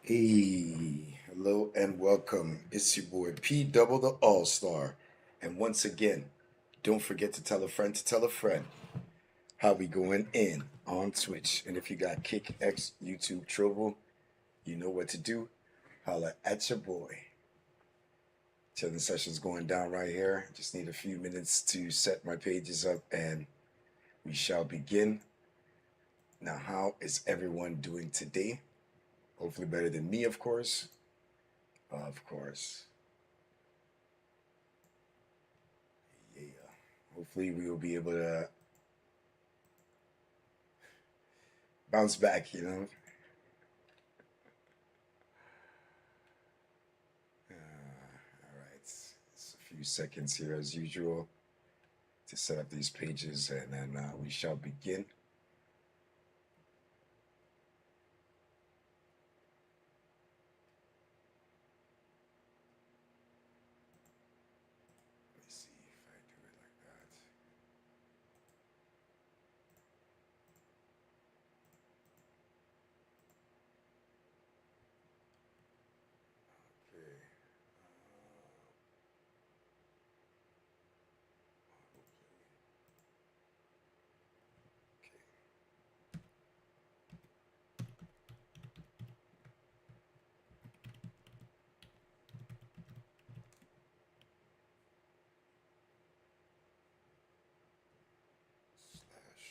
Hey, hello and welcome. It's your boy P Double the All Star. And once again, don't forget to tell a friend to tell a friend how we going in on Twitch. And if you got Kick X YouTube Trouble, you know what to do. Holla at your boy. Chilling session's going down right here. Just need a few minutes to set my pages up and we shall begin. Now, how is everyone doing today? Hopefully better than me, of course. Of course. Yeah. Hopefully we will be able to bounce back. All right. It's a few seconds here as usual to set up these pages and then we shall begin. Let me see if I do it like that. Okay. Okay. Slash.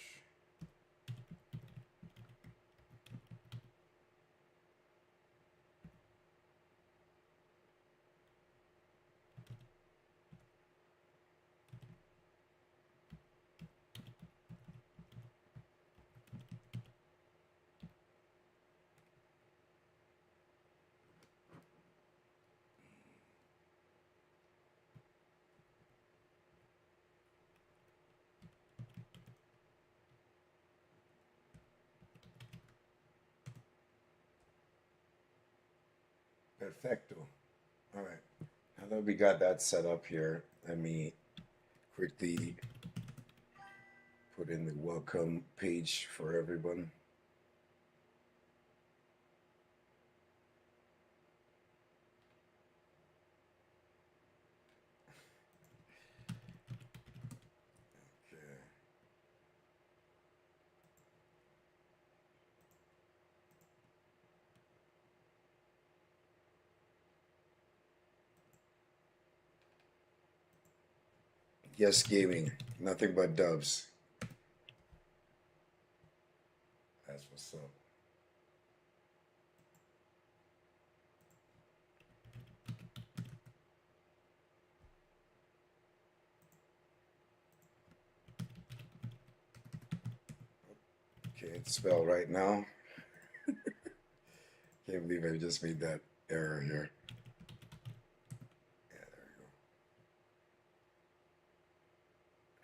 Perfecto. All right. Now that we got that set up here, let me quickly put in the welcome page for everyone. Okay. Yes, gaming. Nothing but dubs. That's what's up. Can't spell right now. Can't believe I just made that error here. Yeah, there we go.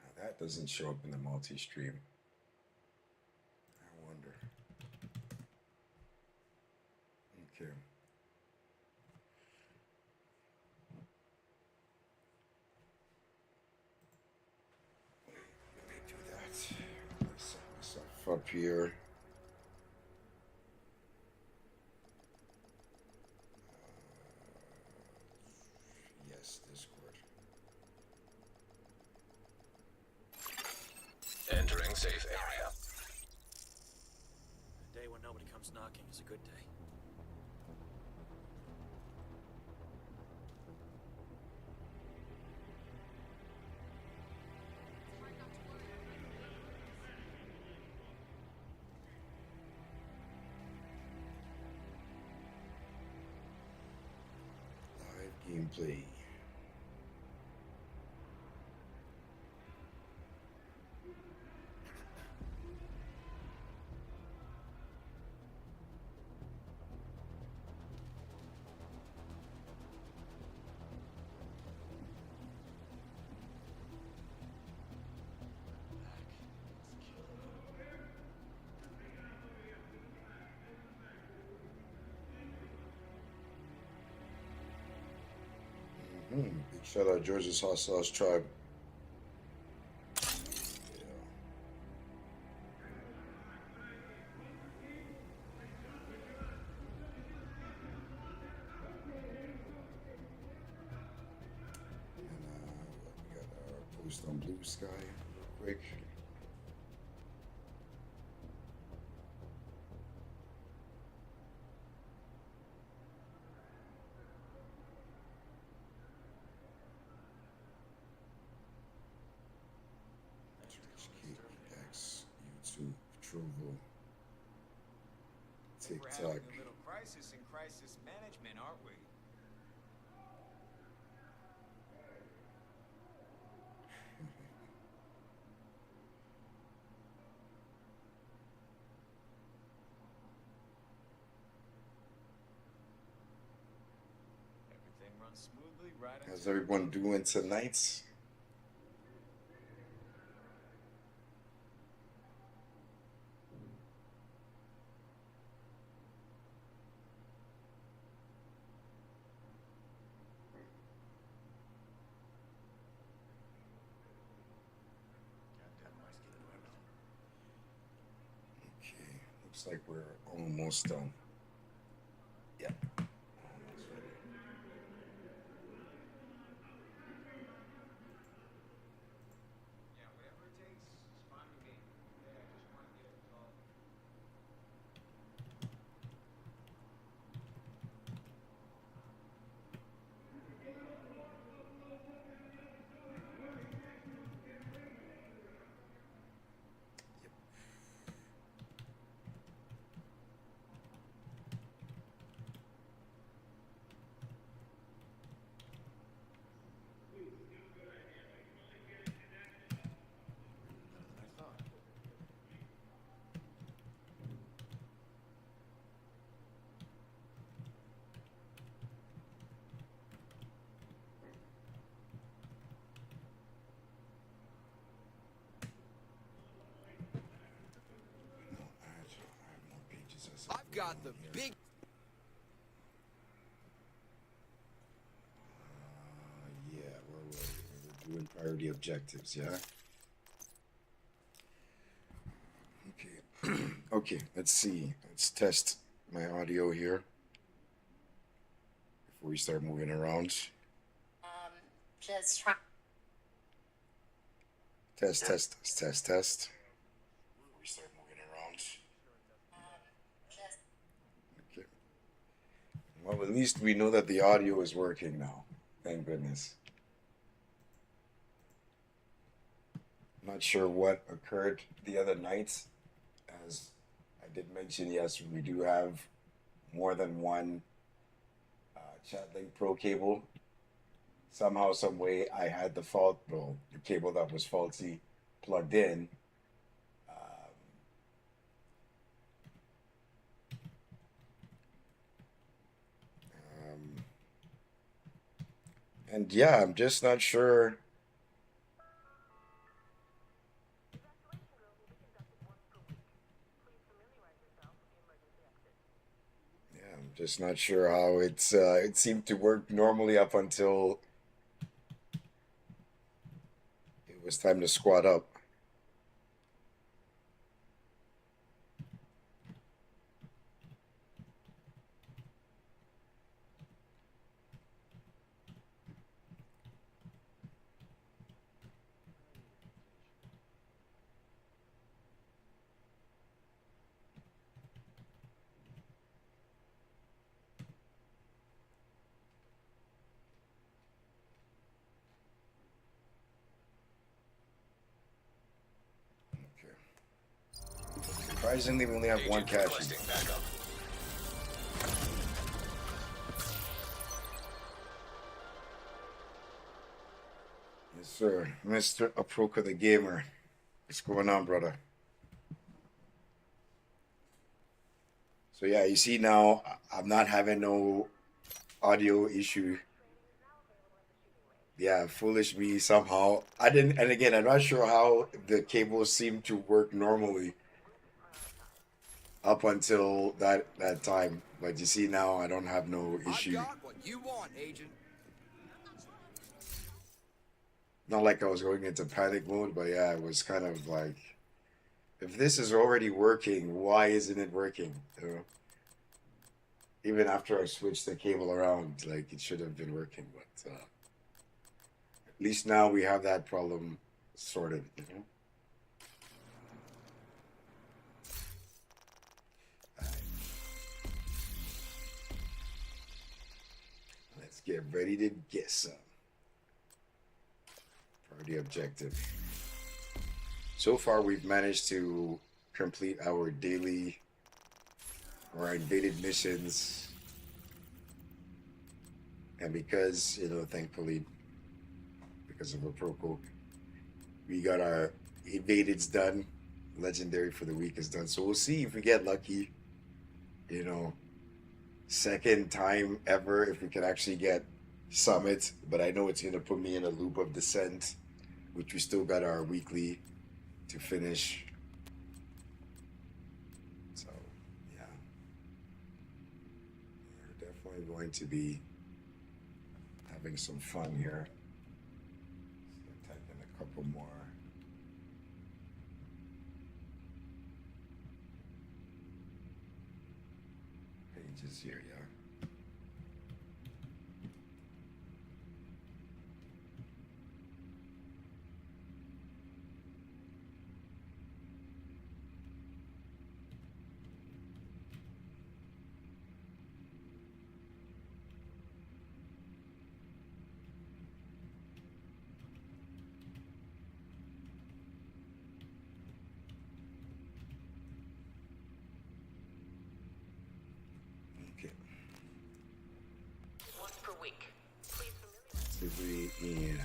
Now that doesn't show up in the multi-stream. I wonder. Okay. Let me do that. Set myself up here. Yes, Discord. Entering safe area. A day when nobody comes knocking is a good day. Live gameplay. Big shout out George's Hot Sauce Tribe. Yeah. Boost on Blue Sky real quick. Twitch, X, YouTube, Trovo, We're TikTok. having a little crisis in crisis management, aren't we? Everything runs smoothly right How's until everyone doing tonight? Okay, looks like we're almost done. Yeah. Almost ready. Yeah, whatever it takes, it's fine with me. Yeah, I just want to get it resolved. I thought. No, I have more pages as I've got the here. big. Yeah, where were we? We're doing priority objectives, yeah? Okay. Okay, let's see. Let's test my audio here before we start moving around. Just try. Test, test, test, test, test. Before we start moving around. Just. Okay. Well, at least we know that the audio is working now. Thank goodness. Not sure what occurred the other night. As I did mention, yes, we do have more than one Chatlink Pro cable. Somehow, some way, I had the cable that was faulty plugged in. Um, and yeah, I'm just not sure. Yeah, I'm just not sure how it seemed to work normally up until it was time to squat up. Okay. Surprisingly, we only have one Agent cache. requesting backup. Yes, sir. Mr. Aproka the Gamer. What's going on, brother? So yeah, you see now I'm not having no audio issue. Yeah, foolish me somehow. I didn't, and again, I'm not sure how the cables seem to work normally up until that time. But you see now I don't have no I've issue. got what you want, Agent. Not like I was going into panic mode, but yeah, it was kind of like, if this is already working, why isn't it working? You know? Even after I switched the cable around, like it should have been working, but at least now we have that problem sort of, you know. Alright. Let's get ready to get some. Priority objective. So far, we've managed to complete our daily or our invaded missions. And because, you know, thankfully, because of a Proko, we got our invadeds done. Legendary for the week is done. So we'll see if we get lucky. You know, second time ever if we can actually get Summit. But I know it's going to put me in a loop of Descent, which we still got our weekly to finish. So, yeah. We're definitely going to be having some fun here. So type in a couple more. Pages here, yeah. Okay. Once per week. Please familiarize. Activity in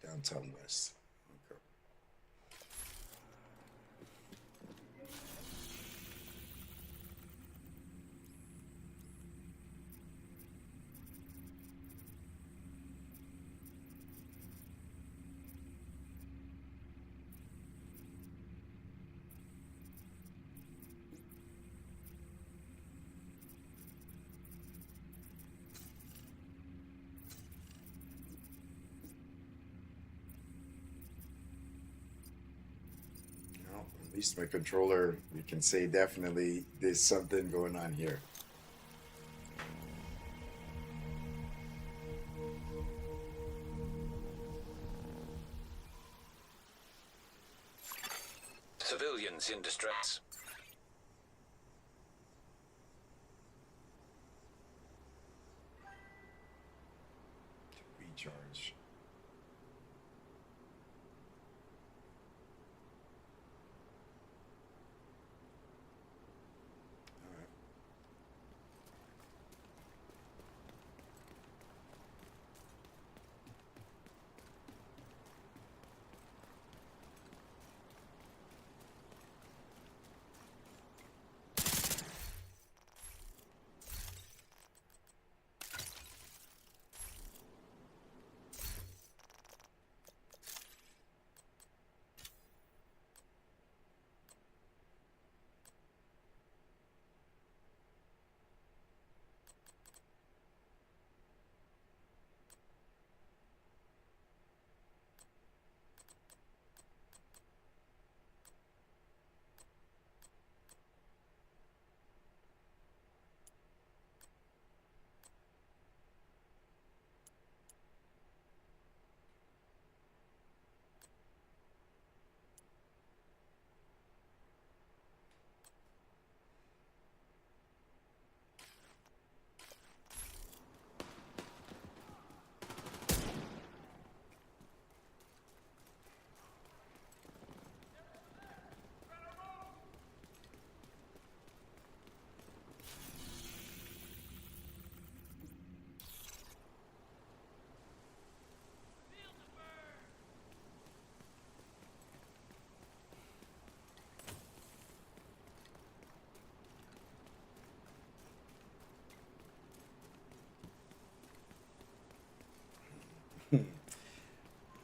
Downtown West. Okay. Well, at least my controller, we can say definitely there's something going on here. Civilians in distress. Recharge. All right.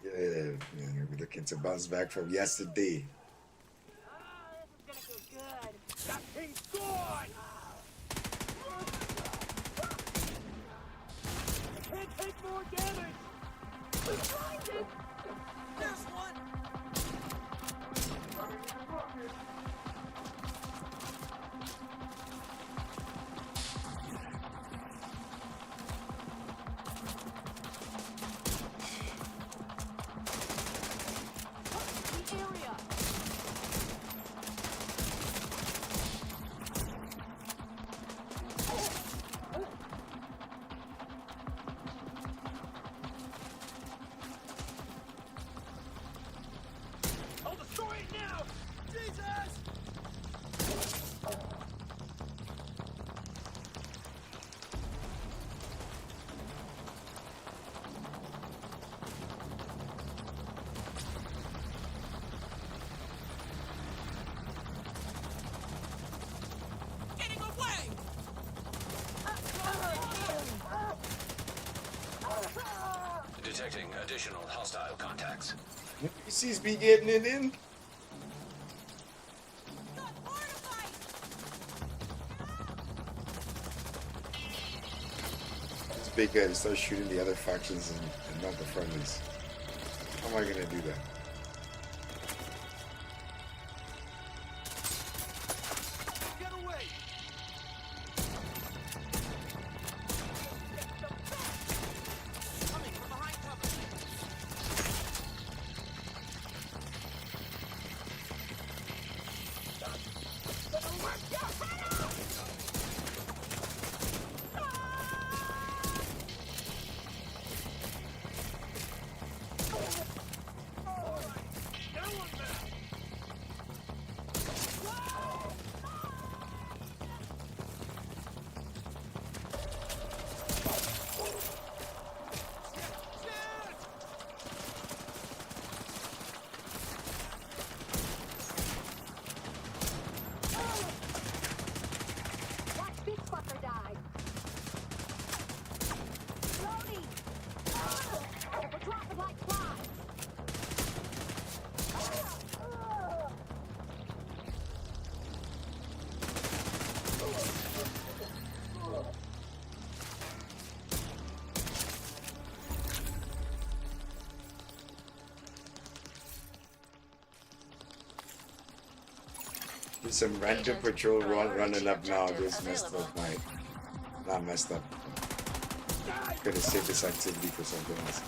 Yeah, man, we're looking to bounce back from yesterday. This is gonna go good. That thing's gone! I can't take more damage! There's one! Getting away! Detecting additional hostile contacts. NPCs be getting it in. It's big guy to start shooting the other factions and not the friendlies. How am I gonna do that? Get away! Coming from behind cover. Watch this fucker die. Loading. We're dropping like flies. There's some random patrol running up now. Just messed up my, not messed up. Could have saved this activity for something else.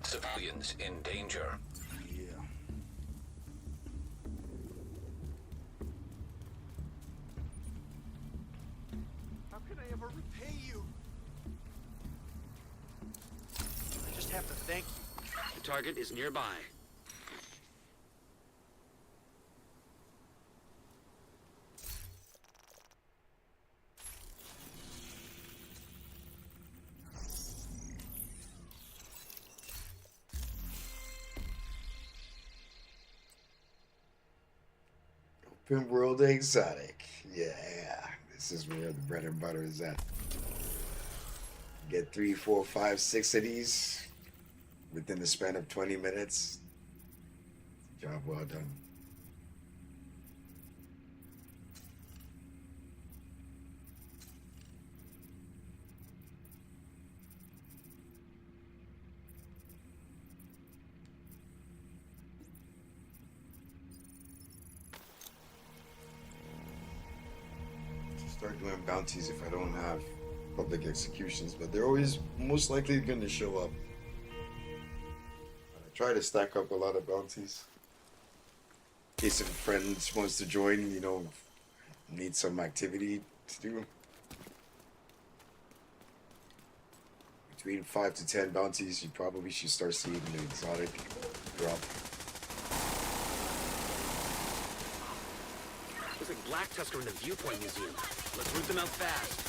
Civilians in danger. Yeah. How can I ever repay you? I just have to thank you. The target is nearby. Open world exotic. Yeah. This is where the bread and butter is at. Get 3, 4, 5, 6 of these within the span of 20 minutes. Job well done. Start doing bounties if I don't have public executions, but they're always most likely going to show up. I try to stack up a lot of bounties in case if a friend wants to join, you know, need some activity to do. Between 5 to 10 bounties, you probably should start seeing the exotic drop. Looks like Black Tusker in the Viewpoint Museum. Let's root them out fast.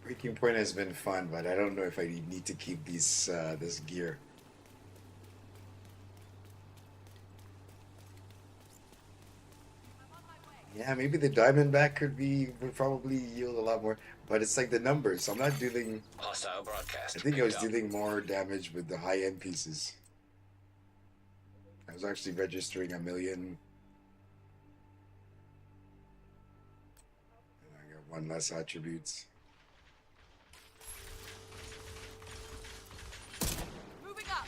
Breaking Point has been fun, but I don't know if I need to keep these this gear. Yeah, maybe the Diamondback would probably yield a lot more, but it's like the numbers. I'm not dealing. Hostile I broadcast think I picked was up. dealing more damage with the high end pieces. I was actually registering 1,000,000. And I got one less attributes. Moving up.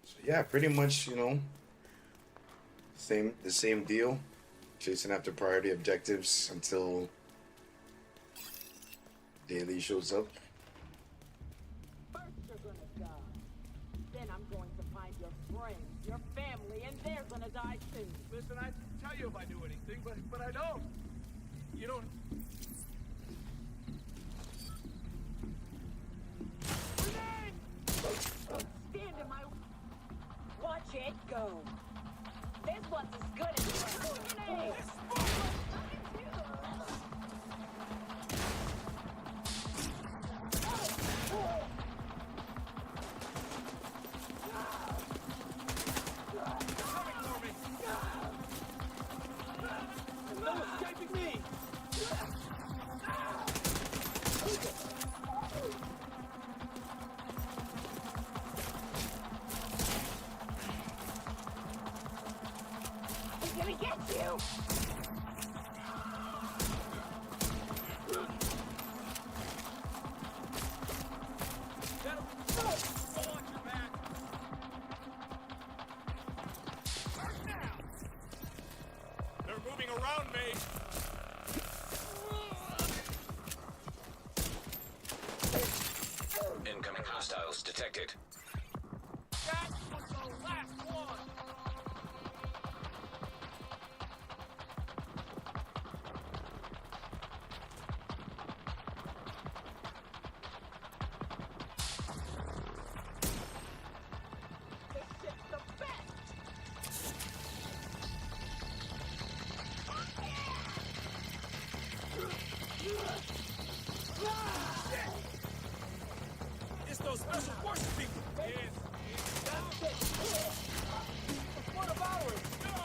So yeah, pretty much, the same deal. Chasing after priority objectives until daily shows up. First you're gonna die. Then I'm going to find your friends, your family, and they're gonna die too. Listen, I'd tell you if I knew anything, but I don't. You don't. Grenade! Stand in my... Watch it go. This one's as good as a grenade. There's no escaping me! He's gonna get you. Watch your back! They're moving around me! Incoming hostiles detected. That was the last one! This shit's the best. It's those special forces people! Yes! That's it! It's one of ours! No!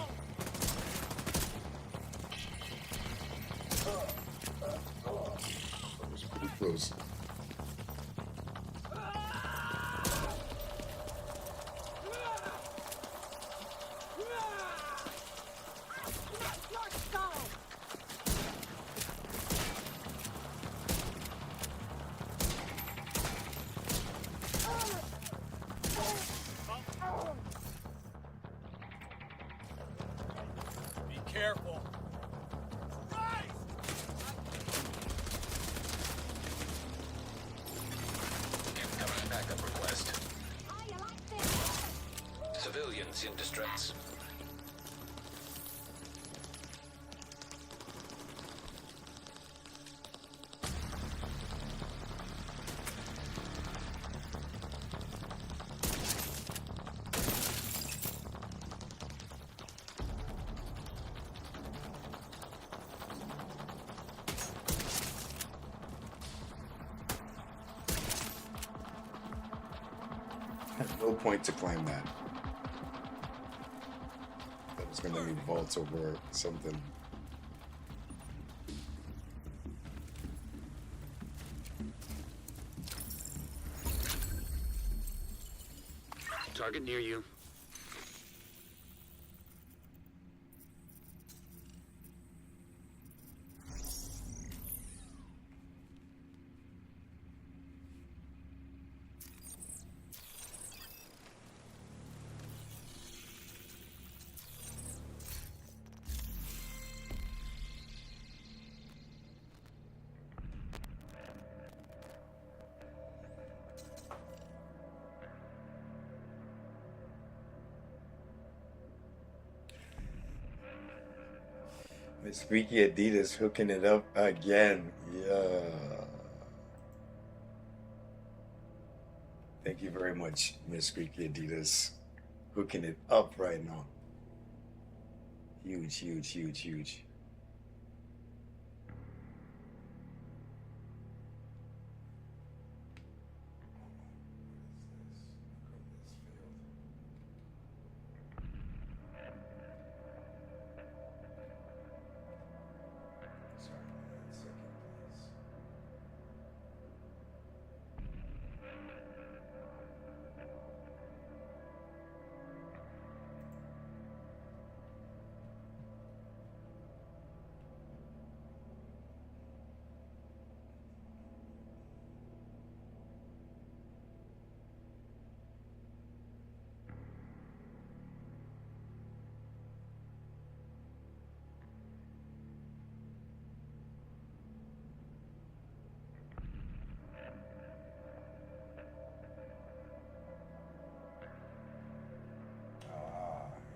That was pretty close. Your skull. Be careful! Christ! Incoming backup request. How you like this? Civilians in distress. No point to climb that. That was gonna be vaults over something. Target near you. Miss Squeaky Adidas hooking it up again. Yeah. Thank you very much, Miss Squeaky Adidas. Hooking it up right now. Huge, huge, huge, huge.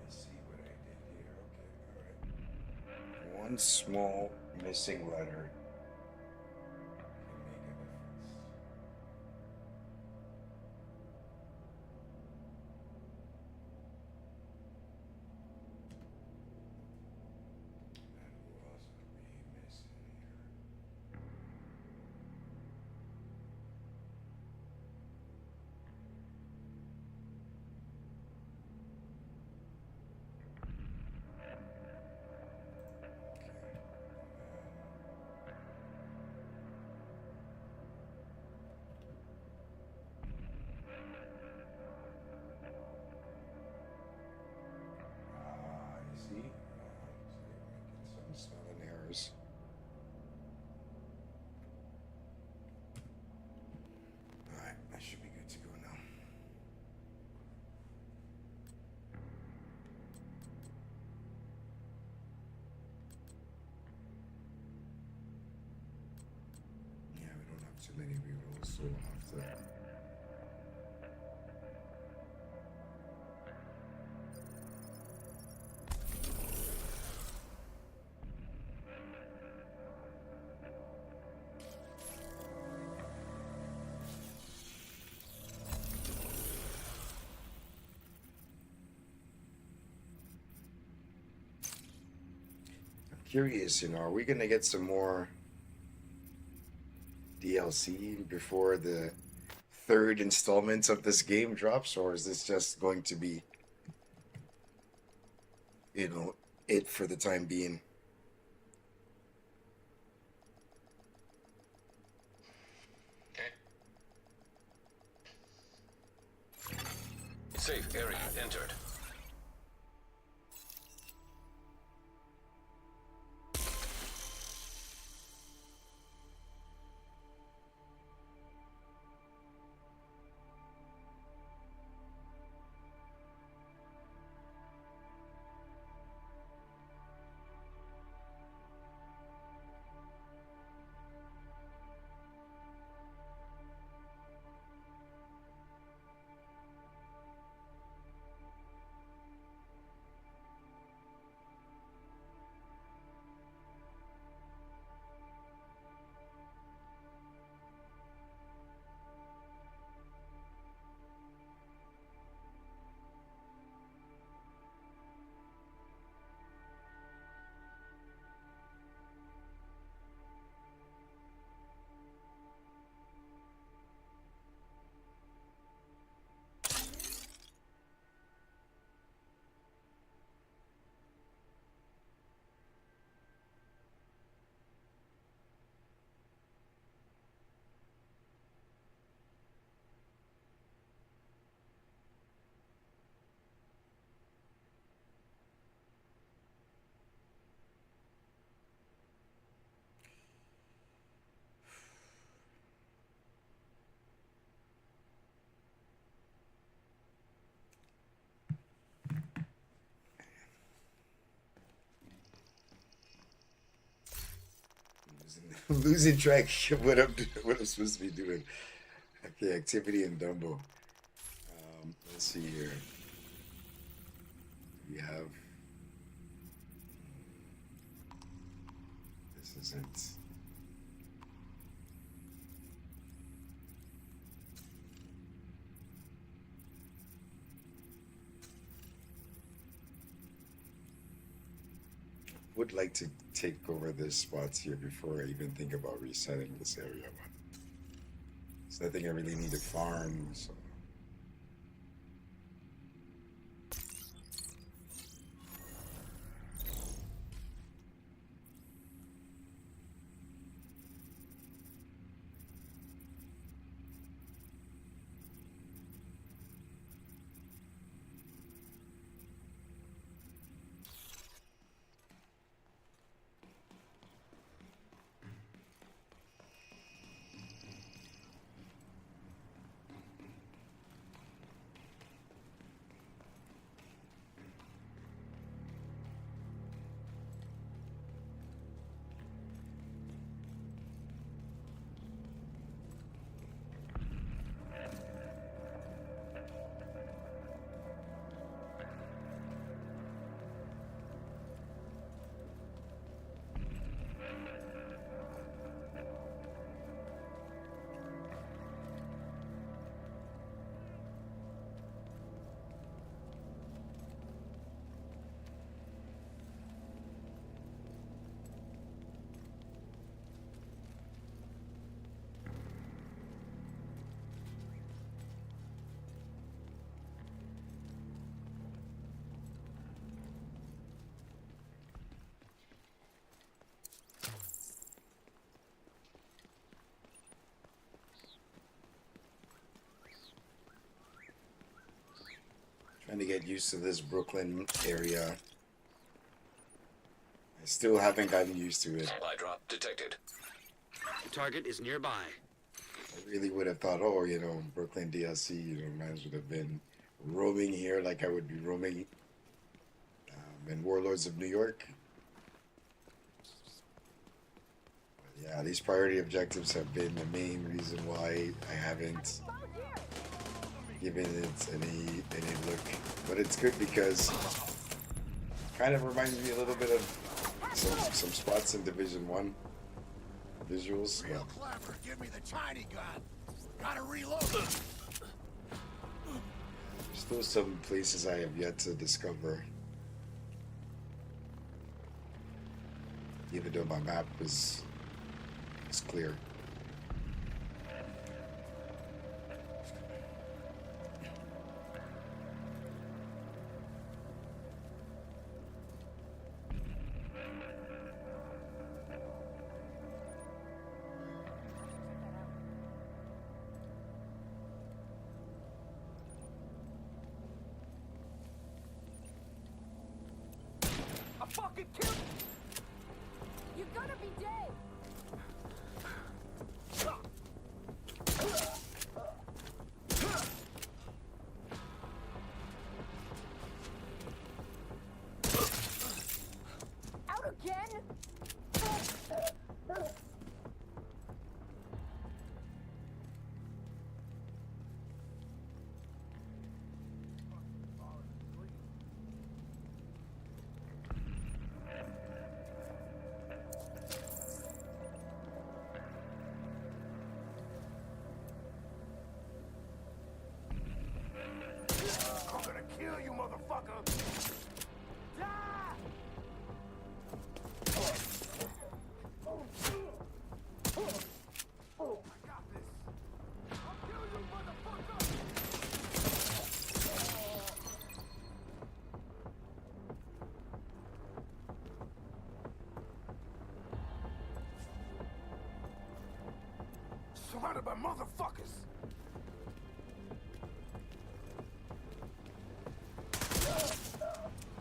I see what I did here. Okay, all right. One small missing letter can make a difference. And who else could be missing here? You see? Making some spelling errors. Alright, I should be good to go now. Yeah, we don't have too many rerolls, so we'll have to. I'm curious, are we gonna get some more DLC before the third installment of this game drops, or is this just going to be, it for the time being? Safe area entered. Losing track of what I'm supposed to be doing. Okay, activity in Dumbo. Let's see here. We have isn't. Would like to take over this spots here before I even think about resetting this area, but it's nothing I really need to farm, so. Trying to get used to this Brooklyn area. I still haven't gotten used to it. Supply drop detected. Target is nearby. I really would have thought, oh, you know, Brooklyn DLC, you know, man would have been roaming here like I would be roaming in Warlords of New York. But yeah, these priority objectives have been the main reason why I haven't given it any look. But it's good because it kind of reminds me a little bit of some spots in Division 1 visuals. Real clever. Give me the tiny gun. Gotta reload. There's still some places I have yet to discover. Even though my map is clear. I fucking killed You're gonna be dead. Out again? I'm gonna kill you, motherfucker! Die! I got this. I'll kill you, motherfucker! Surrounded by motherfuckers!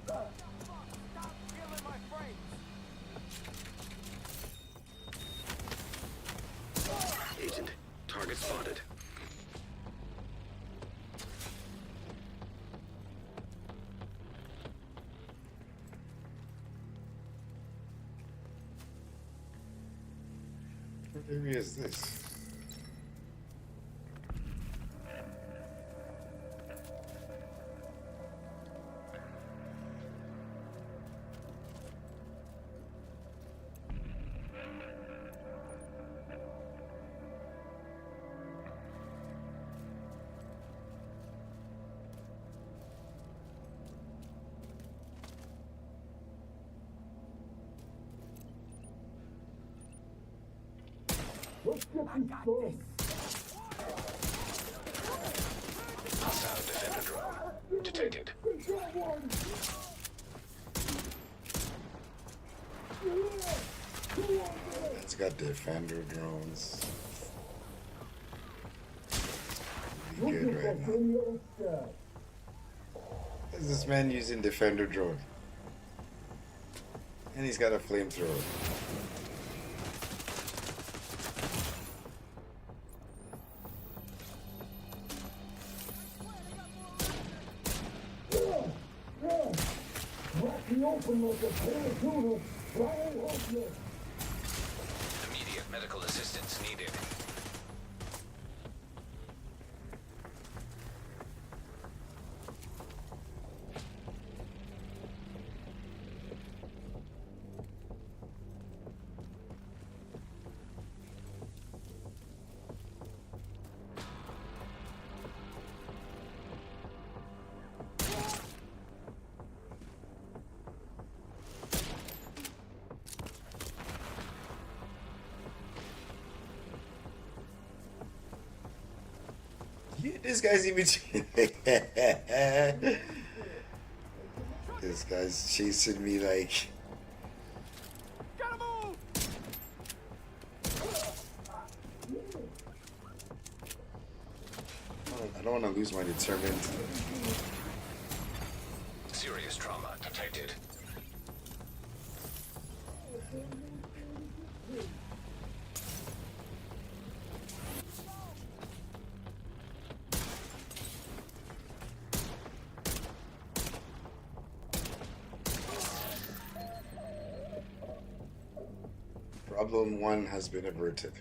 Stop killing my friends! Agent, target spotted. What area is this? I got this. Hostile defender drone detected. It's got defender drones. Really good right now. Is this man using defender drone? And he's got a flamethrower. Immediate medical assistance needed. Yeah, this guy's even. This guy's chasing me like. Gotta move! I don't want to lose my determined. Serious trauma detected. Problem 1 has been averted.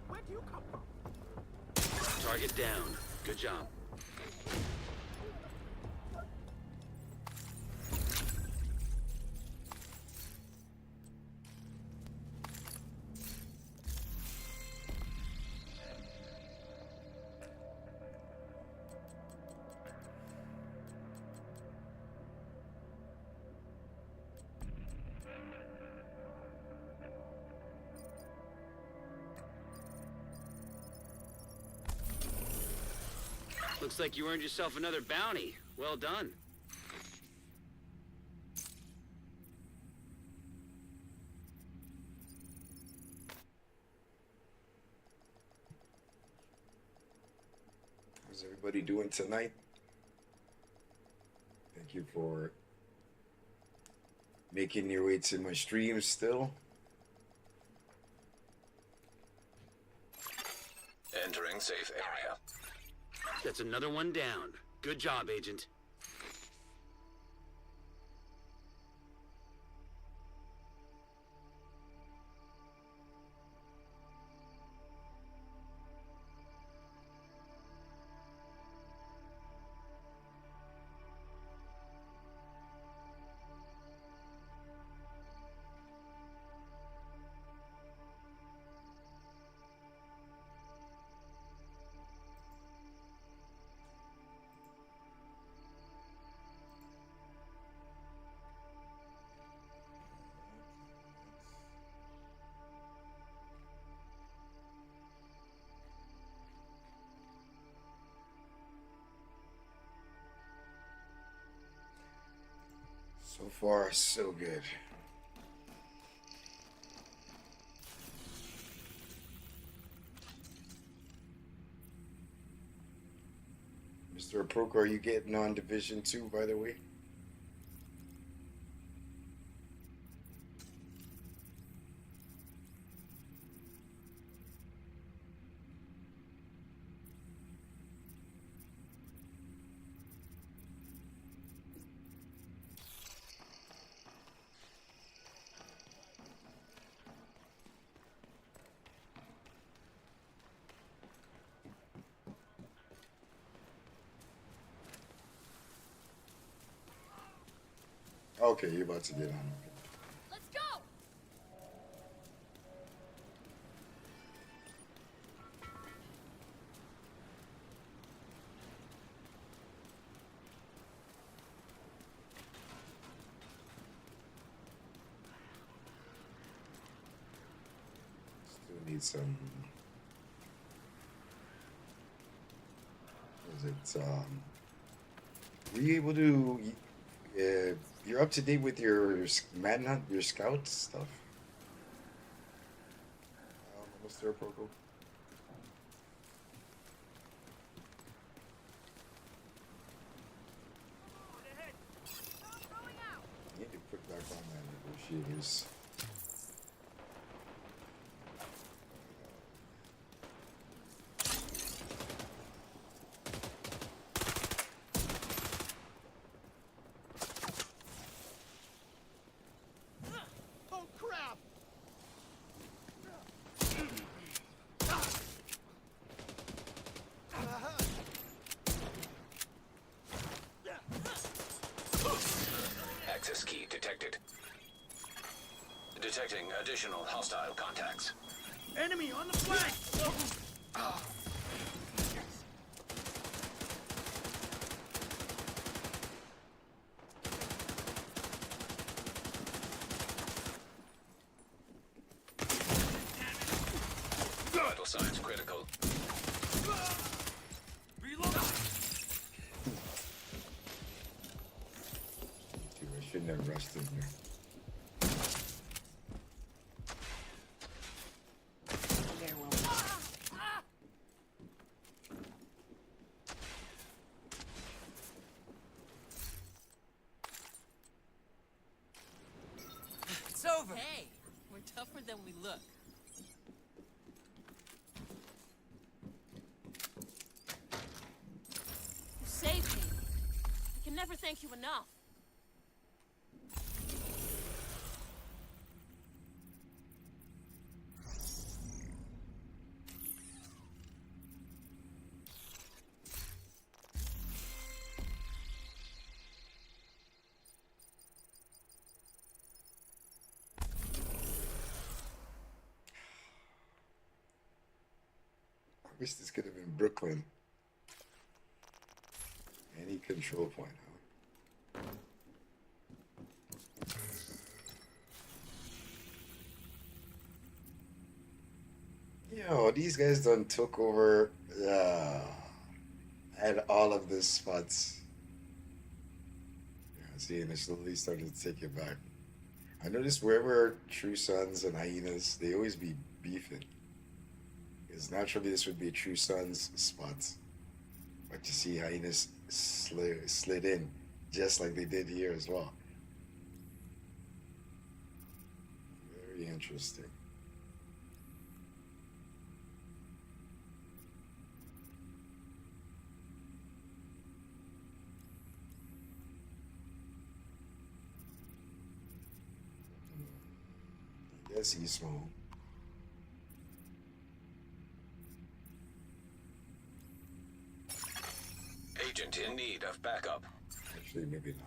Where'd you come from? Target down. Good job. Looks like you earned yourself another bounty. Well done. How's everybody doing tonight? Thank you for making your way to my stream still. Entering safe area. That's another one down. Good job, Agent. So far, so good. Mr. Aproka, are you getting on Division 2, by the way? Okay, you're about to get on. Let's go! Need some. What is it? Were you able to? You're up to date with your manhunt, your scout stuff. Mr. Poco. Need to put back on that negotiators. Oh crap! Access key detected. Detecting additional hostile contacts. Enemy on the flank! Vital signs critical. Reload! Dude, I shouldn't have rushed in here. It's over. Hey, we're tougher than we look. You saved me. I can never thank you enough. I wish this could have been Brooklyn. Any control point, huh? Yo, these guys done took over at all of the spots. Yeah, see, and they slowly started to take it back. I noticed wherever True Sons and Hyenas, they always be beefing. Because naturally this would be a True Sons spot. But you see Hyenas slid in, just like they did here as well. Very interesting. Yes, he's small. Agent in need of backup. Actually, maybe not.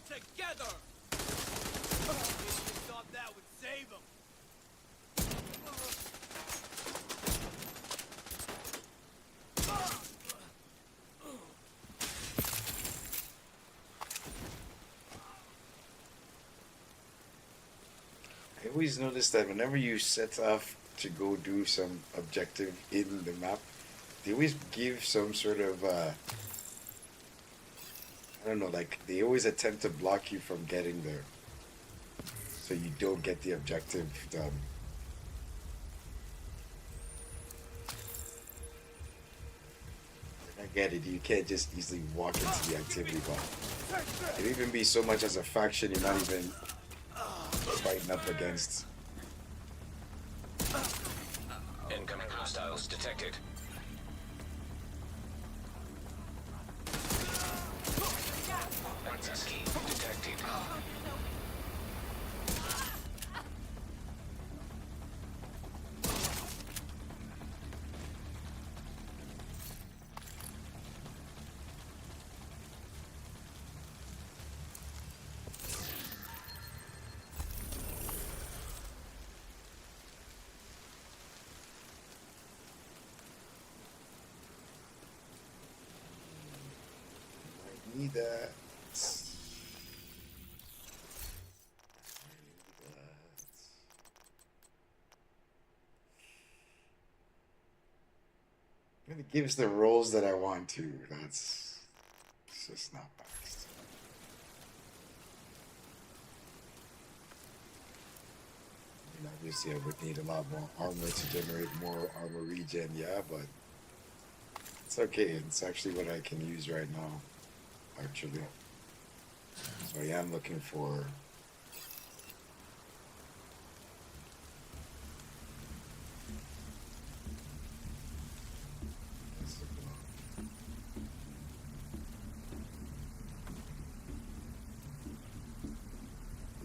Together! Maybe you thought that would save him. I always notice that whenever you set off to go do some objective in the map, they always give some sort of I don't know, like they always attempt to block you from getting there, so you don't get the objective done. I get it. You can't just easily walk into the activity bar. It even be so much as a faction you're not even fighting up against. Incoming hostiles detected. Access key detected. I need that. And it gives the rolls that I want to. That's it's just not maxed. I mean, obviously, I would need a lot more armor to generate more armor regen, yeah, but it's okay. It's actually what I can use right now, actually. So I am looking for.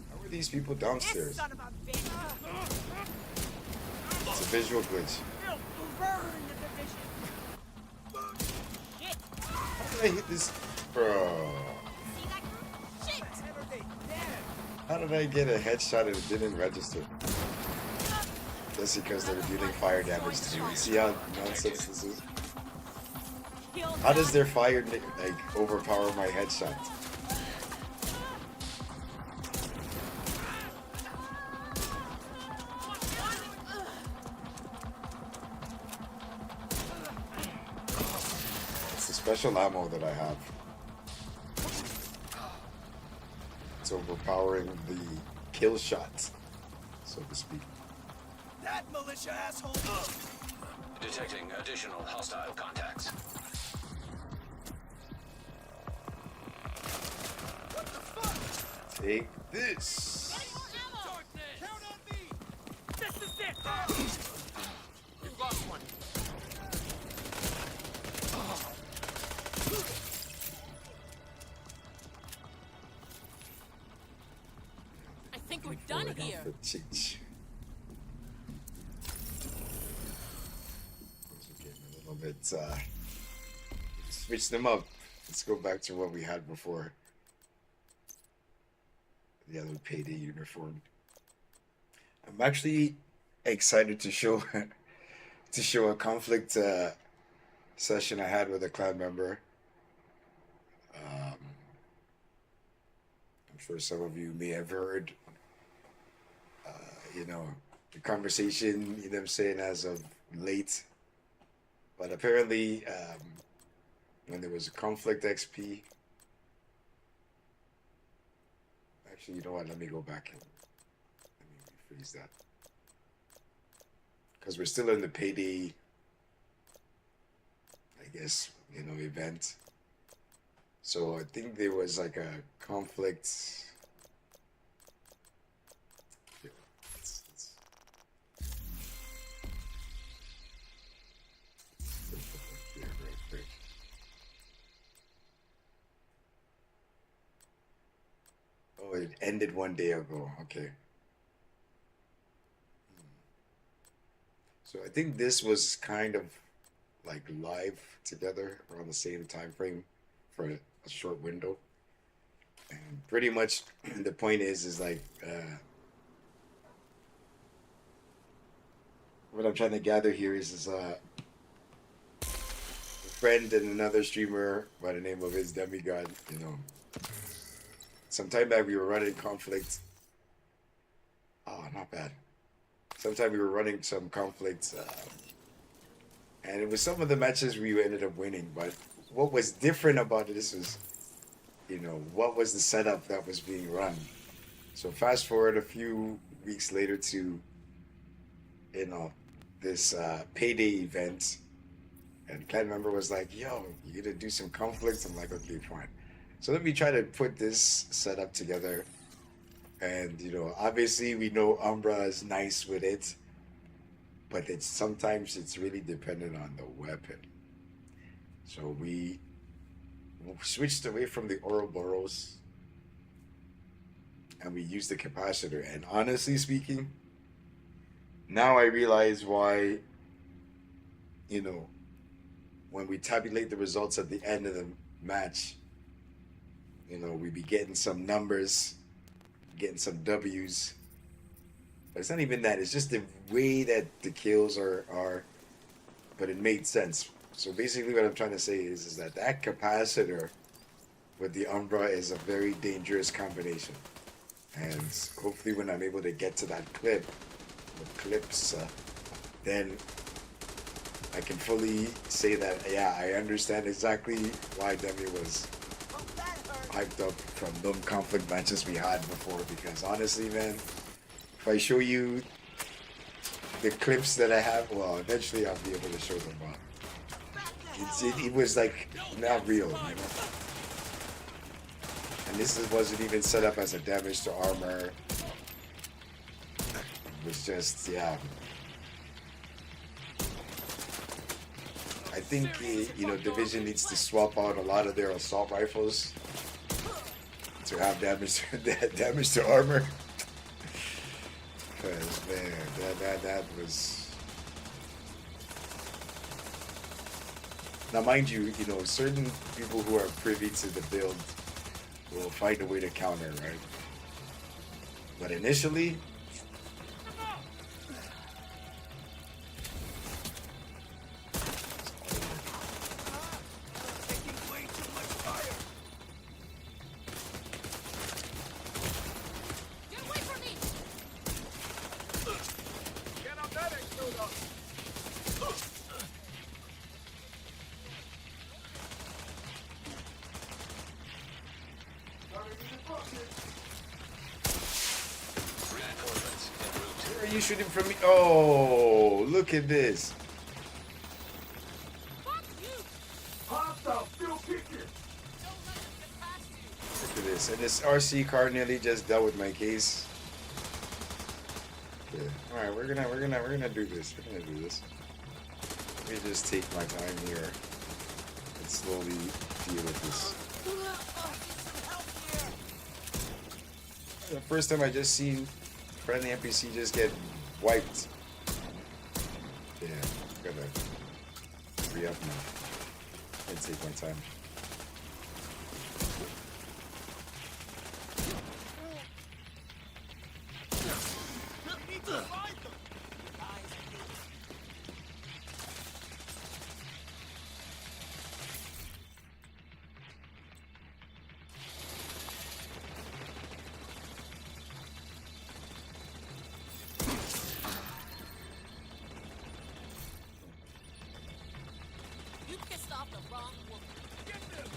How are these people downstairs? Son of a bitch! It's a visual glitch. Burn the division! Shit! How did I hit this? Bro. See that? Shit! How did I get a headshot and it didn't register? That's because they were dealing fire damage to me. You see how nonsense this is? How does their fire like overpower my headshot? It's the special ammo that I have. It's overpowering the kill shot, so to speak. That militia asshole! Detecting additional hostile contacts. Take this. Count on me! This is it! We've lost one. I think we're done here. For Cheech. We're getting a little bit. Switch them up. Let's go back to what we had before. The other payday uniform. I'm actually excited to show a conflict session I had with a clan member. I'm sure some of you may have heard, the conversation, you know what I'm saying, as of late. But apparently, when there was a conflict XP, actually, you know what, let me go back and let me rephrase that. Because we're still in the payday, I guess, event. So I think there was like a conflict. Here, let's put that here real quick. Oh, it ended 1 day ago. Okay. So I think this was kind of like live together around the same time frame for a short window. And pretty much the point is like what I'm trying to gather here is a friend and another streamer by the name of his demigod, sometime back we were running conflict. Oh, not bad. Sometime we were running some conflicts, and it was some of the matches we ended up winning. But what was different about this was what was the setup that was being run. So fast forward a few weeks later to, this payday event, and clan member was like, "Yo, you gonna do some conflicts?" I'm like, "Okay, fine." So let me try to put this setup together, and obviously we know Umbra is nice with it, but sometimes it's really dependent on the weapon. So we switched away from the Ouroboros and we used the capacitor. And honestly speaking, now I realize why, when we tabulate the results at the end of the match, we be getting some numbers, getting some W's. But it's not even that. It's just the way that the kills are. But it made sense. So basically what I'm trying to say is that capacitor with the Umbra is a very dangerous combination. And hopefully when I'm able to get to that clips, then I can fully say that, yeah, I understand exactly why Demi was hyped up from them conflict matches we had before. Because honestly, man, if I show you the clips that I have, well, eventually I'll be able to show them up. It was like not real, And this wasn't even set up as a damage to armor. It was just, yeah. I think, Division needs to swap out a lot of their assault rifles to have damage to armor. Because, man, that was... Now, mind you, certain people who are privy to the build will find a way to counter, right? But initially, Get away from me! Reinforcements en route. where are you shooting from me? Oh, look at this. Fuck you! Hostile, still kicking. Don't let them get past you. Look at this. And this RC car nearly just dealt with my case. Okay. Alright, we're gonna do this. We're gonna do this. Let me just take my time here and slowly deal with this. The first time I just seen friendly NPC just get wiped. Yeah, gotta free up now. And take my time. Need to find them. You pissed off the wrong woman. Get them.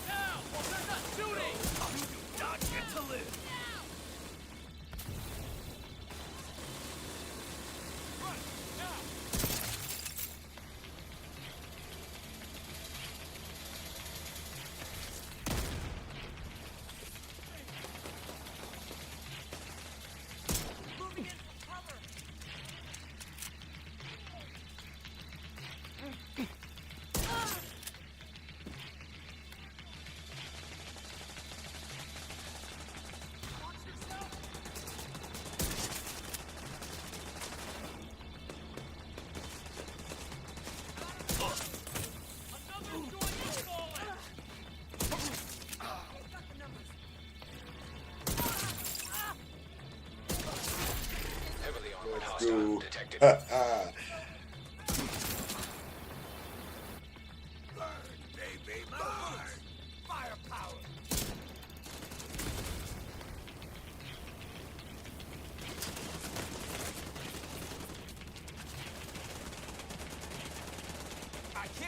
Now, while they're not shooting. You do not get to live. Right, now. Moving in for cover. Watch yourself. Another joint is falling. Got the numbers. Heavily armored Let's hostile go. detected. Burn, baby, burn! Firepower!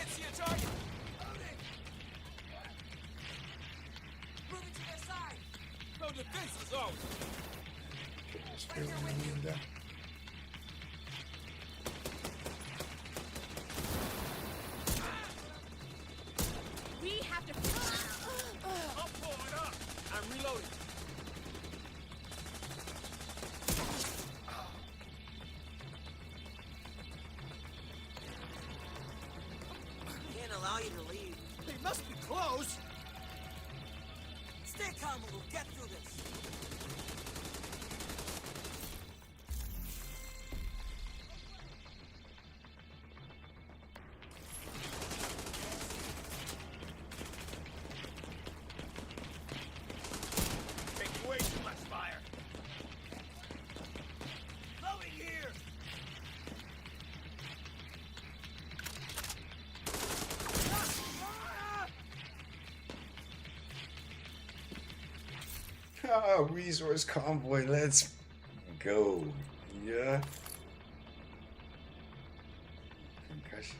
Can't see a target. Loading. Moving to their side. No defense is always. Just feel me down. We have to. I'm pulling up. I'm reloading. Can't allow you to leave. They must be close. Stay calm and we'll get through this. Taking way too much fire. Loading here. Ah, resource convoy, let's go. Yeah. Concussion.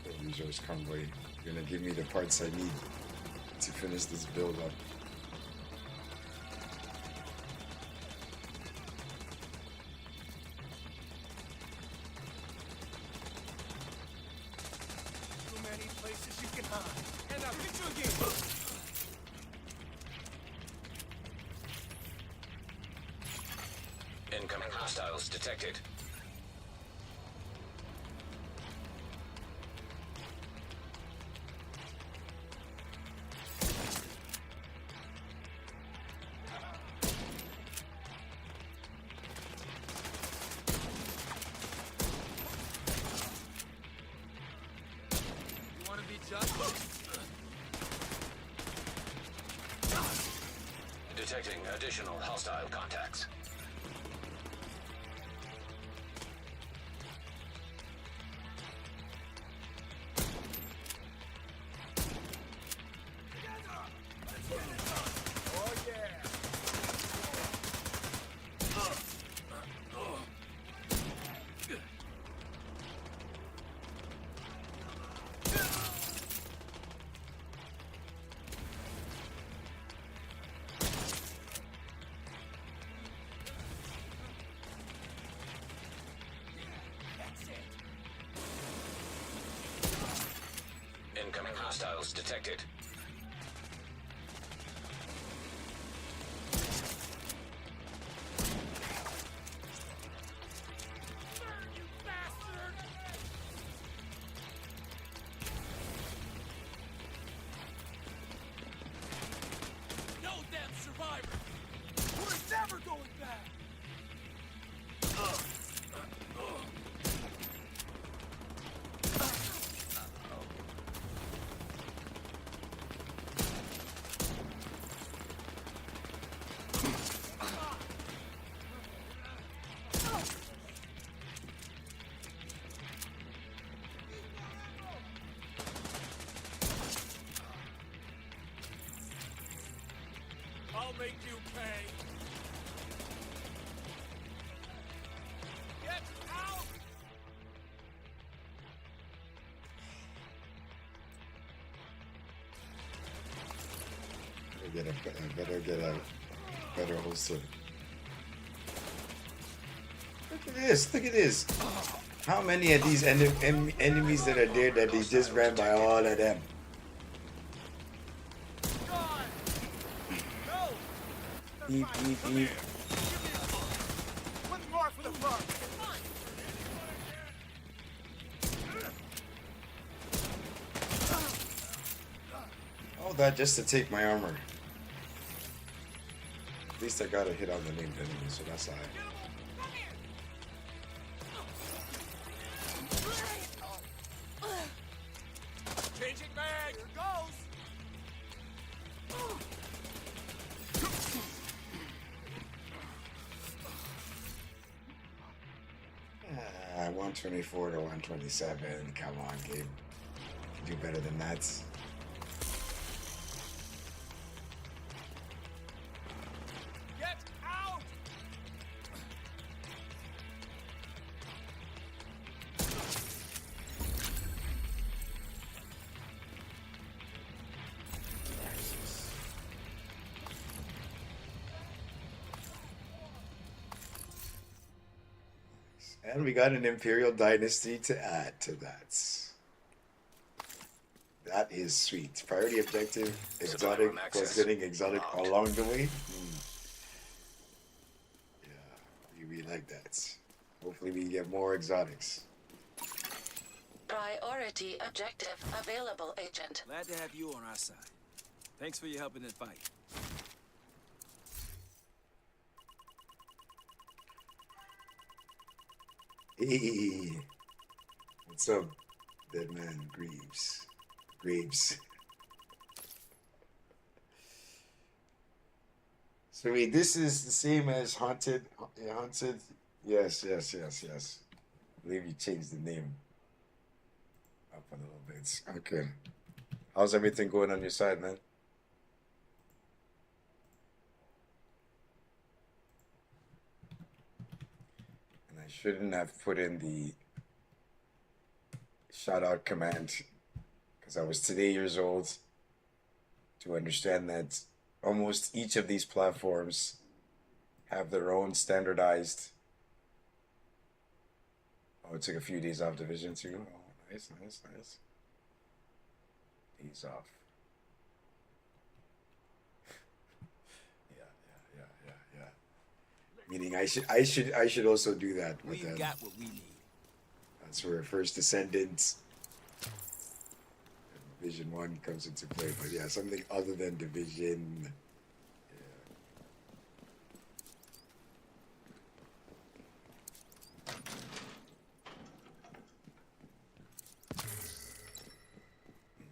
The resource convoy gonna give me the parts I need to finish this build up. Too many places you can hide. And I'll get you again. Incoming hostiles detected. You want to be just? Detecting additional hostile contacts. Oh yeah. That's it. Incoming hostiles detected. Burn, you bastard! No damn survivor! We're never going back! I'll make you pay. Get out! Better get a better holster. Look at this, look at this. How many of these enemies that are there that they just ran by all of them? Gone! No! Beep, beep, beep. One more for the fun! All that just to take my armor. At least I got a hit on the named enemy, so that's alright. Changing mag! Here goes! Ah, 124 to 127. Come on, Gabe. You do better than that. Get out! And we got an Imperial Dynasty to add to that. That is sweet. Priority objective, Supply exotic, room plus access getting exotic unlocked. along the way. Yeah, we like that. Hopefully we get more exotics. Priority objective available, Agent. Glad to have you on our side. Thanks for your help in the fight. Hey, what's up, dead man Greaves? Graves. So wait, this is the same as Haunted. Yeah, Haunted. Yes, yes, yes, yes. I believe you changed the name up a little bit. Okay. How's everything going on your side, man? And I shouldn't have put in the shout out command because I was today years old to understand that almost each of these platforms have their own standardized. Oh, it took a few days off Division 2. Oh, nice, nice, nice. Days off. Yeah, yeah, yeah, yeah, yeah. Meaning I should also do that with We've them. got what we need. That's where First Descendants and Division 1 comes into play. But yeah, something other than Division.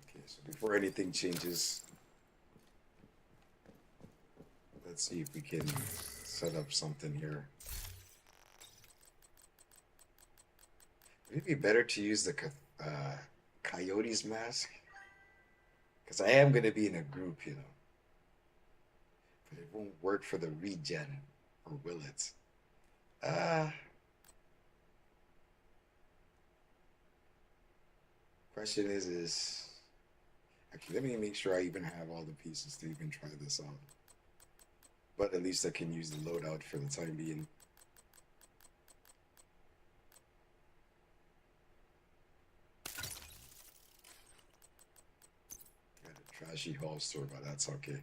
Okay, so before anything changes, let's see if we can set up something here. Would it be better to use the Coyote's mask? Because I am going to be in a group, you know. But it won't work for the regen, or will it? Question is actually, let me make sure I even have all the pieces to even try this out. But at least I can use the loadout for the time being. Got a trashy holster, but that's okay.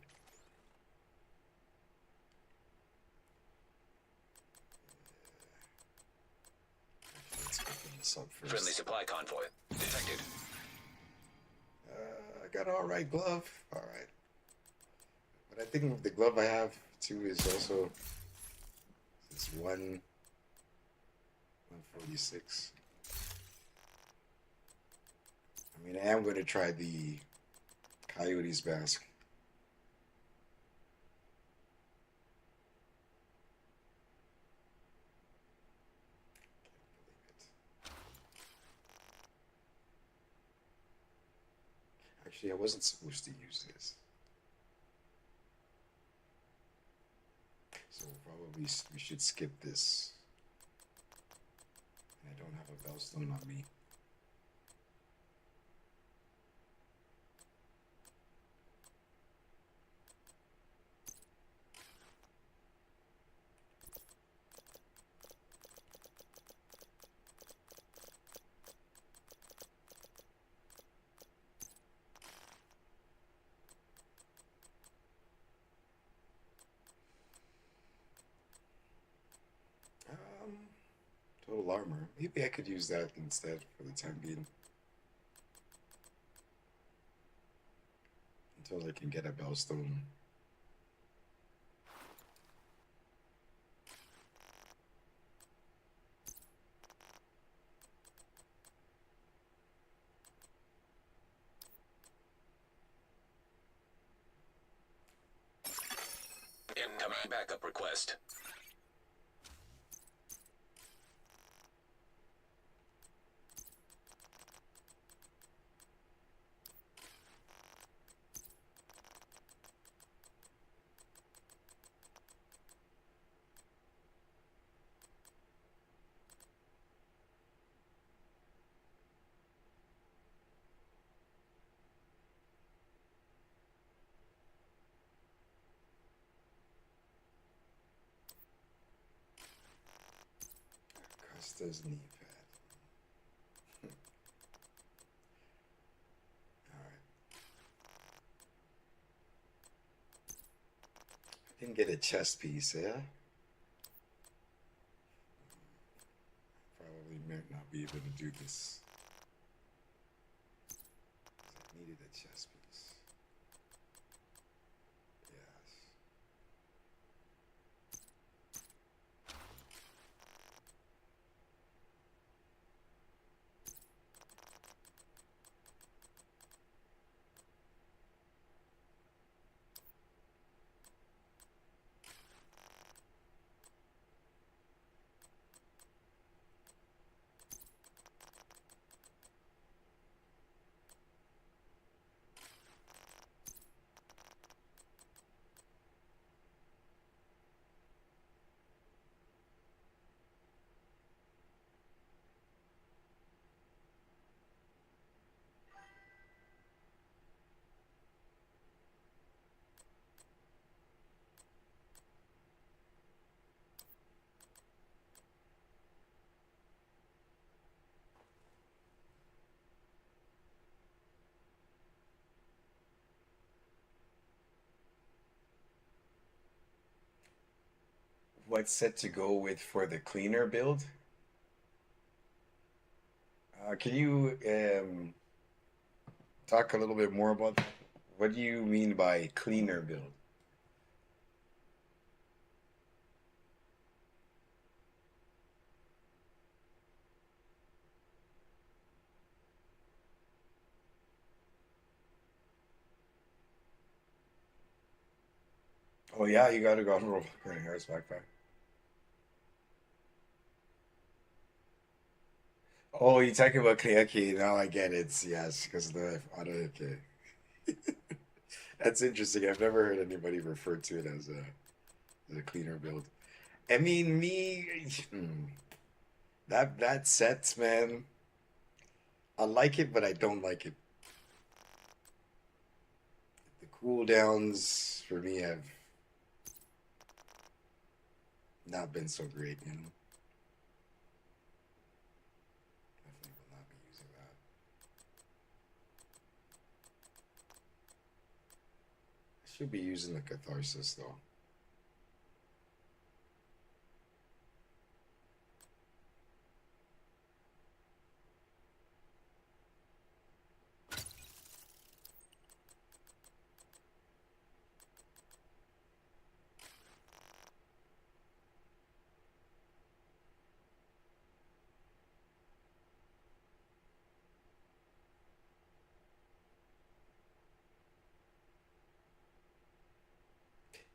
Let's open this up first. Friendly supply convoy detected. I got an alright glove. Alright. But I think the glove I have too is also it's 146. I mean, I am going to try the Coyote's mask. Actually, I wasn't supposed to use this. So probably we should skip this. I don't have a bellstone on me. Total armor. Maybe I could use that instead for the time being. Until I can get a bellstone. Incoming backup request. Master's knee pad. Alright. I didn't get a chest piece, yeah? Probably might not be able to do this. I needed a chest piece. Yes. What set to go with for the cleaner build? Can you talk a little bit more about that? What do you mean by cleaner build? Oh yeah, you gotta go on roll. Here's backpack. Oh, you talking about okay, now I get it. Yes, because the auto okay. That's interesting. I've never heard anybody refer to it as a cleaner build. I mean, that sets, man. I like it, but I don't like it. The cooldowns for me have not been so great, you know. Definitely will not be using that. I should be using the catharsis though.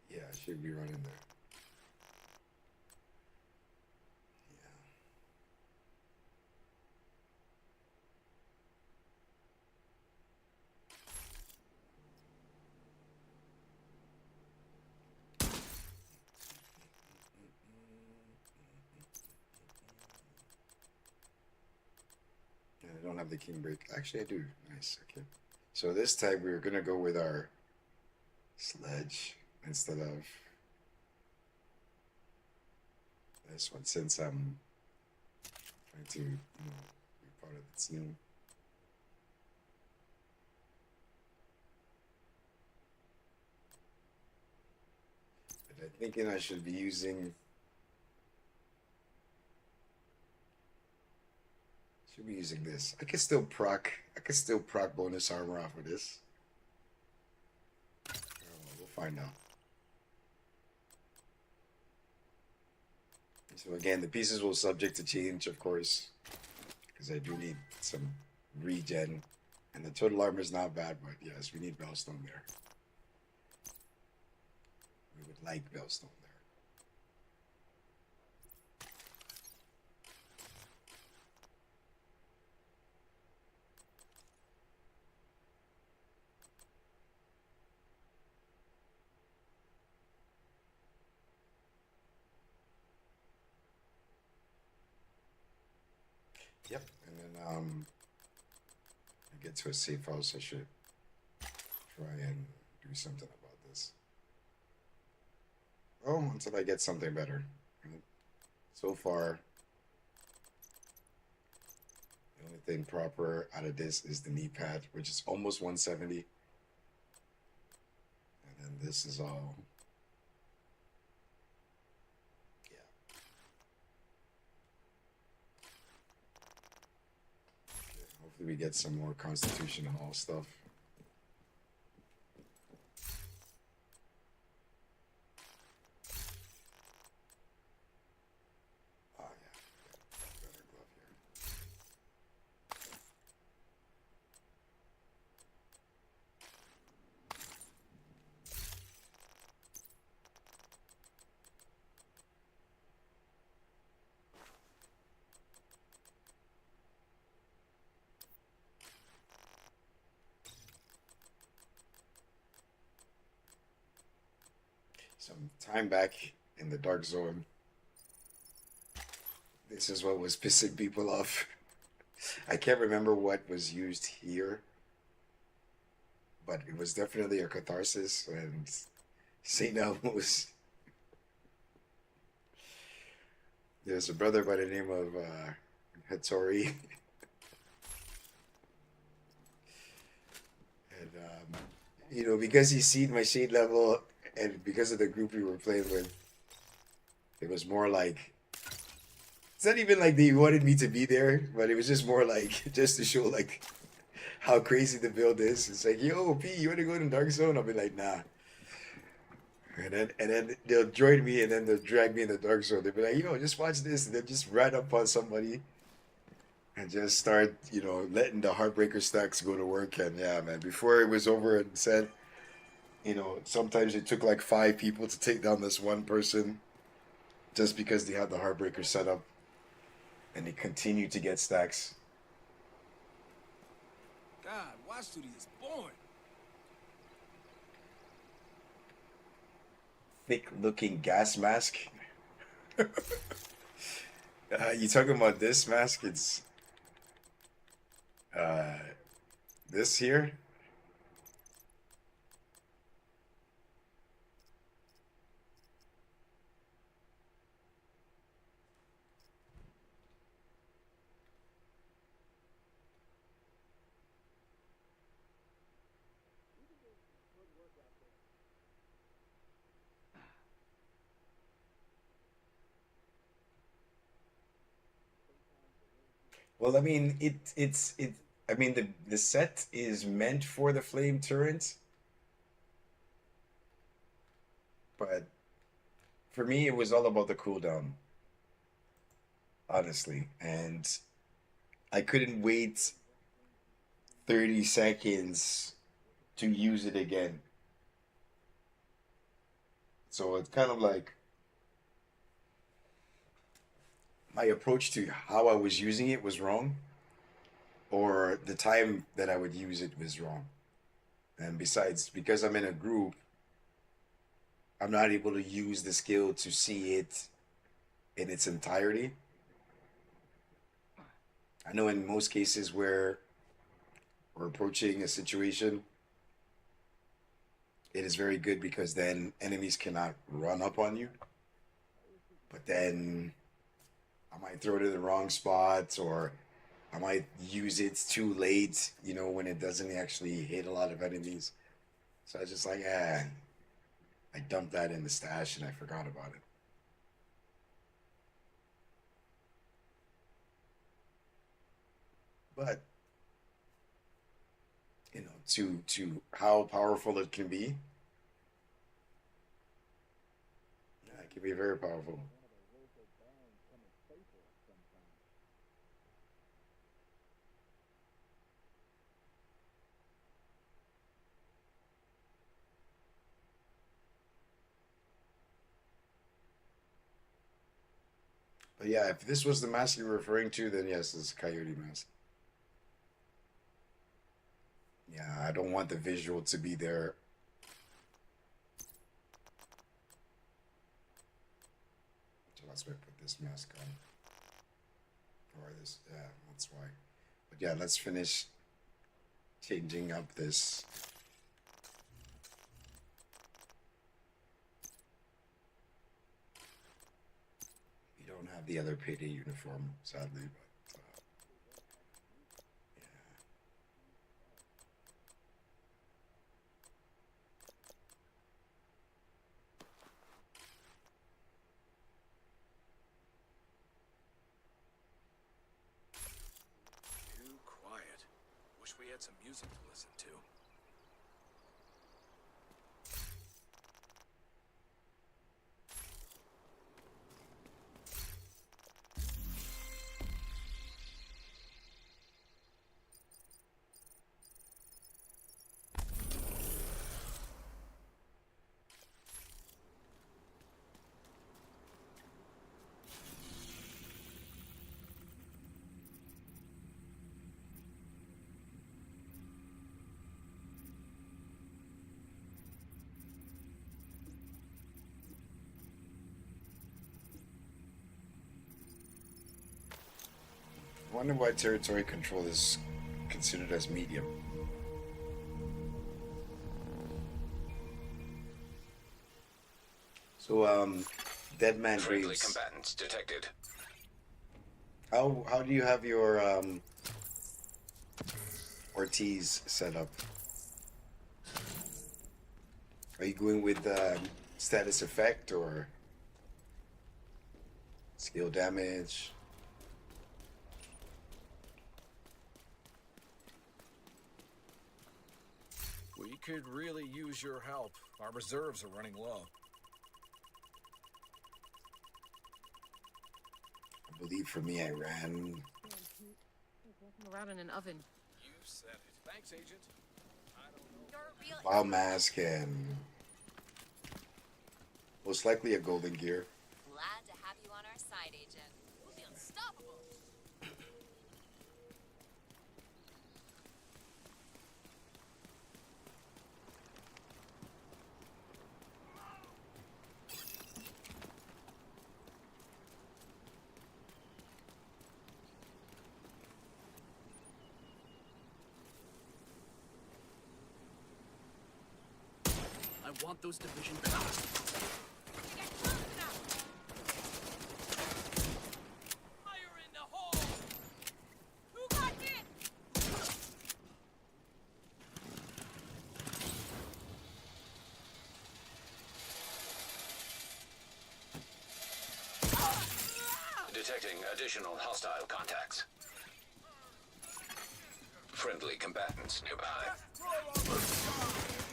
Yeah, I should be running there. Yeah. Yeah, I don't have the king break. Actually, I do. Nice. Okay. So this time we're gonna go with our sledge instead of this one, since I'm trying to, be part of the team. But I'm thinking I should be using. Should be using this. I can still proc. I can still proc bonus armor off of this. We'll find out. So again, the pieces will subject to change, of course, because I do need some regen, and the total armor is not bad, but yes, we need Bellstone there. We would like Bellstone there. Yep, and then I get to a safe house. I should try and do something about this. Oh, until I get something better. Right? So far, The only thing proper out of this is the knee pad, which is almost 170. And then this is all, yeah. Okay, hopefully we get some more Constitution and all stuff. Oh yeah, better glove here. Some time back in the dark zone, this is what was pissing people off. I can't remember what was used here, but it was definitely a catharsis. And St. Elmo's, there's a brother by the name of Hattori. And, you know, because he seen my shade level and because of the group we were playing with, it was more like, it's not even like they wanted me to be there, but it was just more like, just to show like how crazy the build is. It's like, yo, P, you want to go to Dark Zone? I'll be like, nah. And then they'll join me and then they'll drag me in the Dark Zone. They'll be like, yo, just watch this. And they'll just ride up on somebody and just start, you know, letting the Heartbreaker stacks go to work. And yeah, man, before it was over and said, you know, sometimes it took like 5 people to take down this one person just because they had the Heartbreaker set up. And they continue to get stacks. God, Watch Duty is boring. Thick looking gas mask. You talking about this mask? It's this here. Well, I mean, it. I mean, the set is meant for the flame turret, but for me, it was all about the cooldown, honestly, and I couldn't wait 30 seconds to use it again. So it's kind of like my approach to how I was using it was wrong, or the time that I would use it was wrong. And besides, because I'm in a group, I'm not able to use the skill to see it in its entirety. I know in most cases where we're approaching a situation, it is very good because then enemies cannot run up on you. But then I might throw it in the wrong spot, or I might use it too late, you know, when it doesn't actually hit a lot of enemies. So I was just like, I dumped that in the stash and I forgot about it. But you know, to how powerful it can be, yeah, it can be very powerful. But yeah, if this was the mask you're referring to, then yes, it's a coyote mask. Yeah, I don't want the visual to be there. So that's why I put this mask on. Or this, yeah, that's why. But yeah, let's finish changing up this. We don't have the other payday uniform, sadly, but Wish we had some music to listen to. I wonder why territory control is considered as medium. So, Dead Man Friendly Graves. combatants detected. How do you have your Ortiz set up? Are you going with status effect or skill damage? We could really use your help. Our reserves are running low. I believe for me, I ran Walking around in an oven. You said it. Thanks, Agent. I don't know. You're a real Mask and most likely a golden gear. Glad to have you on our side, Agent. We'll be unstoppable. I want those division back. Fire in the hole! Who got hit? Detecting additional hostile contacts. Friendly combatants nearby.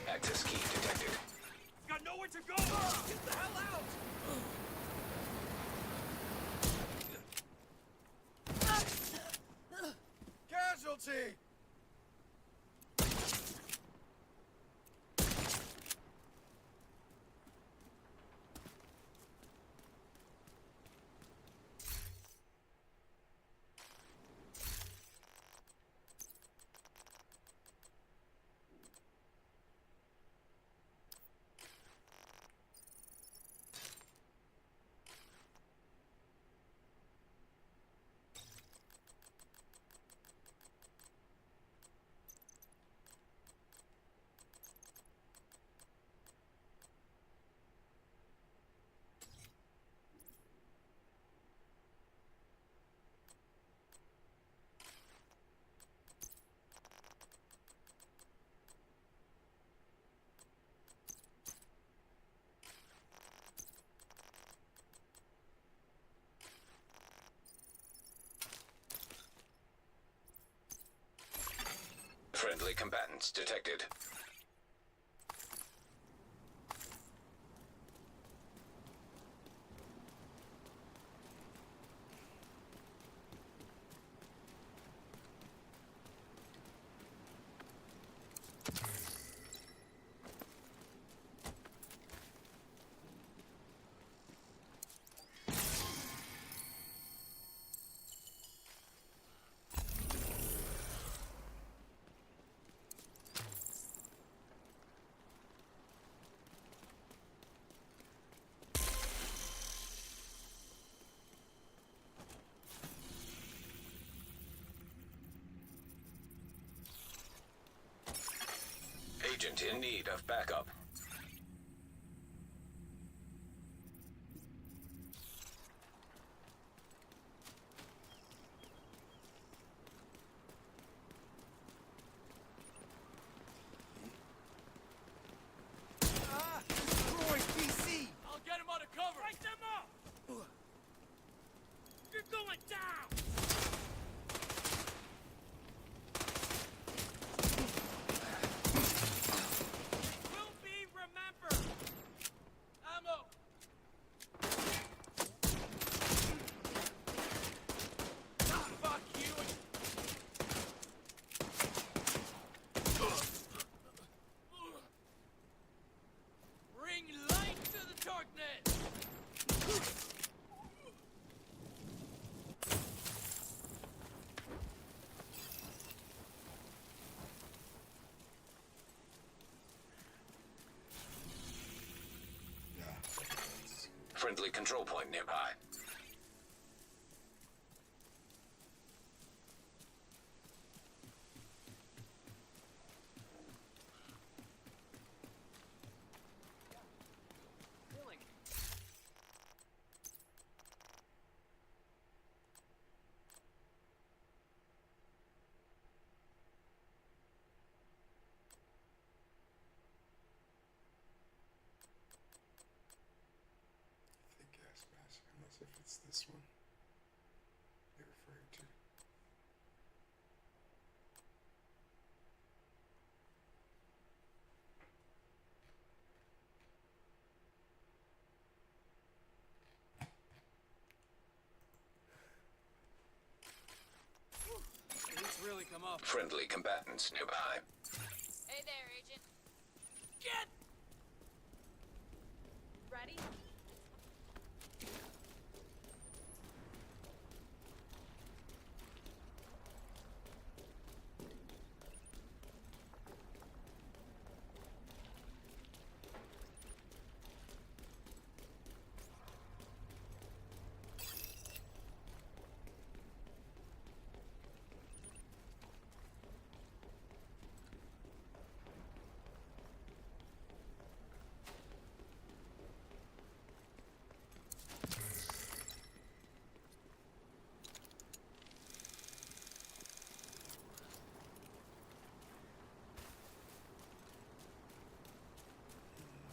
Access key detected. Got nowhere to go! Get the hell out! Casualty! Friendly combatants detected. Agent in need of backup. I'll get him under cover! Break them up! You're going down! Friendly control point nearby. Thick gas mask, unless if it's this one they're referring to. It's really come up. Friendly combatants nearby. Hey there, Agent. Get! Ready?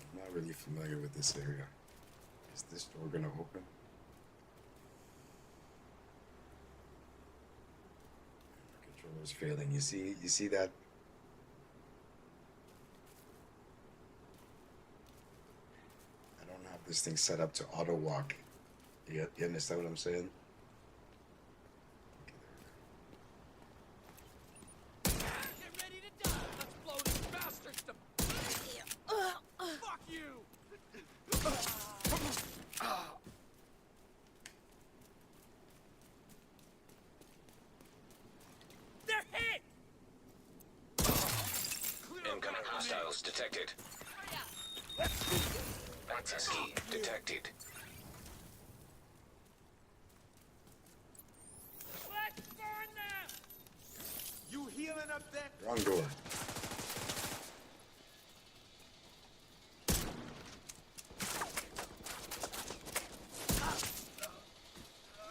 I'm not really familiar with this area. Is this door gonna open? My controller's failing. You see that? I don't have this thing set up to auto walk. You understand what I'm saying? Get ready to die! Let's blow these bastards to... Fuck you! They're hit! Clear Incoming hostiles detected. Access key detected. Let's burn them! You healing up there? Wrong door.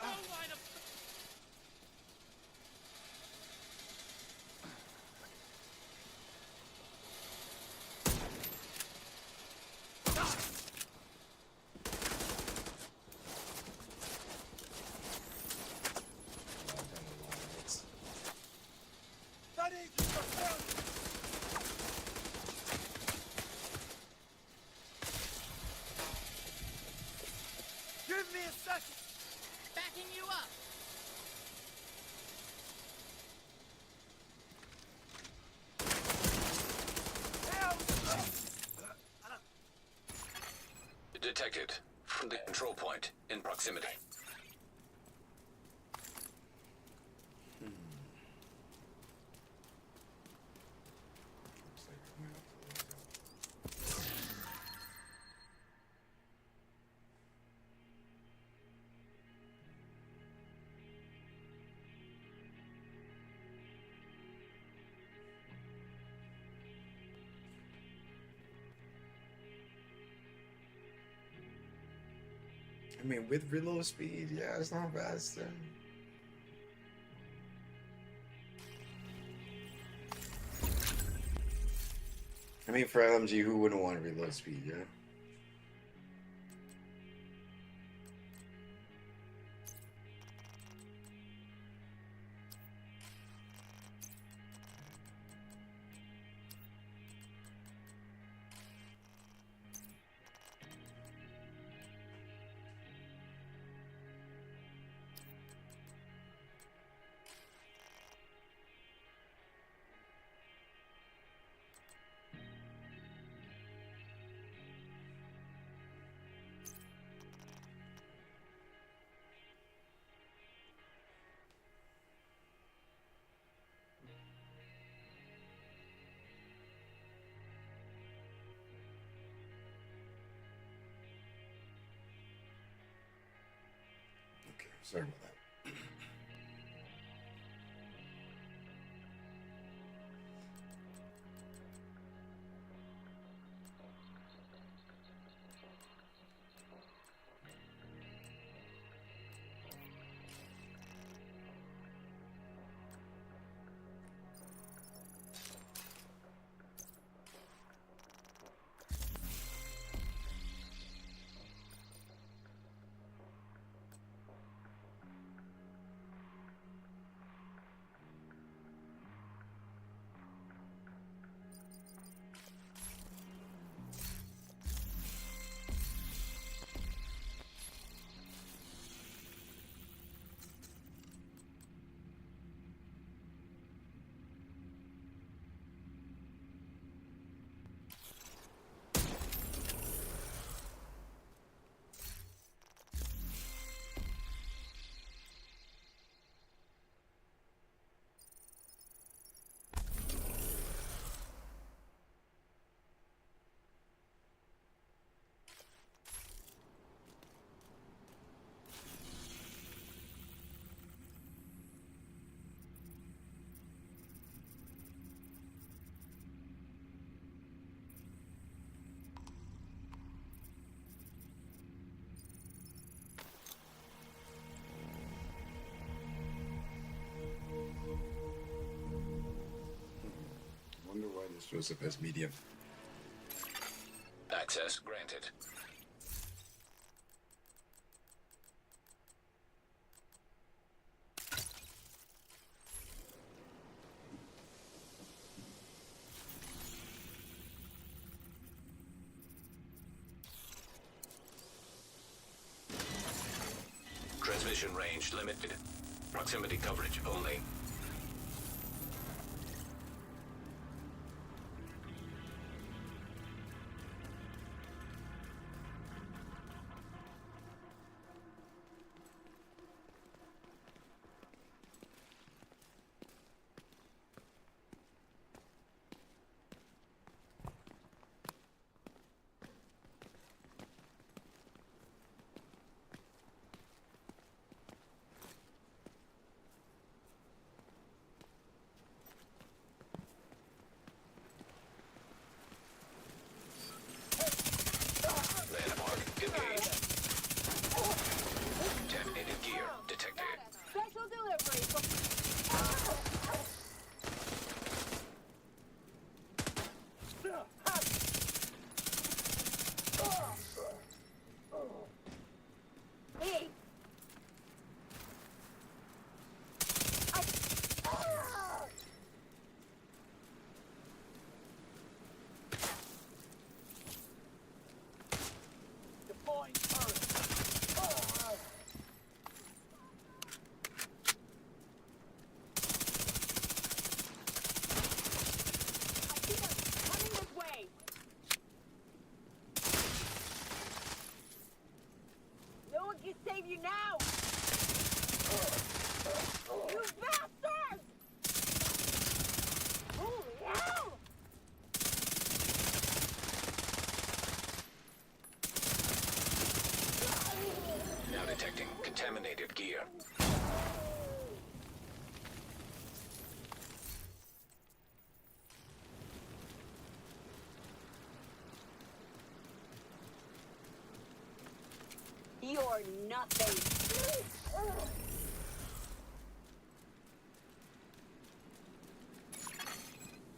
Don't light up... That ain't your fault. Give me a second. Backing you up. Detected. Friendly control point in proximity. Looks like I'm gonna have to load up. I mean, with reload speed, yeah, it's not bad still. I mean, for LMG, who wouldn't want reload speed, yeah? Sorry about that. Wonder why this shows up as medium. Access granted. Transmission range limited. Proximity coverage only. Landmark engaged. Contaminated gear detected. Special delivery. Hey. Deploying turret. I see them coming this way. No one can save you now. You bastards! Holy hell! Now detecting contaminated gear. You're nothing.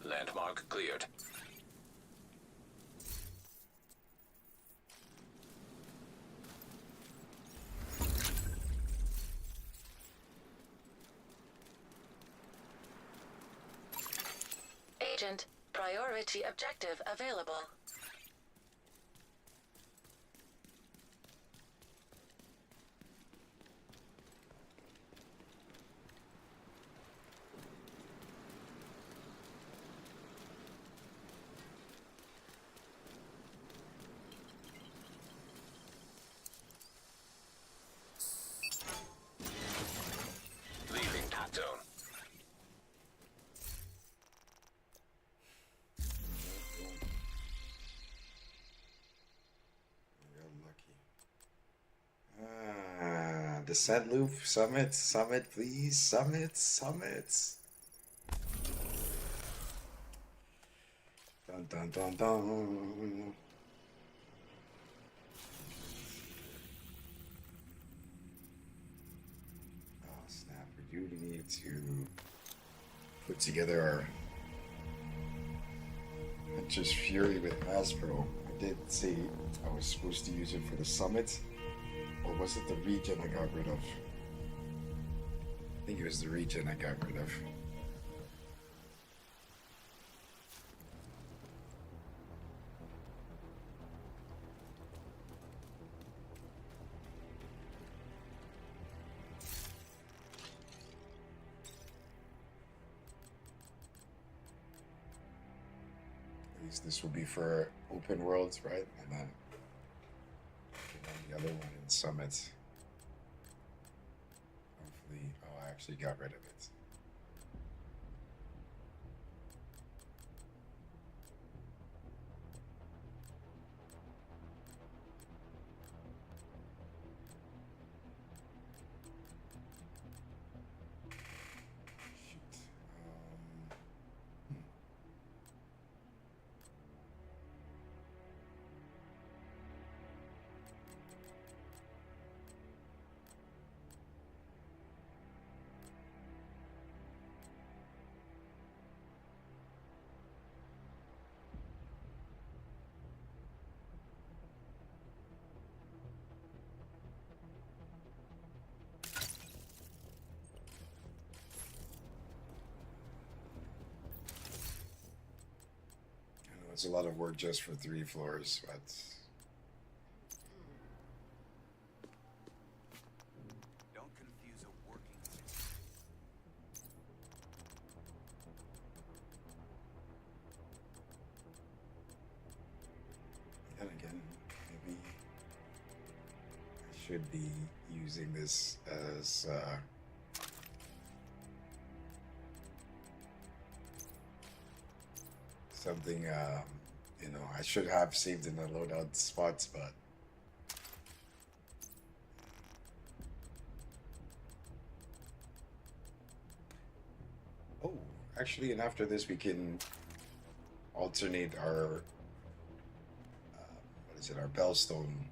Landmark cleared. Agent, priority objective available. Leaving talk zone. descent loop, summit, summit, please, summit, summit. Dun dun dun dun. Oh snap! We do need to put together our Hunter's Fury with Hasbro. I did say I was supposed to use it for the summit, or was it the region I got rid of? I think it was the region I got rid of. At least this will be for open worlds, right? And then the other one in summit. Hopefully, oh, I actually got rid of it. Shoot. I know it's a lot of work just for 3 floors, but Don't confuse a working system. then again, maybe I should be using this as something, you know, I should have saved in the loadout spots, but oh, actually, and after this, we can alternate our what is it, our Bellstone in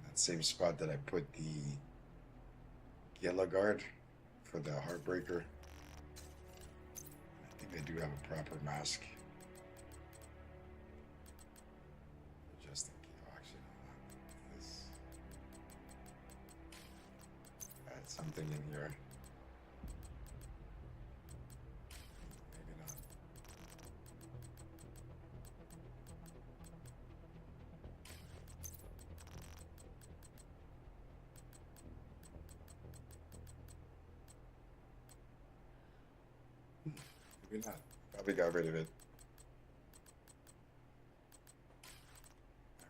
that same spot that I put the Yellow Guard for the Heartbreaker. I think I do have a proper mask. Just in case. Oh, actually, no, not this. Add something in here. Maybe not. Maybe not. Probably got rid of it.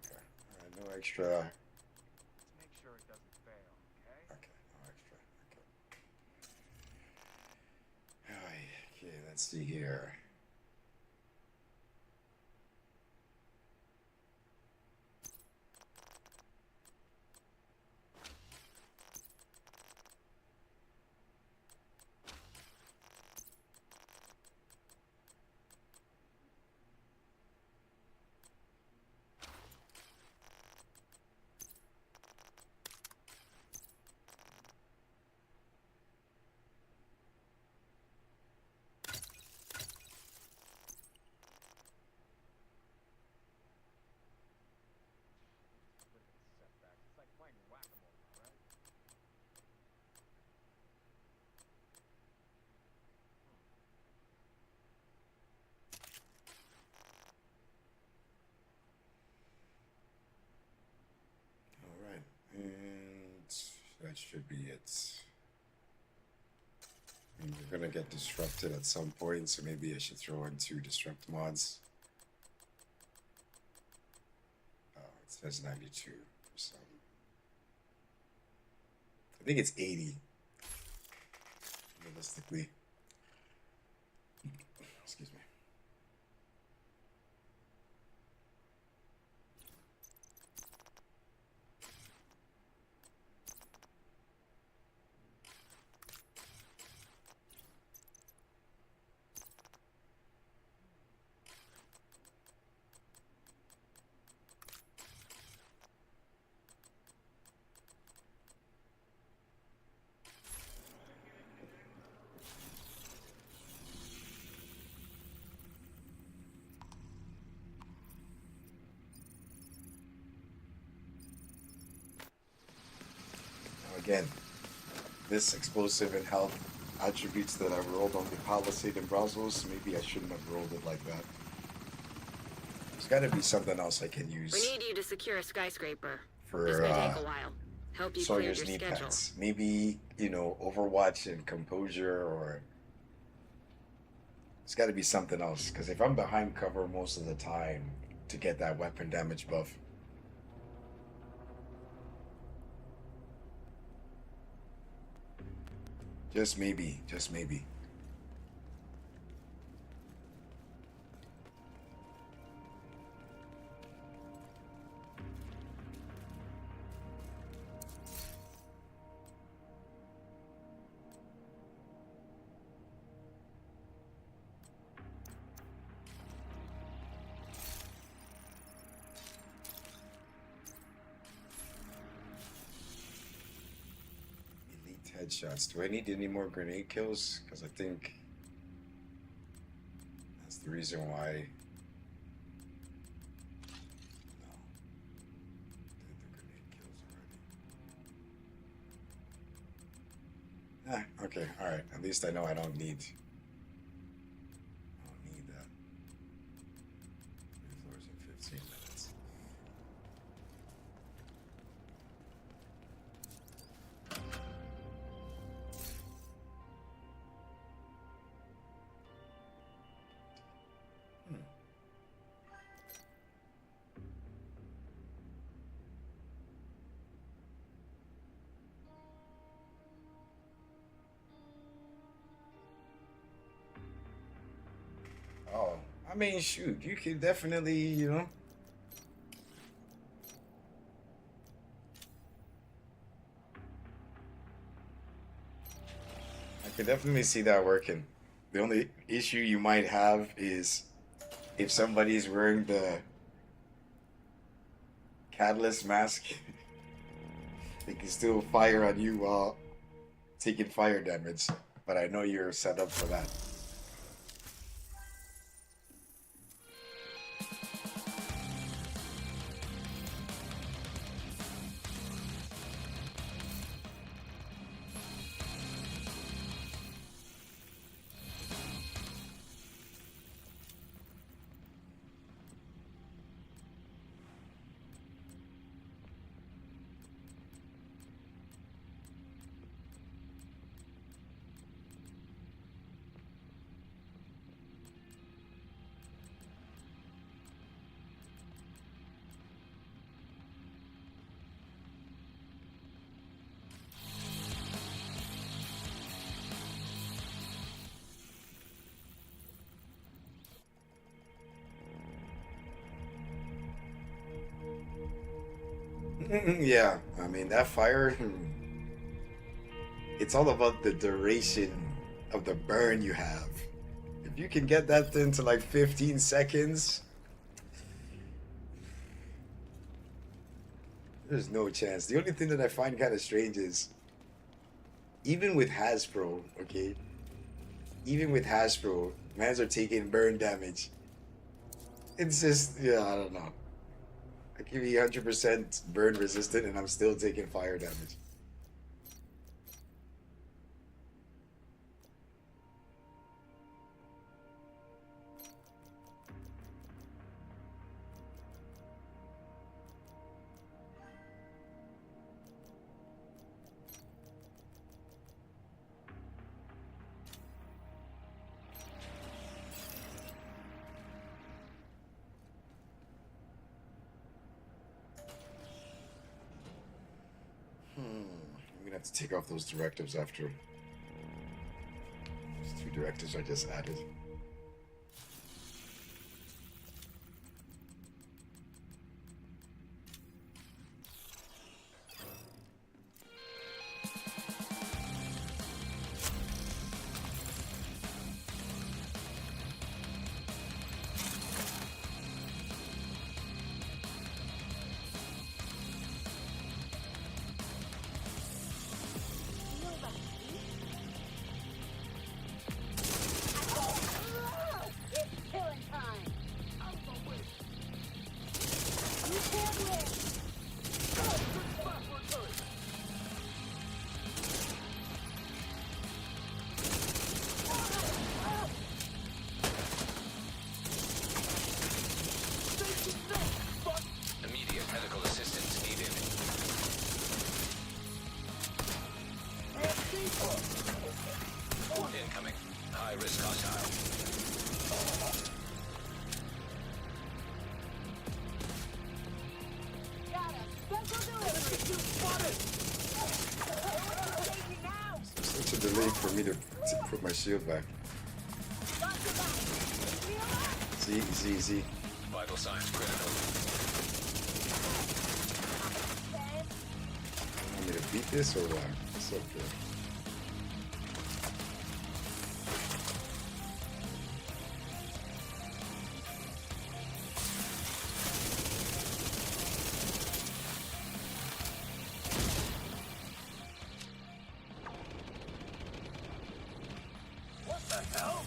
Okay. Alright, no extra. Make sure it doesn't fail, okay? Okay, no extra. Okay. Alright, okay, let's see here. Setbacks. It's like playing whack-a-mole, right? Alright, and that should be it. I mean, we're gonna get disrupted at some point, so maybe I should throw in 2 disrupt mods. Oh, it says 92 for some. I think it's 80, realistically. Excuse me. Again, this explosive and health attributes that I rolled on the Palisade and Brazos, maybe I shouldn't have rolled it like that. There's got to be something else I can use. We need you to secure a skyscraper. For This may take a while. Hope you cleared Sawyer's your knee schedule. pads. Maybe, Overwatch and Composure, or it's got to be something else. Because if I'm behind cover most of the time to get that weapon damage buff, just maybe. Elite headshots. Do I need any more grenade kills? Because I think that's the reason why. No. Did the grenade kills already. Okay, alright. At least I know I don't need that. 3 floors in 15 minutes. Oh, I mean, shoot, you could definitely, I could definitely see that working. The only issue you might have is if somebody's wearing the catalyst mask, they can still fire on you while taking fire damage. But I know you're set up for that. Yeah, I mean, that fire, it's all about the duration of the burn you have. If you can get that thing to like 15 seconds, there's no chance. The only thing that I find kind of strange is, even with Hasbro, okay? Even with Hasbro, mans are taking burn damage. It's just, yeah, I don't know. I can be 100% burn resistant and I'm still taking fire damage. I'm gonna have to take off those directives after. Those 2 directives I just added. High-risk hostile. Got a special delivery. You spotted. Taking now. Such a delay for me to put my shield back. Got your back. Feel that? Easy. Vital signs critical. Sam, Want me to beat this or what? It's okay. What the hell?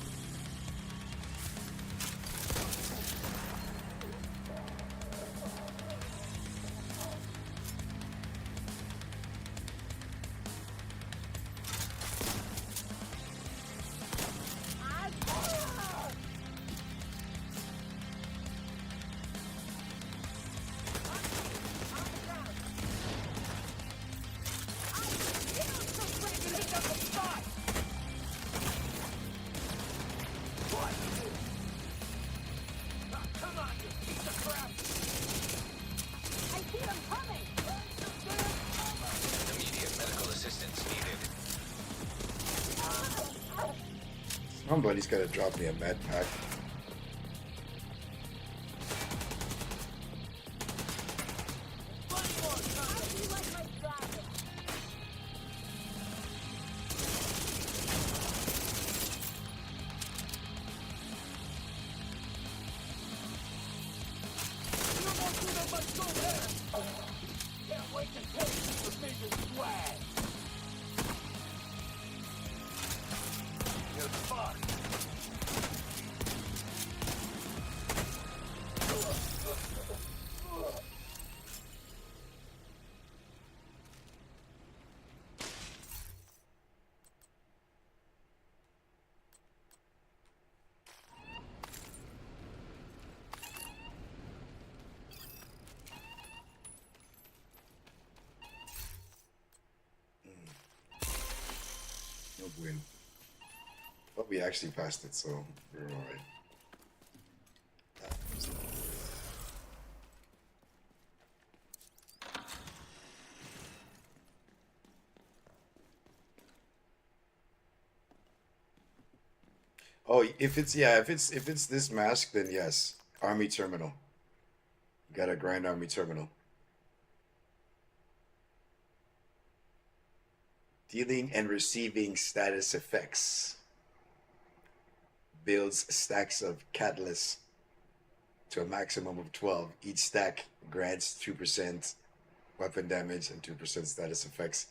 Come on, you piece of crap! I see them coming. Immediate medical assistance needed. Somebody's gotta drop me a med pack. How do you like my driving? You won't do that much go there! Can't wait to taste this precision swag! You're fucked! No win. But we actually passed it, so we're alright. Oh, if it's this mask, then yes. Army terminal. You gotta grind army terminal. Dealing and receiving status effects. Builds stacks of catalysts to a maximum of 12. Each stack grants 2% weapon damage and 2% status effects.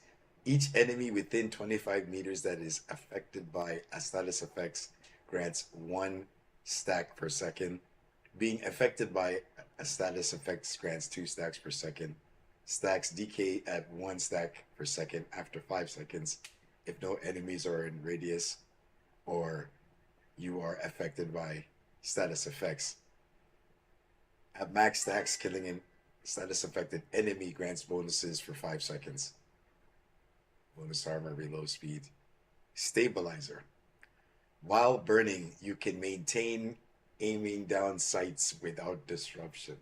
Each enemy within 25 meters that is affected by a status effects grants 1 stack per second. Being affected by a status effects grants 2 stacks per second. Stacks decay at 1 stack per second after 5 seconds if no enemies are in radius or you are affected by status effects. At max stacks, killing a status affected enemy grants bonuses for 5 seconds. Bonus armor, reload speed. Stabilizer. While burning, you can maintain aiming down sights without disruption.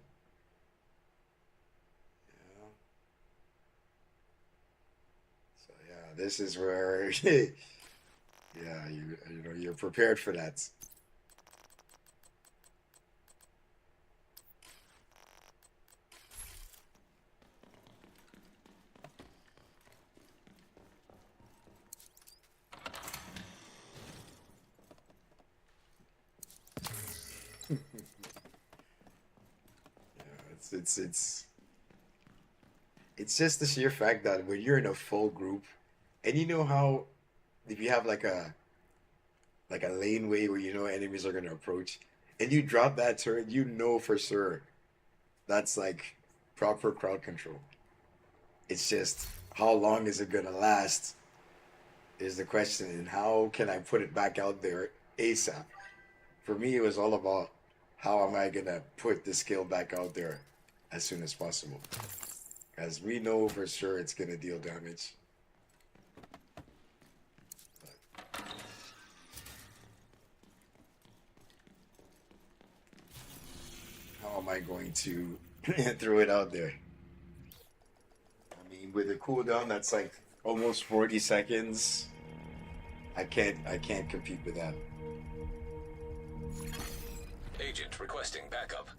Yeah. So yeah, this is where yeah, you know you're prepared for that. Yeah, it's just the sheer fact that when you're in a full group, and you know how if you have like a laneway where you know enemies are gonna approach, and you drop that turret, you know for sure that's like proper crowd control. It's just how long is it gonna last is the question, and how can I put it back out there ASAP? For me, it was all about how am I gonna put the skill back out there as soon as possible, because we know for sure it's gonna deal damage. am I going to throw it out there? I mean, with a cooldown that's like almost 40 seconds, I can't compete with that. Agent requesting backup.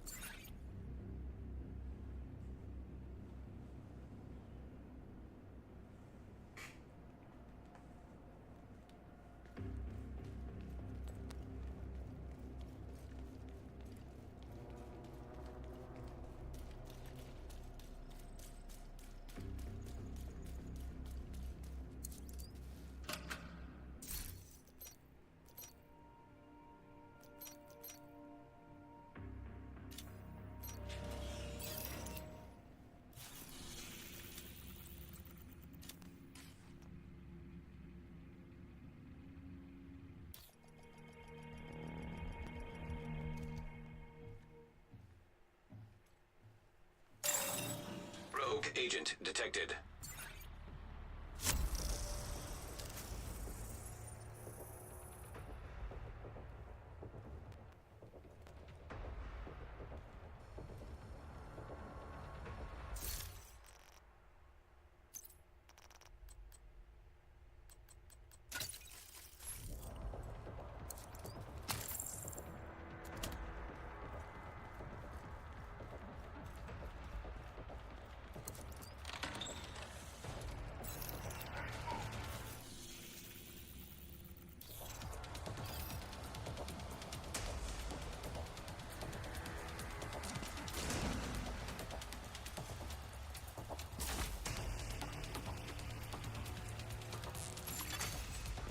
Rogue agent detected.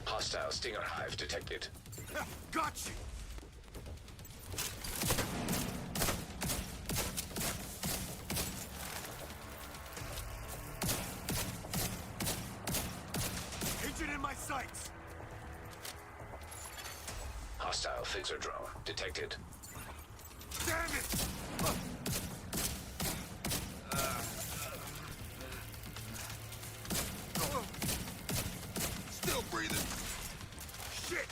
Hostile Stinger Hive detected. Got you! Agent in my sights! Hostile phaser drone detected. Damn it! Still breathing. Shit!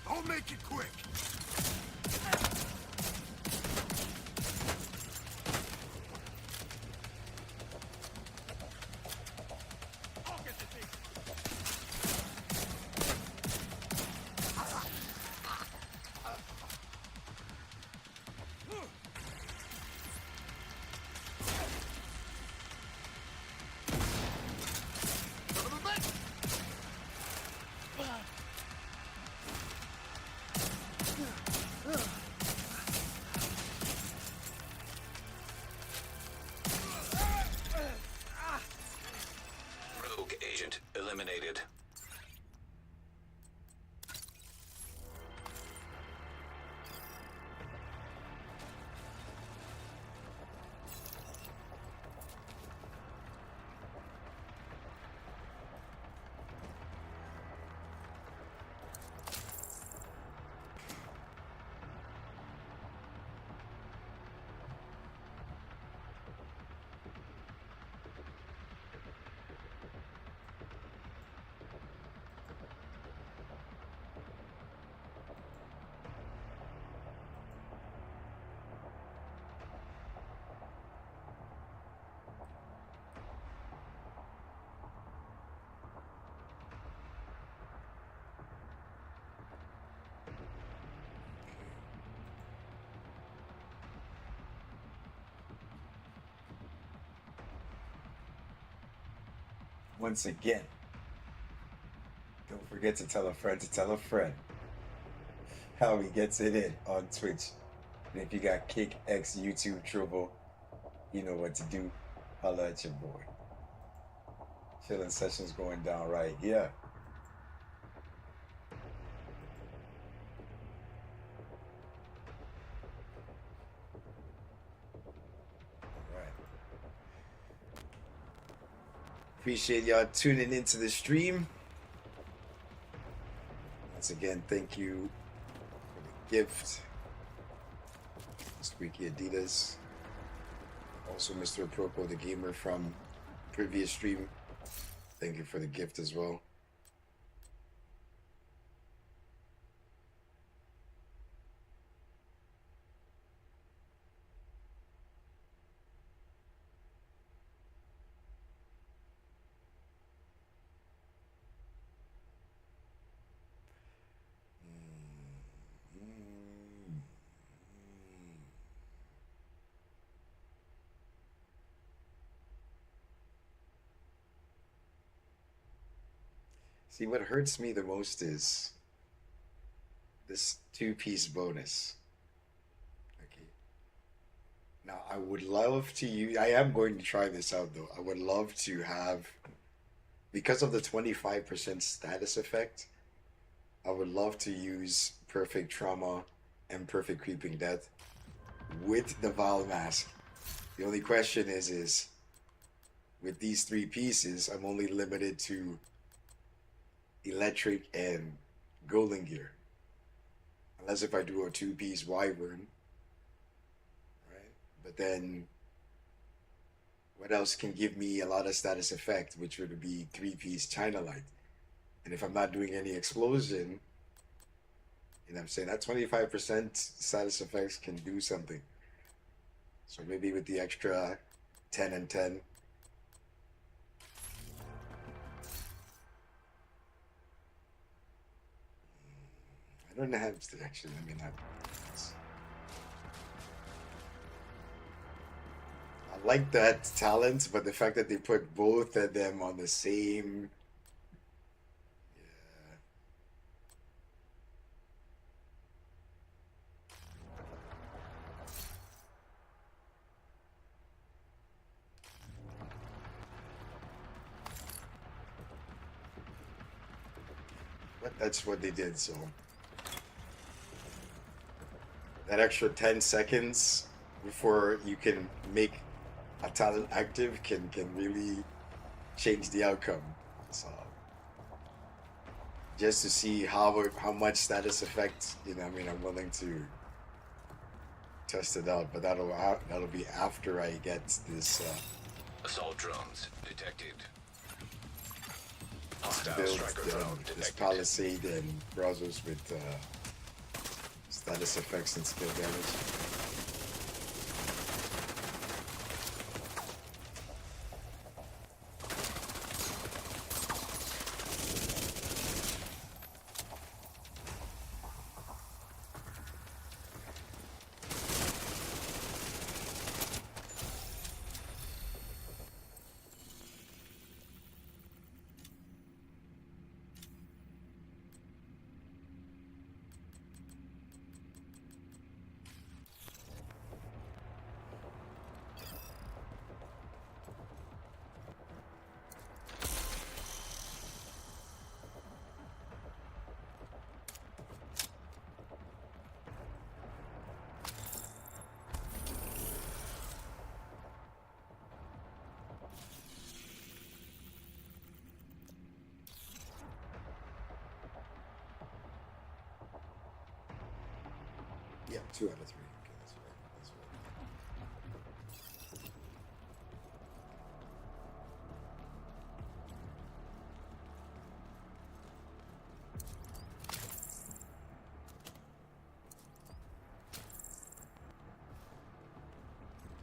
I'll make it quick. I'll get the thing. Son of a bitch! Rogue agent eliminated. Once again, don't forget to tell a friend how he gets it in on Twitch. And if you got Kick X YouTube Trouble, you know what to do. Holla at your boy. Chilling sessions going down right here. Alright. Appreciate y'all tuning into the stream. Once again, thank you for the gift. Squeaky Adidas. Also, Mr. Apropos, the gamer from previous stream. Thank you for the gift as well. See, what hurts me the most is this two-piece bonus. Okay. Now, I would love to use, I am going to try this out though. I would love to have, because of the 25% status effect, I would love to use Perfect Trauma and Perfect Creeping Death with the Val Mask. The only question is with these three pieces, I'm only limited to Electric and Golden Gear. Unless if I do a two-piece Wyvern, right? But then, what else can give me a lot of status effect, which would be three-piece China Light? And if I'm not doing any explosion, you know what I'm saying, that 25% status effects can do something. So maybe with the extra 10 and 10. I don't have actually, I mean, I like that talent, but the fact that they put both of them on the same, yeah. But that's what they did, so that extra 10 seconds before you can make a talent active can really change the outcome. So just to see how much status effect, you know, I mean, I'm willing to test it out, but that'll be after I get this Assault drones detected. Hostile build striker drone this detected. palisade and browsers with status effects and skill damage. Yeah, 2 out of 3. Okay, that's right. That's right.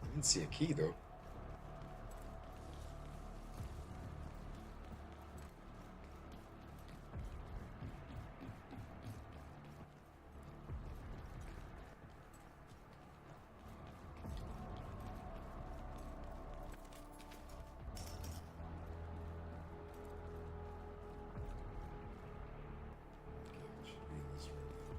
I didn't see a key though. Okay, it should be in this room then.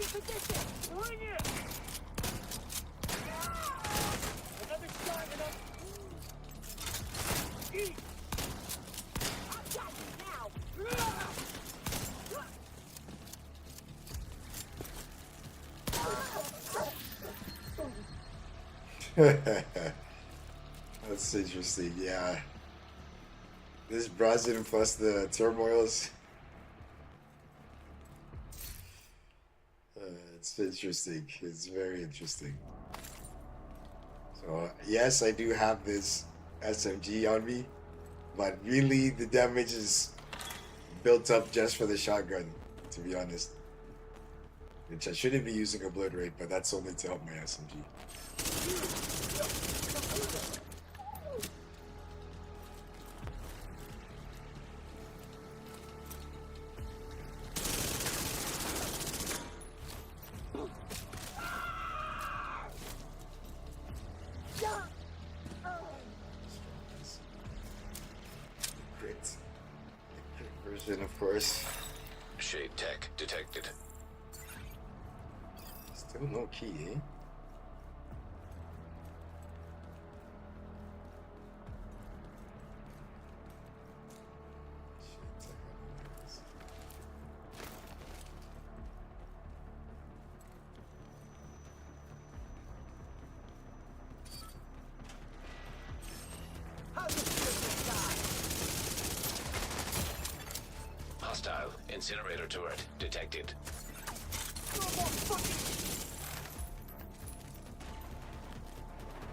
in position. Bring it! Another shot and I'm... Eat! I've got you now. That's interesting. Yeah. This Brazilian plus the turmoils. It's interesting. It's very interesting. So yes, I do have this SMG on me, but really the damage is built up just for the shotgun, to be honest. Which I shouldn't be using a blood rate, but that's only to help my SMG. Crit. Crit version, of course. Shade tech detected. Still no key, eh? Hostile incinerator turret detected.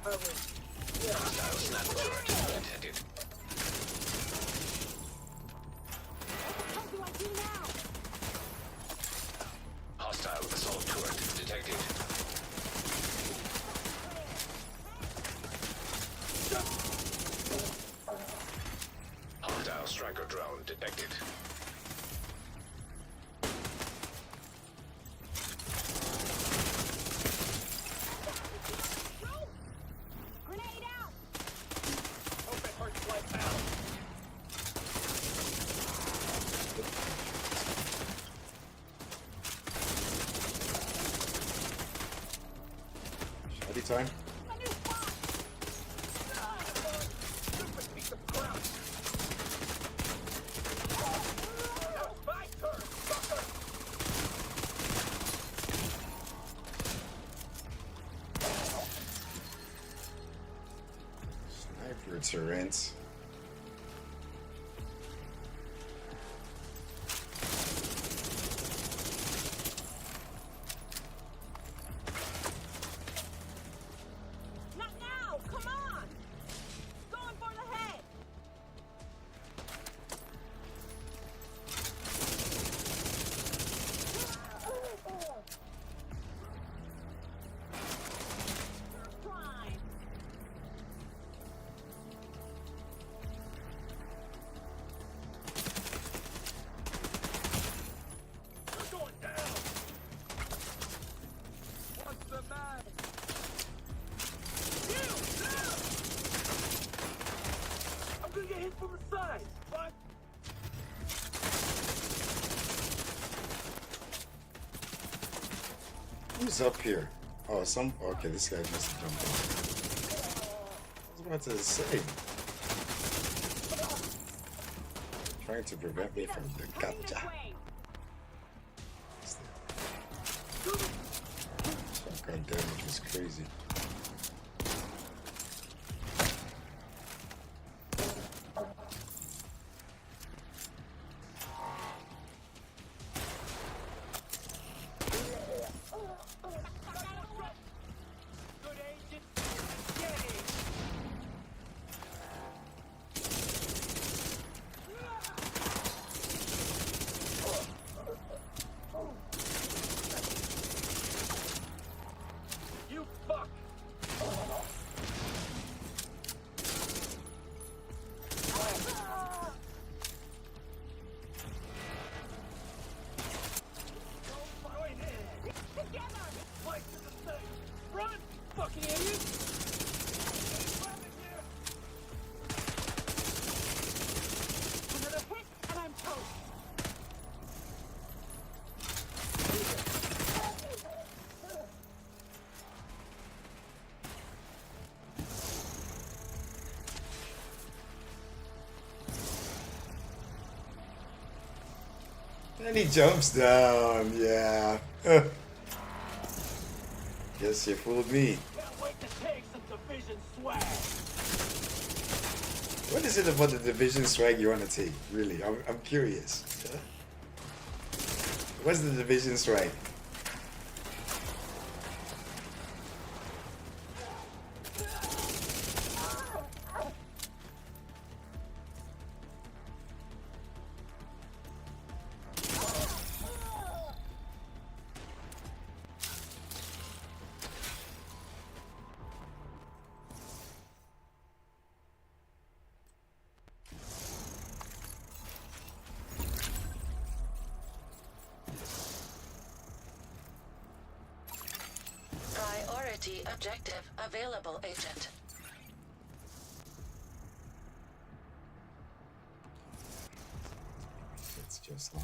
Hostile sniper turret detected. What do I do now? Hostile assault turret detected. Hostile striker drone detected. Grenade out. Hope it hurts like hell. Shotty time. A new spot. Stupid piece of crap. Now it's my turn, sucker. Sniper turret. Not now. Come on. Going for the head. Prime. You're going down. What's the matter? You! Now! I'm gonna get hit from the side, but... Who's up here? Oh, okay, this guy must have jumped off. I was about to say. Trying to prevent me from the Coming this capture. way. Shotgun damage was crazy. Good agent. Get it. And he jumps down. Yeah. Guess you fooled me. Can't wait to take some division swag. What is it about the division swag you want to take? Really, I'm curious. What's the division swag? Priority objective available, Agent. It's just not.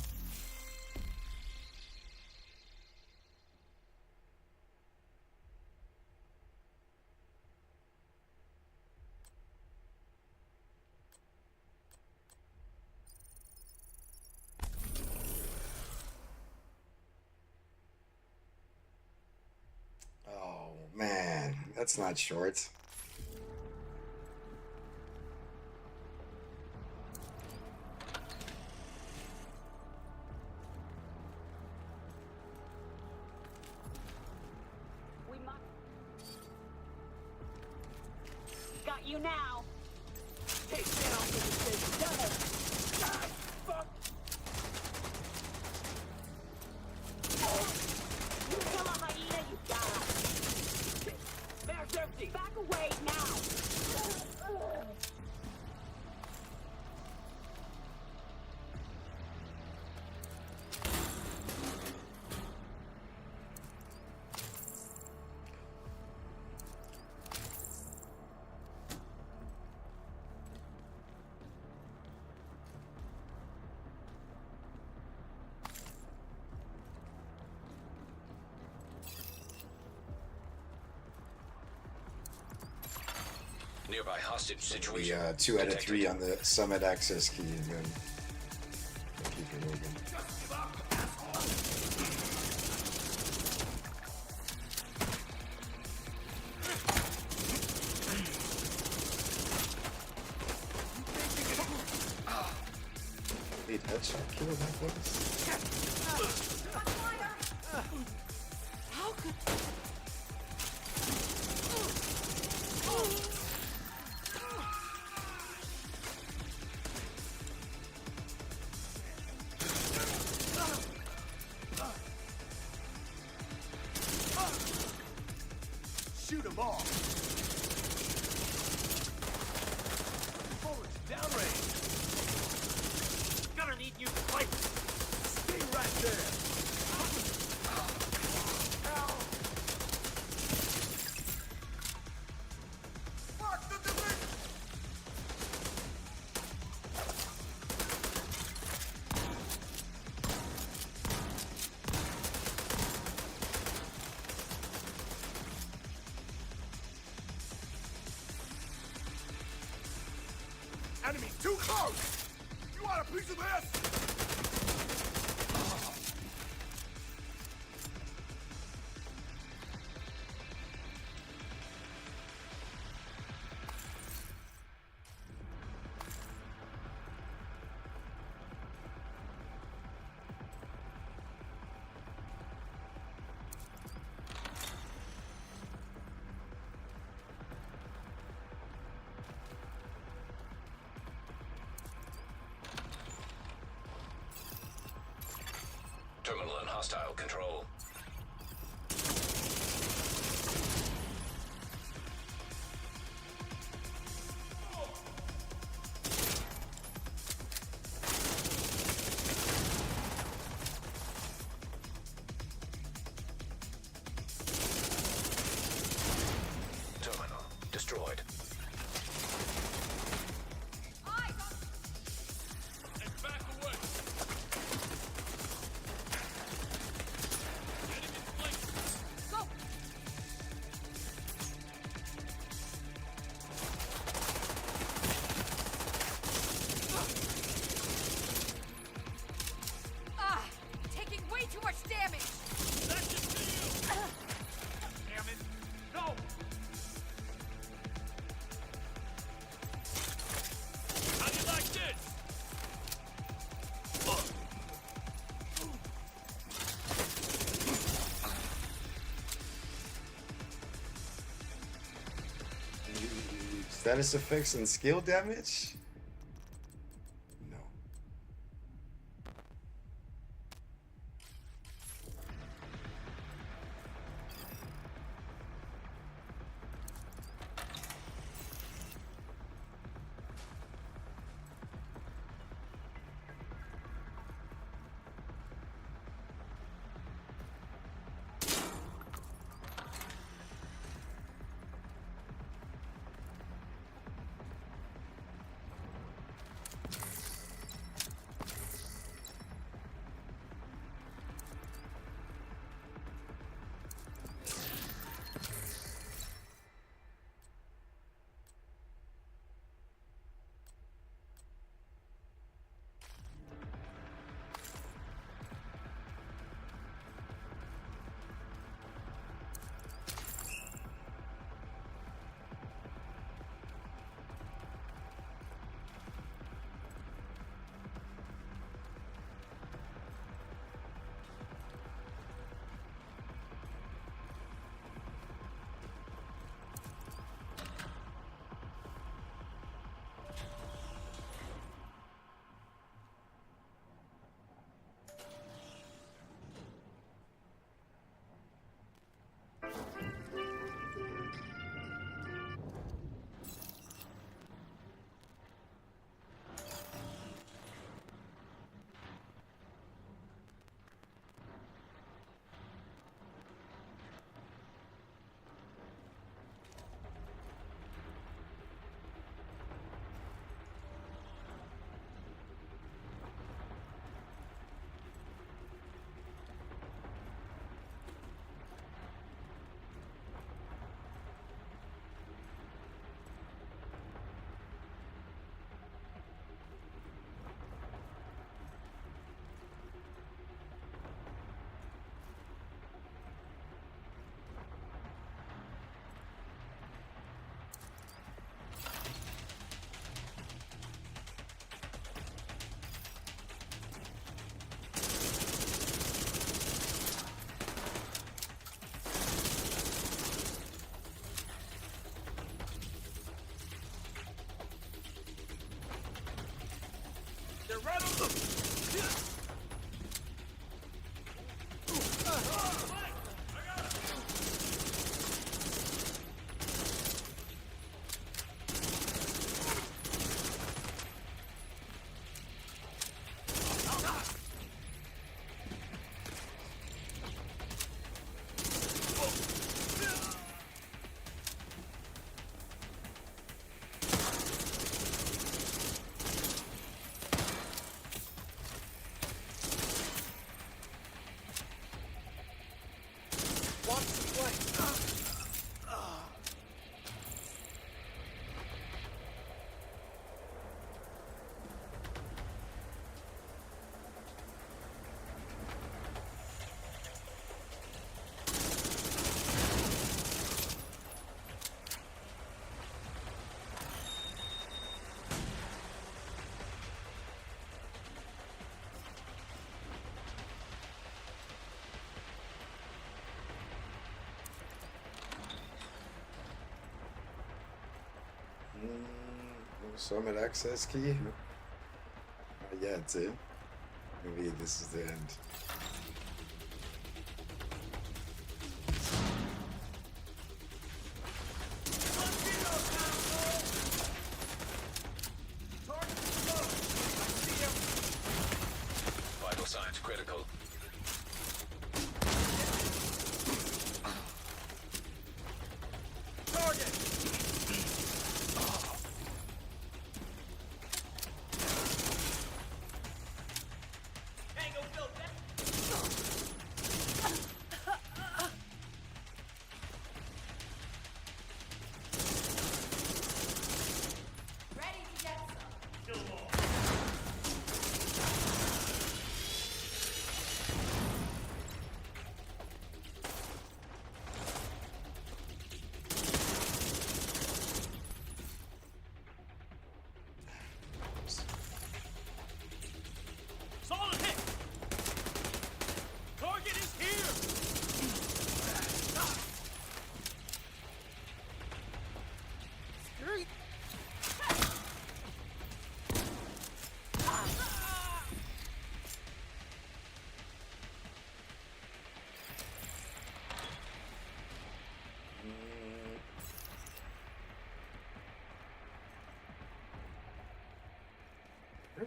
Oh man, that's not short. We must. Got you now. Take down the division. God, fuck. You kill a hyena, you die. Bag's empty. Back away now. Nearby hostage We situation. 2 out of 3 detected. on the summit access key and then keep it open. Wait, headshot kill that was? How could... Shoot them all. Bullets downrange. Gonna need you to fight. Stay right there. Ow. Fuck the division. Enemy too close! You want a piece of this? Terminal in hostile control. Terminal destroyed. And back away! too much damage. That's just to you. Damn it. No. How do you like this? Status effects and skill damage? No. They're right on the... Summon access key? Yeah, it's it. Maybe this is the end. Vital signs critical.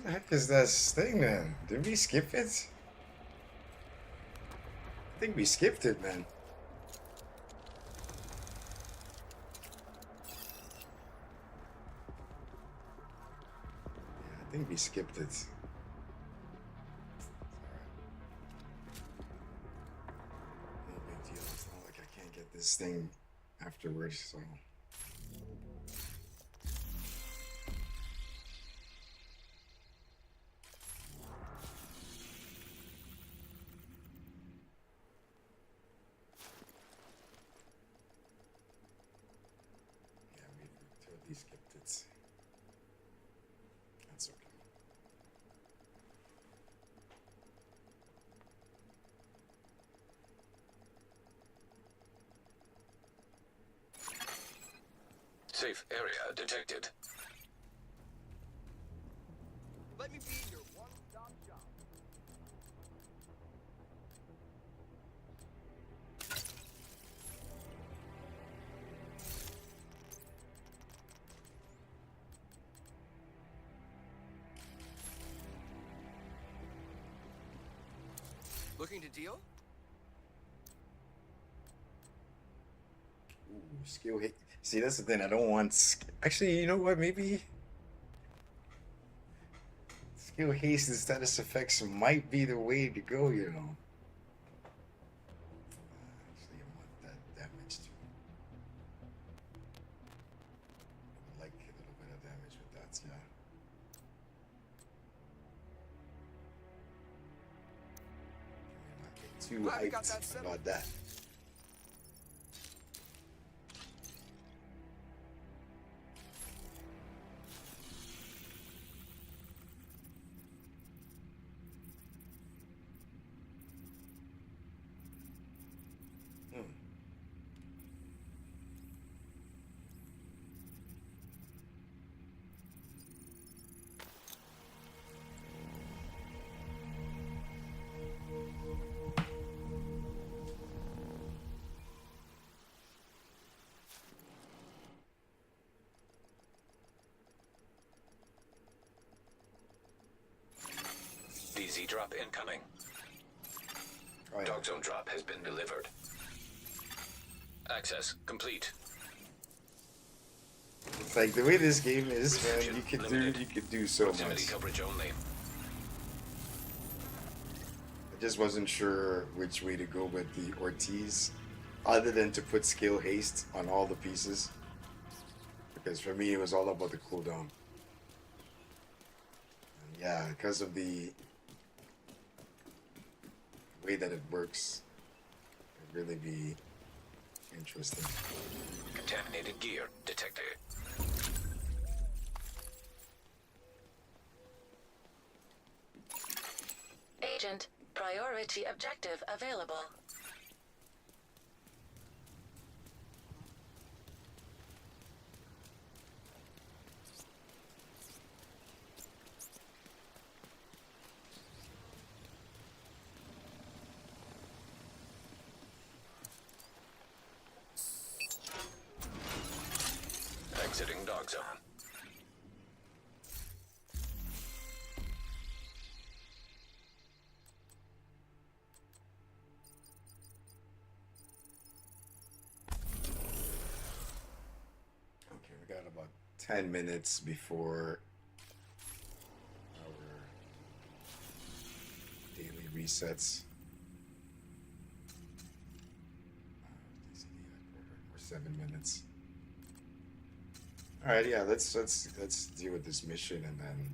The heck is that thing, man? Did we skip it? I think we skipped it, man. Yeah, I think we skipped it. No big deal. It's not like I can't get this thing afterwards, so. Yeah, we totally skipped it. That's okay. Safe area detected. Let me be your one-stop shop. Looking to deal? Ooh, skill hit. See, that's the thing. I don't want. Actually, you know what? Maybe skill haste and status effects might be the way to go. You know. Actually, I want that damage too. I would like a little bit of damage with that. Yeah. Can we not get too Glad we got hyped that settled. about that? Hmm. DZ drop incoming. Oh, yeah. Dog zone drop has been delivered. Access complete. It's like the way this game is, man. You could do so Proximity much. coverage only. I just wasn't sure which way to go with the Ortiz, other than to put skill haste on all the pieces. Because for me, it was all about the cooldown. And yeah, because of the way that it works, it'd really be interesting. Contaminated gear detected. Agent, priority objective available. Exiting dog zone. Okay, we got about 10 minutes before our daily resets. Or 7 minutes. All right, yeah. Let's deal with this mission and then.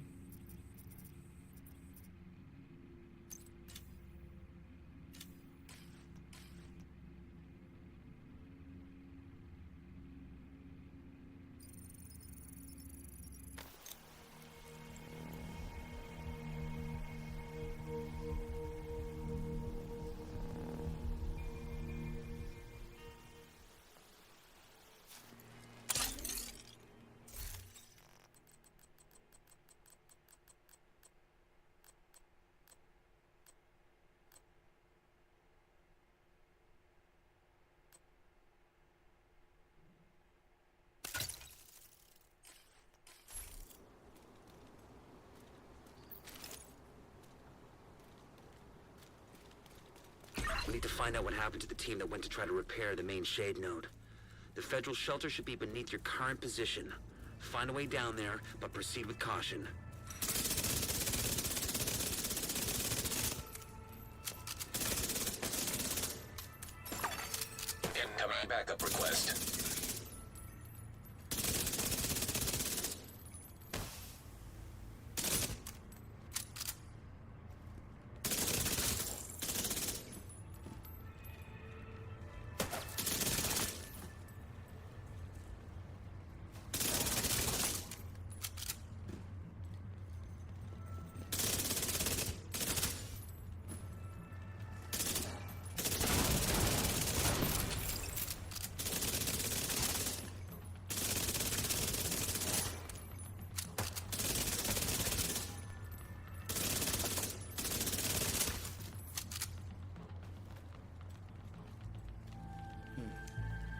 We need to find out what happened to the team that went to try to repair the main shade node. The federal shelter should be beneath your current position. Find a way down there, but proceed with caution. Incoming backup request.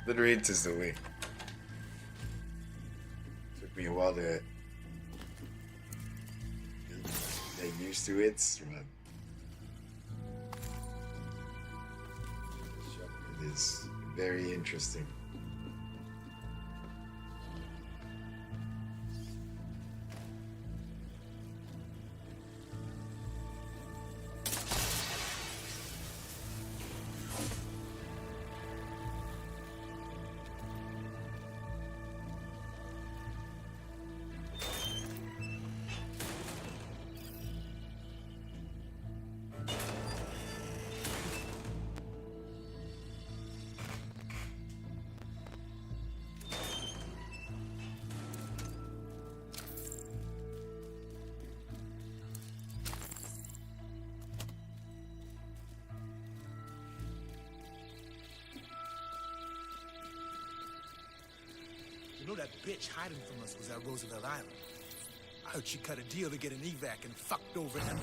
Literate is the way. Took me a while to get used to it, but it is very interesting. You know that bitch hiding from us was at Roosevelt Island. I heard she cut a deal to get an evac and fucked over Emily.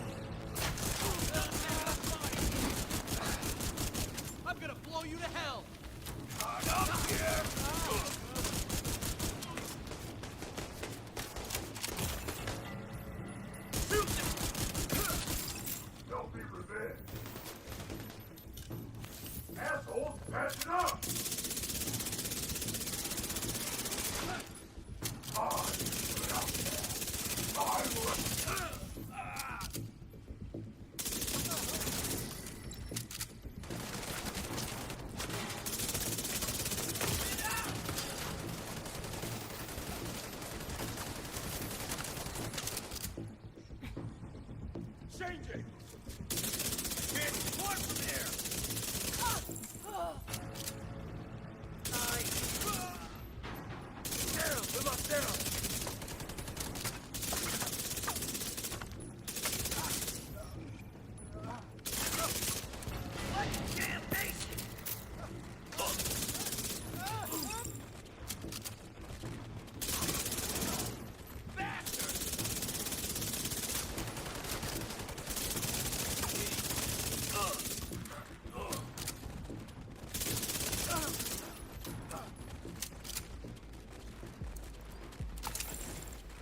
I'm gonna blow you to hell! Don't be revenge. Assholes, pass it up! Changing! Can't support from there! Down! We lost down!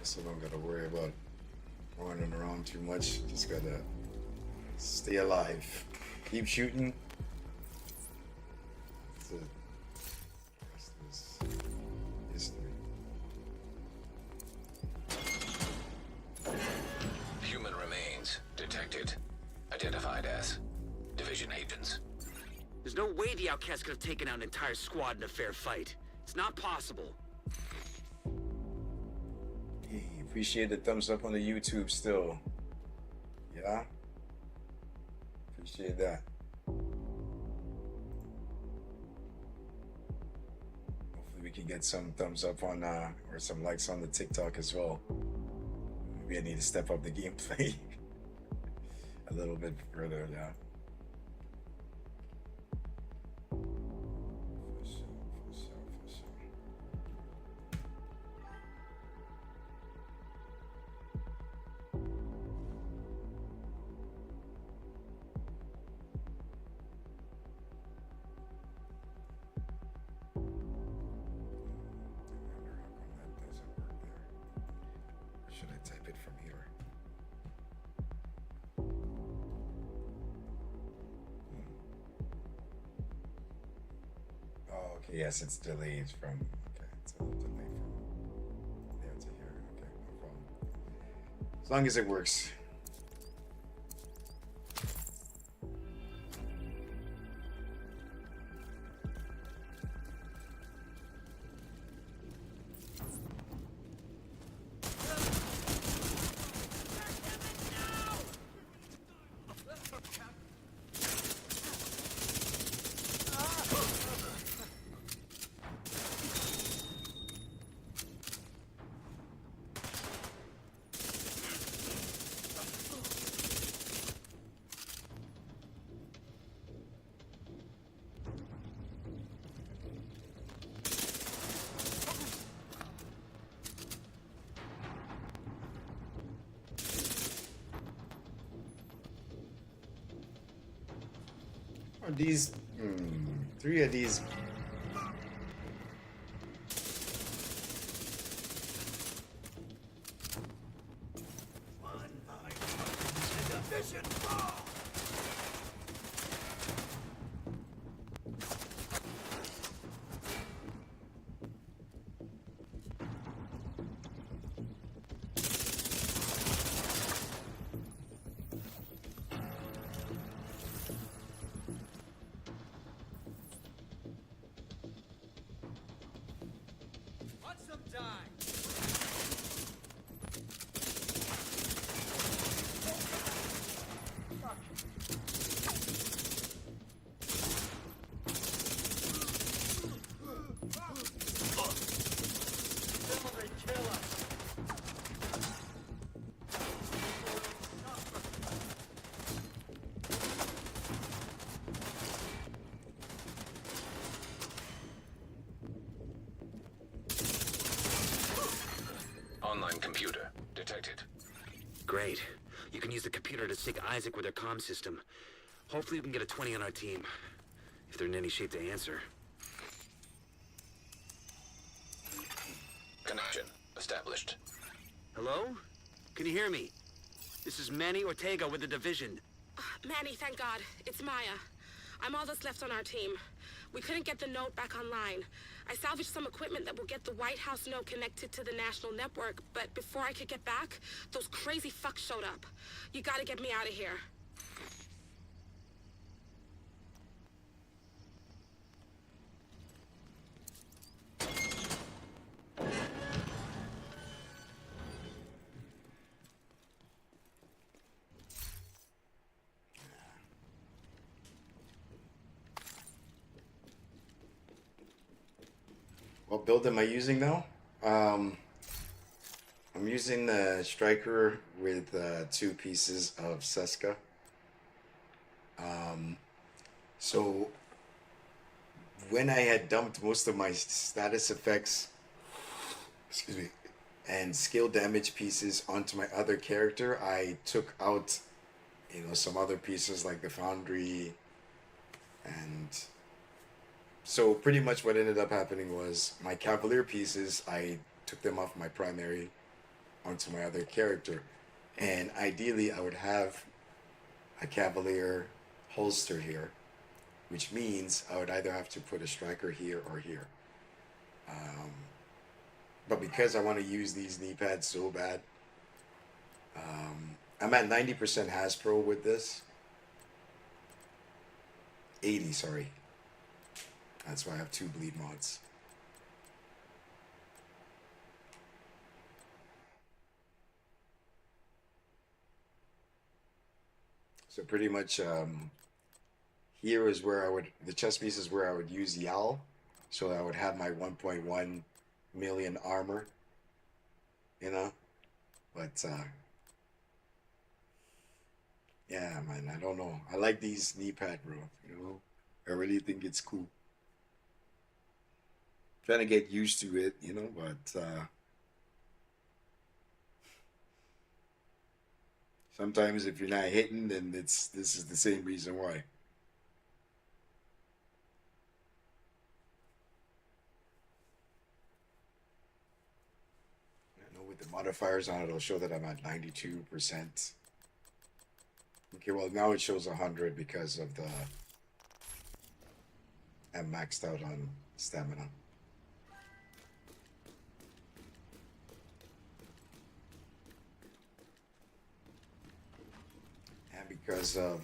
So don't gotta worry about running around too much. Just gotta stay alive. Keep shooting. The rest is history. Human remains detected. Identified as division agents. There's no way the outcast could have taken out an entire squad in a fair fight. It's not possible. Hey, appreciate the thumbs up on the YouTube still. Yeah? Appreciate that. Hopefully we can get some thumbs up on or some likes on the TikTok as well. Maybe I need to step up the gameplay a little bit further, yeah. For sure, for sure, for sure. Should I type it from here? Okay, yes, it's delayed from. Okay, it's a little delay from there to here. Okay, no problem. As long as it works. Are these three of these? Want some time? Online computer detected. Great. You can use the computer to sync Isaac with their comm system. Hopefully we can get a 20 on our team. If they're in any shape to answer. Connection established. Hello? Can you hear me? This is Manny Ortega with the Division. Manny, thank God. It's Maya. I'm all that's left on our team. We couldn't get the node back online. I salvaged some equipment that will get the White House node connected to the national network, but before I could get back, those crazy fucks showed up. You gotta get me out of here. What build am I using now? I'm using the striker with 2 pieces of Seska. So when I had dumped most of my status effects, excuse me, and skill damage pieces onto my other character, I took out, some other pieces like the Foundry, and so pretty much what ended up happening was my Cavalier pieces, I took them off my primary onto my other character. And ideally I would have a Cavalier holster here, which means I would either have to put a striker here or here. But because I want to use these knee pads so bad, I'm at 90% Hasbro with this. 80, sorry. That's why I have 2 bleed mods. So pretty much here is where the chest piece is where I would use Yal. So I would have my 1.1 million armor, but yeah, man, I don't know. I like these knee pad, bro, I really think it's cool. Trying to get used to it, but sometimes if you're not hitting, then this is the same reason why. I know with the modifiers on it, it'll show that I'm at 92%. Okay, well now it shows 100 because of the am maxed out on stamina. And because of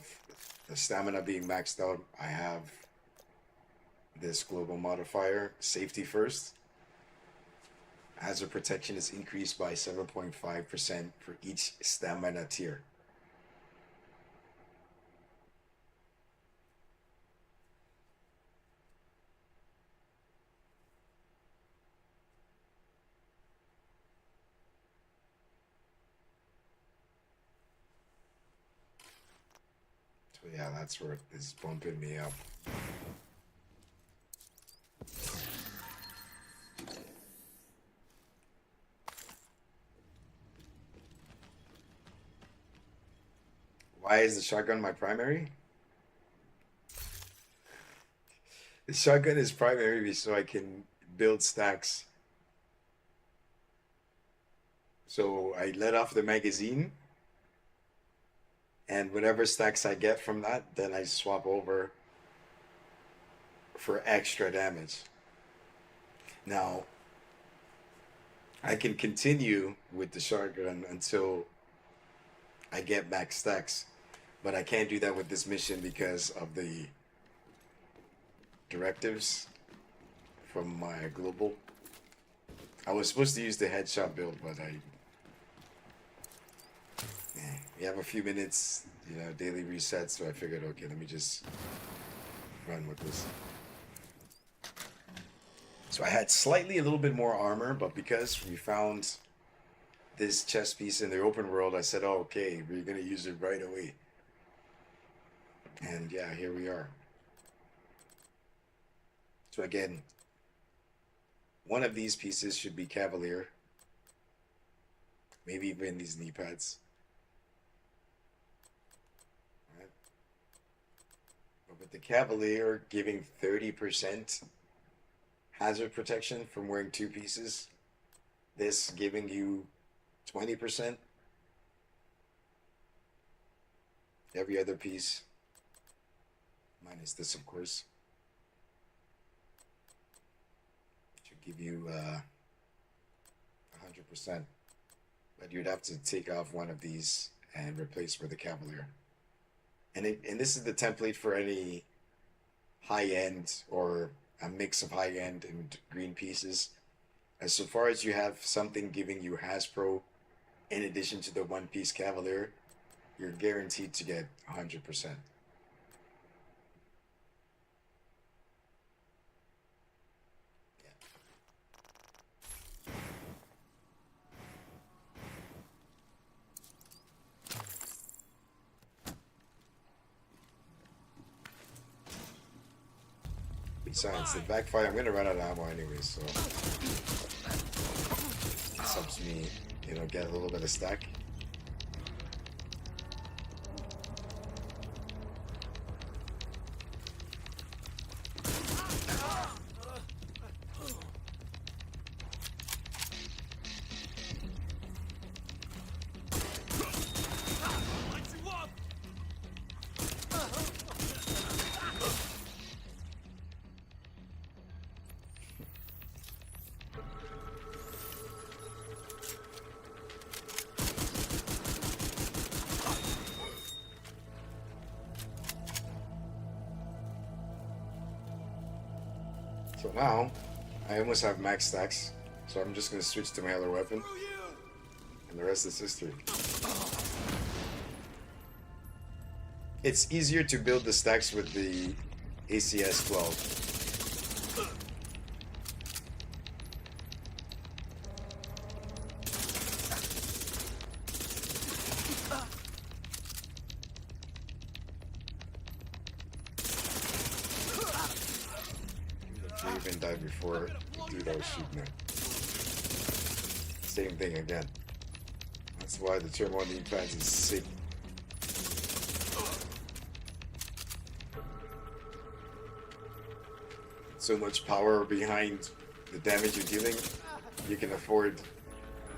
the stamina being maxed out, I have this global modifier, safety first. Hazard protection is increased by 7.5% for each stamina tier. So yeah, that's where it's bumping me up. Why is the shotgun my primary? The shotgun is primary so I can build stacks. So I let off the magazine, and whatever stacks I get from that, then I swap over for extra damage. Now, I can continue with the shotgun until I get max stacks, but I can't do that with this mission because of the directives from my global. I was supposed to use the headshot build, but we have a few minutes, you know, daily reset, so I figured, okay, let me just run with this. So I had slightly a little bit more armor, but because we found this chest piece in the open world, I said, oh, okay, we're gonna use it right away. And yeah, here we are. So again, one of these pieces should be Cavalier. Maybe even these knee pads. Right. But with the Cavalier giving 30% hazard protection from wearing two pieces, this giving you 20%. Every other piece, minus this of course, should give you 100%. But you'd have to take off one of these and replace with a Cavalier. And this is the template for any high-end or a mix of high-end and green pieces. As so far as you have something giving you Hasbro in addition to the one-piece Cavalier, you're guaranteed to get 100%. Besides, the backfire, I'm going to run out of ammo anyway, so this helps me, you know, get a little bit of stack. So now, I almost have max stacks, so I'm just going to switch to my other weapon, and the rest is history. It's easier to build the stacks with the ACS-12. Even died before the dude I was shooting at. Same thing again. That's why the turbo on the pads is sick. So much power behind the damage you're dealing, you can afford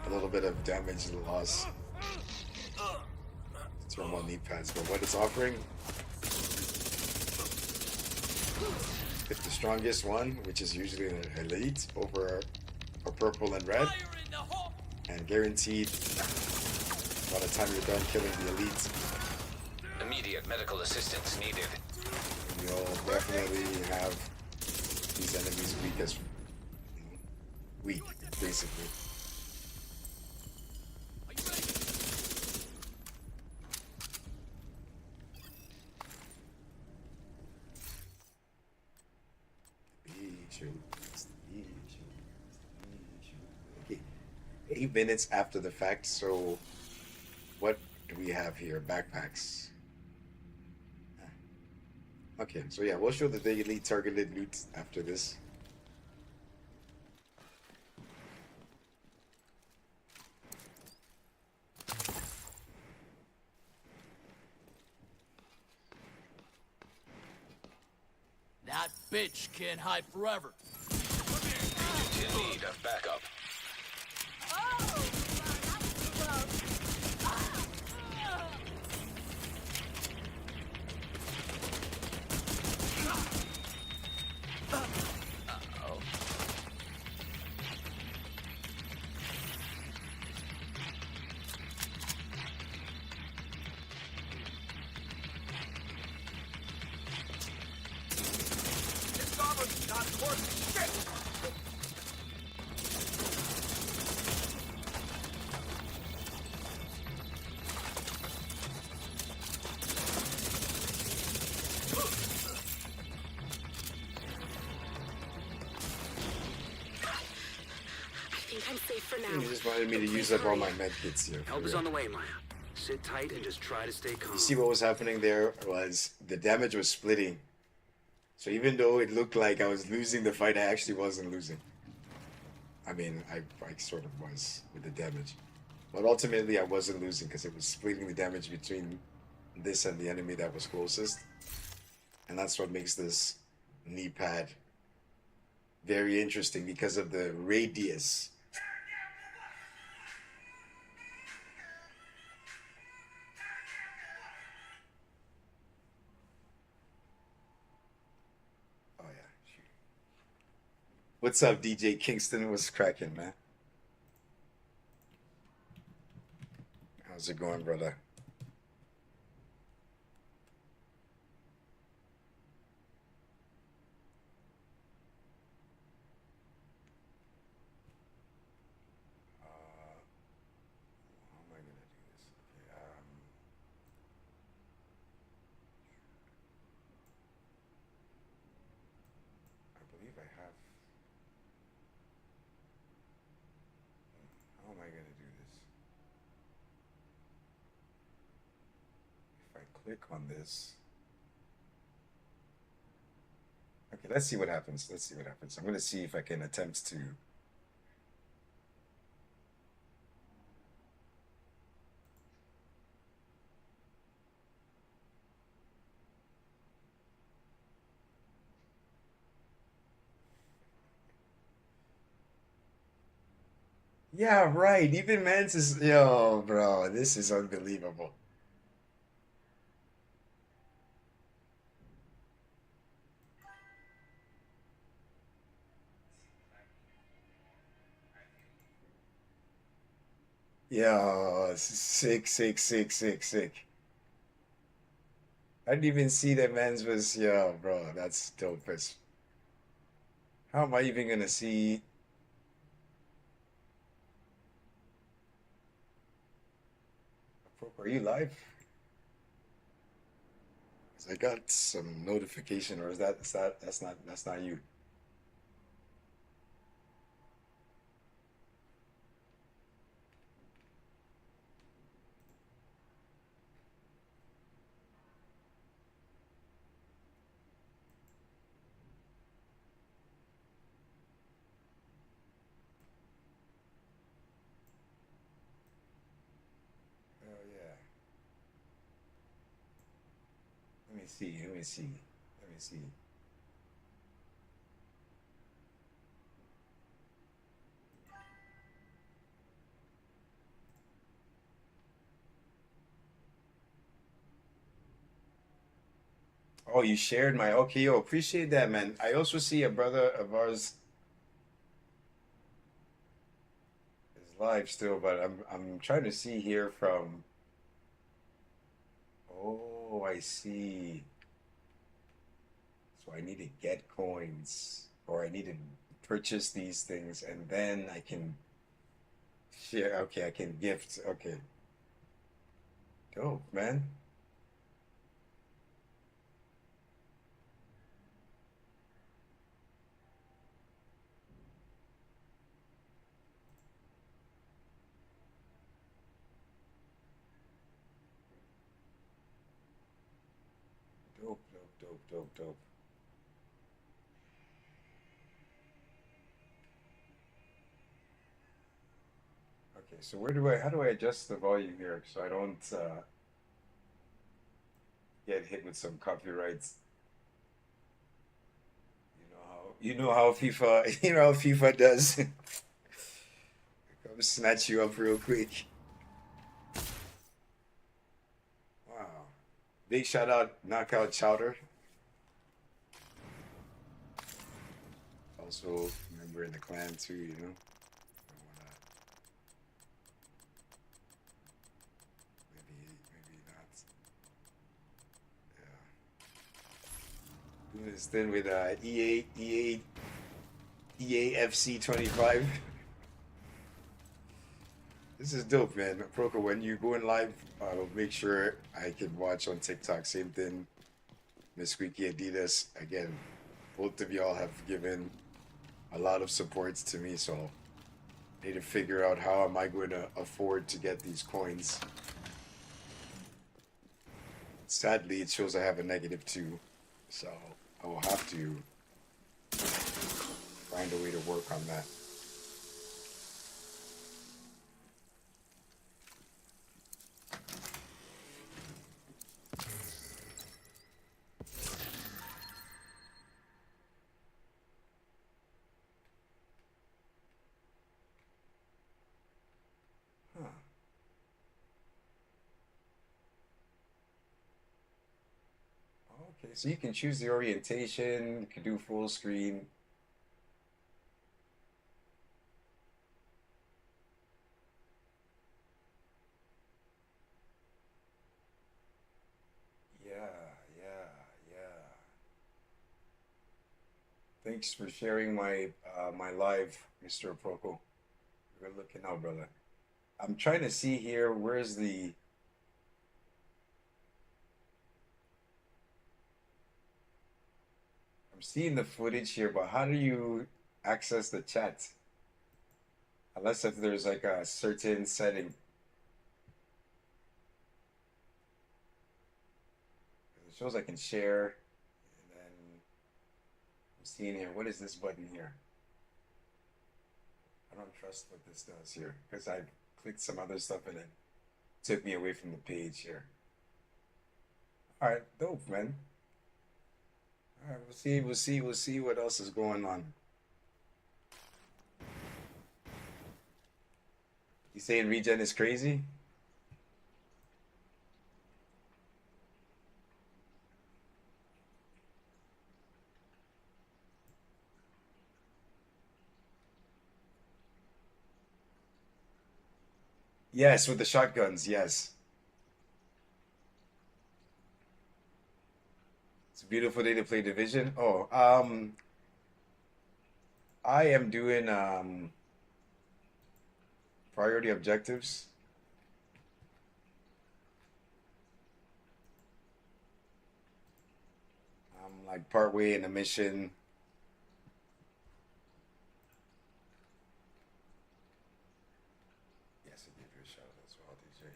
a little bit of damage loss. Turbo knee pads, but what it's offering, pick the strongest one, which is usually an elite, over a purple and red, and guaranteed by the time you're done killing the elite, Immediate medical assistance needed. you'll definitely have these enemies weak, basically. Okay, 8 minutes after the fact. So, what do we have here? Backpacks. Okay, so yeah, we'll show the daily targeted loot after this. That bitch can't hide forever. In need of backup. This armor's not worth shit. I think I'm safe for now. You just wanted me to use up all my med kits here. Help is on the way, Maya. Sit tight and just try to stay calm. You see what was happening there was the damage was splitting. So even though it looked like I was losing the fight, I actually wasn't losing. I mean, I sort of was with the damage. But ultimately, I wasn't losing because it was splitting the damage between this and the enemy that was closest. And that's what makes this knee pad very interesting because of the radius. Oh yeah, shoot. What's up, DJ Kingston? What's cracking, man? How's it going, brother? How am I gonna do this? Okay, I believe I have. How am I gonna do this? If I click on this. Okay, let's see what happens. Let's see what happens. I'm gonna see if I can attempt to. Yeah, right. Even Mance is, yo, bro, this is unbelievable. Yo, sick, sick, sick, sick, sick. I didn't even see that Mance was, yo, bro, that's dope. How am I even gonna see? Are you live? 'Cause I got some notification, or is that's not you? Oh yeah. Let me see. Let me see. Let me see. Oh, you shared my, okay, yo, appreciate that, man. I also see a brother of ours is live still, but I'm trying to see here from, oh, I see. So I need to get coins, or I need to purchase these things, and then I can share. Okay, I can gift. Okay, dope, man. Dope, dope, dope, dope, dope. Okay, so how do I adjust the volume here so I don't get hit with some copyrights? You know how FIFA, you know how FIFA does. Come snatch you up real quick. Wow. Big shout out, Knockout Chowder. Also, member in the clan too, you know. Maybe not. Yeah. Doing this thing with EAFC 25. This is dope, man. Proko, when you go in live, I'll make sure I can watch on TikTok. Same thing. Miss Squeaky Adidas. Again, both of y'all have given a lot of supports to me, so I need to figure out how am I going to afford to get these coins. Sadly, it shows I have a -2, so I will have to find a way to work on that. Huh. Okay, so you can choose the orientation, you can do full screen. Yeah, yeah, yeah. Thanks for sharing my live, Mr. Proko. Good looking out, brother. I'm trying to see here, where's the I'm seeing the footage here, but how do you access the chat? Unless if there's like a certain setting. It shows I can share, and then I'm seeing here, what is this button here? I don't trust what this does here, because I clicked some other stuff and it took me away from the page here. All right, dope, man. All right, we'll see what else is going on. You saying regen is crazy? Yes, with the shotguns, yes. It's a beautiful day to play Division. Oh, I am doing priority objectives. I'm like partway in a mission. Yes, I gave you a shout out as well, DJ.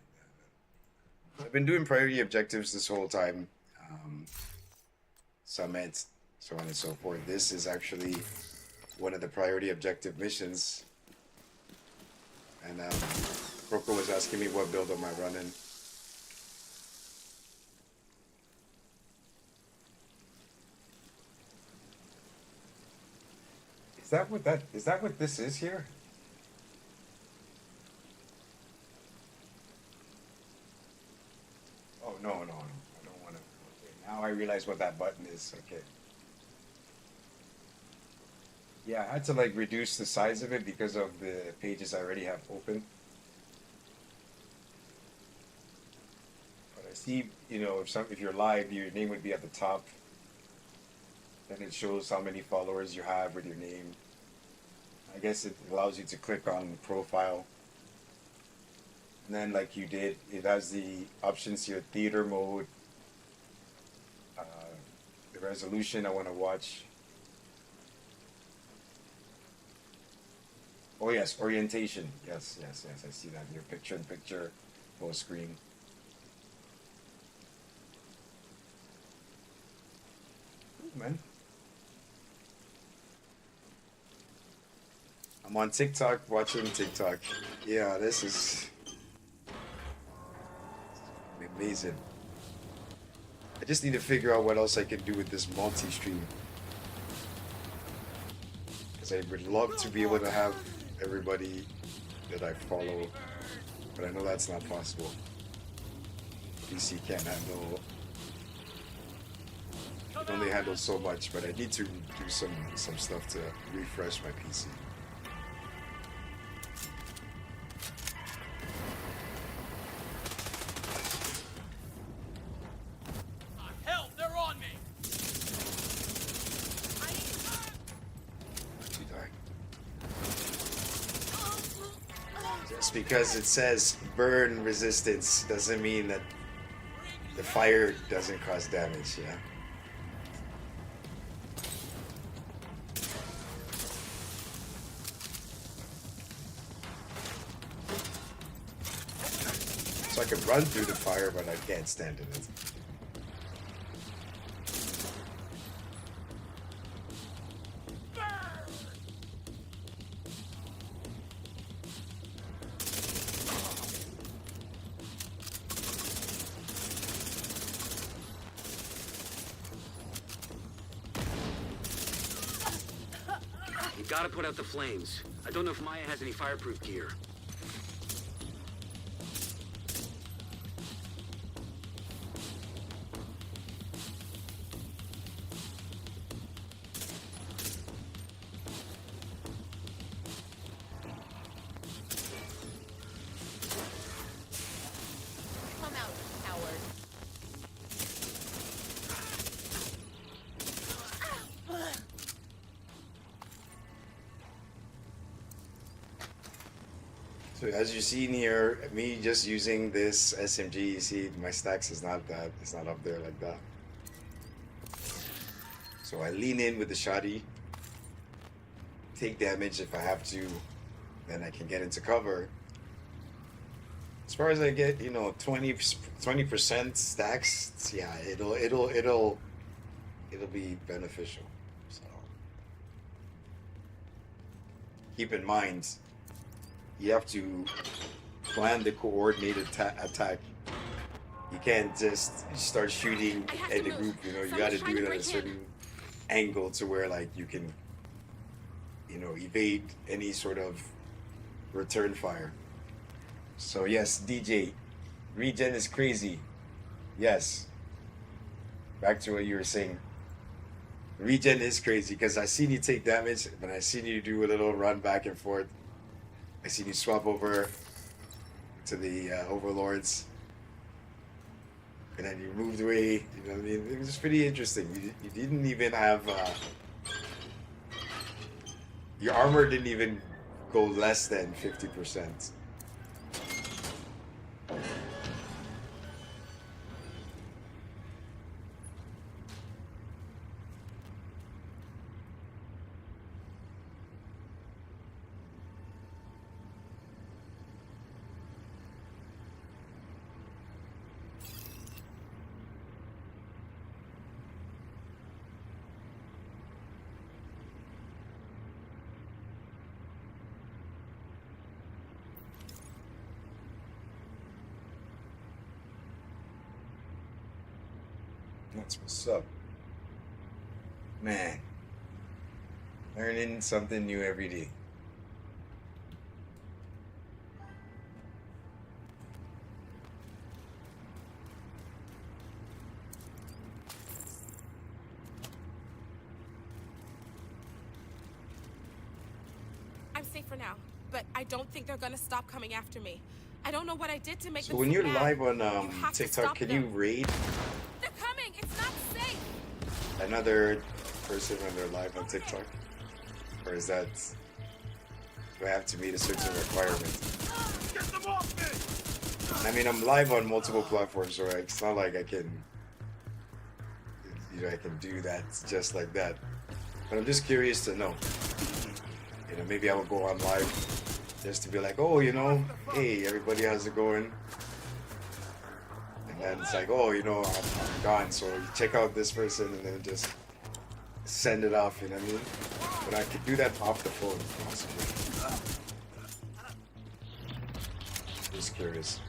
I've been doing priority objectives this whole time. Summit, so on and so forth. This is actually one of the priority objective missions. And Rocco was asking me what build am I running. Is that what this is here? Oh no, I don't want to. Okay, now I realize realize what that button is. Okay. Yeah, I had to like reduce the size of it because of the pages I already have open. But I see, you know, if you're live, your name would be at the top. Then it shows how many followers you have with your name. I guess it allows you to click on profile. And then like you did, it has the options here, theater mode, the resolution I want to watch. Oh yes, orientation. Yes, yes, yes. I see that here. Picture in picture, full screen. Ooh, man. I'm on TikTok watching TikTok. Yeah, this is amazing. I just need to figure out what else I can do with this multi-stream. Because I would love to be able to have everybody that I follow, but I know that's not possible. PC can't handle, it only handles so much, but I need to do some stuff to refresh my PC. Help! They're on me! Just because it says burn resistance doesn't mean that the fire doesn't cause damage, yeah? So I can run through the fire, but I can't stand in it. You gotta put out the flames. I don't know if Maya has any fireproof gear. Come out, coward. So as you see in here, me just using this SMG, you see my stacks is not that, it's not up there like that. So I lean in with the shotty, take damage if I have to, then I can get into cover. As far as I get, you know, 20% stacks, yeah, it'll be beneficial. So keep in mind, you have to plan the coordinated attack. You can't just start shooting at the group, you know, you got to do it at a certain angle to where like you can, you know, evade any sort of return fire. So yes, DJ, regen is crazy. Yes. Back to what you were saying. Regen is crazy because I seen you take damage, but I seen you do a little run back and forth. I seen you swap over to the overlords, and then you moved away. You know what I mean? It was pretty interesting. You didn't even have your armor didn't even go less than 50%. That's what's up. Man, learning something new every day. for now, but I don't think they're gonna stop coming after me. I don't know what I did to make So them when so you're mad. live on You have to TikTok, stop can them. you raid They're coming! It's not safe! another person when they're live on TikTok? Or is that, do I have to meet a certain requirement? Get them off me! I mean, I'm live on multiple platforms, so it's not like I can, I can do that just like that. But I'm just curious to know. Maybe I will go on live just to be like, oh, hey, everybody, how's it going? And then it's like, oh, I'm gone, so you check out this person and then just send it off, you know what I mean? But I could do that off the phone, possibly. Just curious.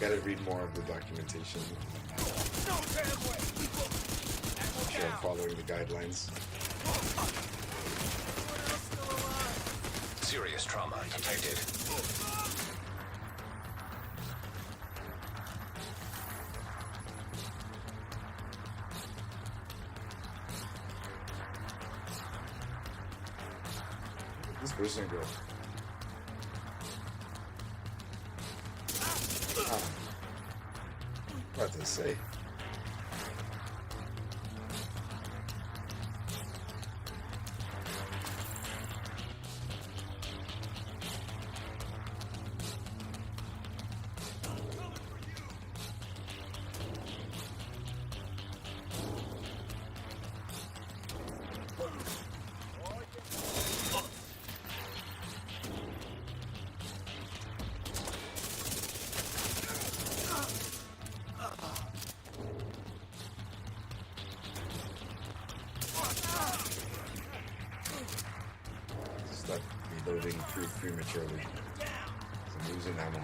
Gotta read more of the documentation. No damn way! I'm sure I'm following the guidelines. Serious trauma detected. This person go. What to say? Stop reloading prematurely. I'm losing ammo.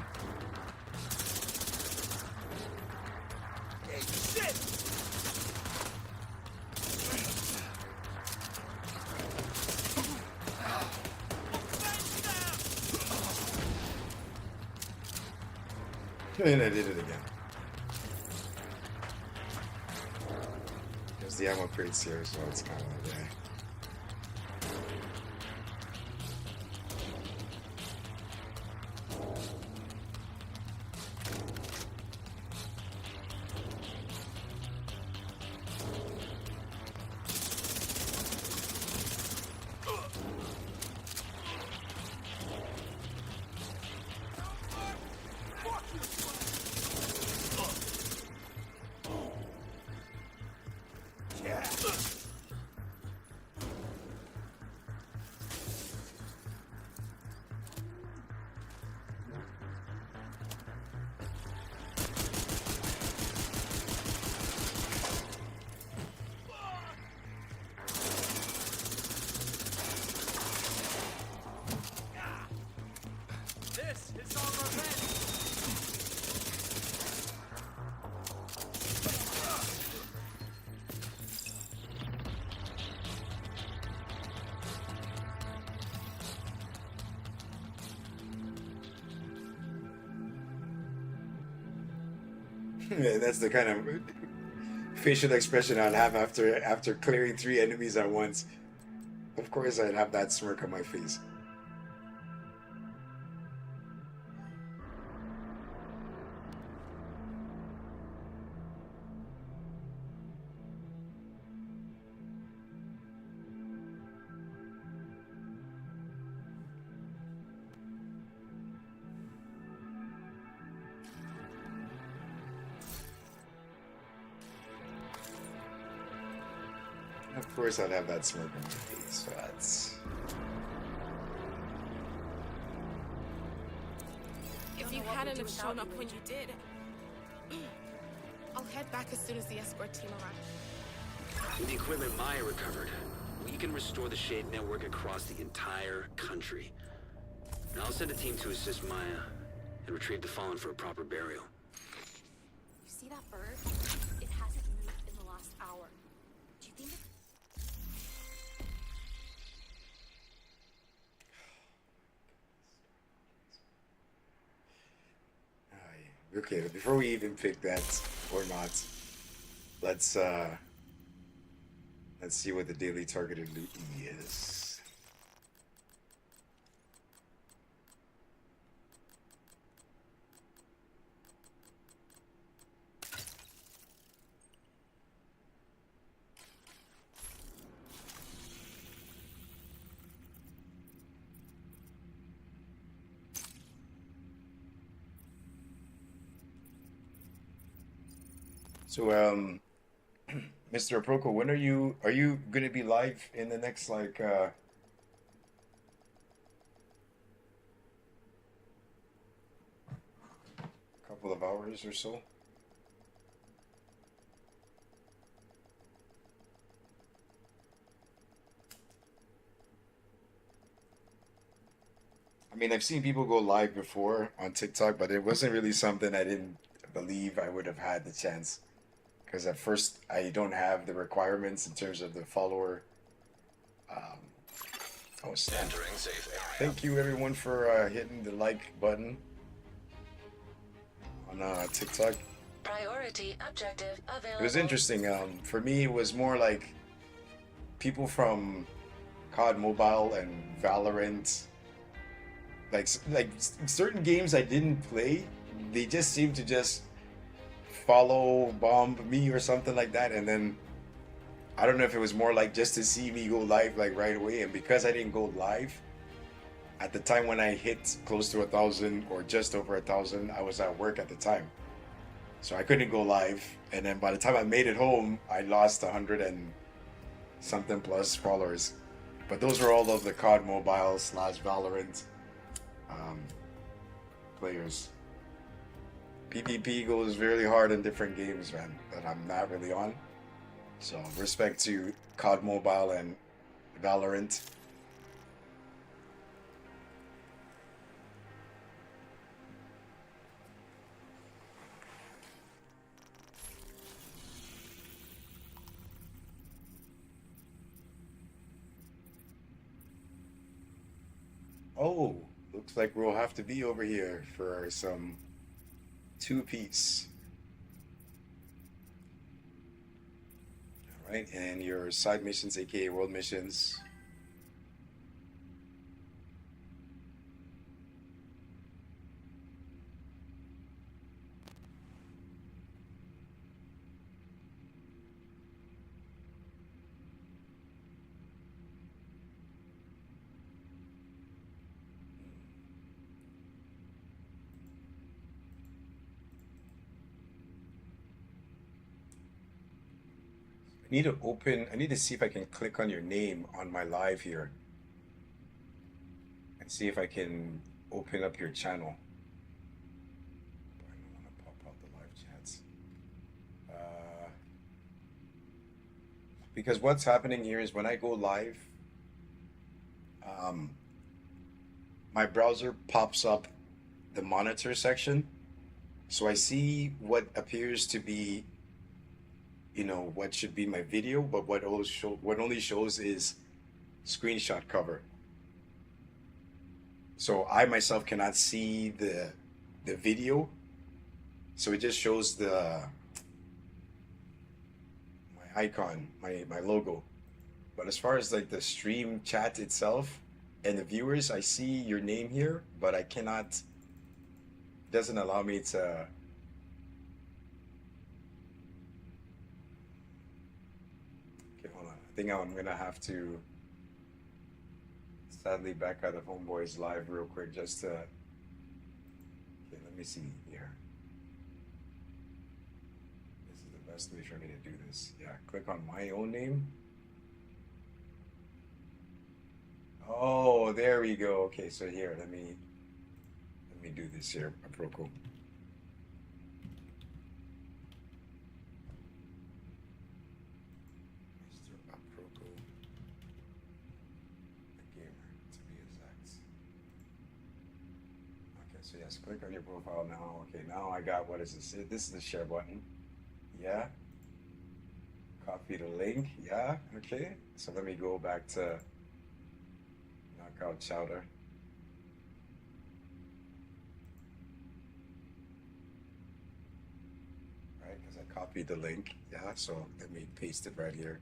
And I did it again. There's the ammo crates here, so it's kind of like, yeah. This is our revenge! Yeah, that's the kind of facial expression I'd have after clearing 3 enemies at once. Of course, I'd have that smirk on my face. Of course, I'd have that smirk on my face. So that's. If you hadn't have shown up when you did, I'll head back as soon as the escort team arrives. With the equipment Maya recovered, we can restore the Shade network across the entire country. Now I'll send a team to assist Maya and retrieve the fallen for a proper burial. You see that bird? It hasn't moved in the last hour. Do you think it's... Okay, before we even pick that or not, let's see what the daily targeted loot is. So, Mr. Aproko, when are you gonna be live in the next like couple of hours or so? I mean, I've seen people go live before on TikTok, but it wasn't really something I didn't believe I would have had the chance. Because at first, I don't have the requirements in terms of the follower. Um, oh, snap. Entering safe area. Thank you, everyone, for hitting the like button on TikTok. Priority objective available. It was interesting. For me, it was more like people from COD Mobile and Valorant. Like certain games I didn't play, they just seemed to just follow bomb me or something like that, and then I don't know if it was more like just to see me go live like right away. And because I didn't go live at the time when I hit close to 1,000 or just over 1,000, I was at work at the time, so I couldn't go live. And then by the time I made it home, I lost 100 and something plus followers. But those were all of the COD Mobile / Valorant players. PvP goes really hard in different games, man, that I'm not really on. So respect to COD Mobile and Valorant. Oh, looks like we'll have to be over here for some two-piece. All right, and your side missions, aka world missions. I need to see if I can click on your name on my live here and see if I can open up your channel. I don't want to pop out the live chats. Because what's happening here is when I go live, my browser pops up the monitor section. So I see what appears to be, what should be my video, but what only shows is screenshot cover. So I myself cannot see the video. So it just shows my icon, my logo. But as far as like the stream chat itself and the viewers, I see your name here, but I cannot, it doesn't allow me to. Okay, hold on. I think I'm gonna have to sadly back out of Homeboy's live real quick just to. Okay, let me see here. This is the best way for me to do this. Yeah, click on my own name. Oh, there we go. Okay, so here, let me do this here, Aproko. Mr. Aproko, the gamer, to be exact. Okay, so yes, click on your profile now. Okay, now I got, what is this? This is the share button. Yeah. Copy the link. Yeah. Okay. So let me go back to Knockout Chowder. Right, because I copied the link. Yeah, so let me paste it right here.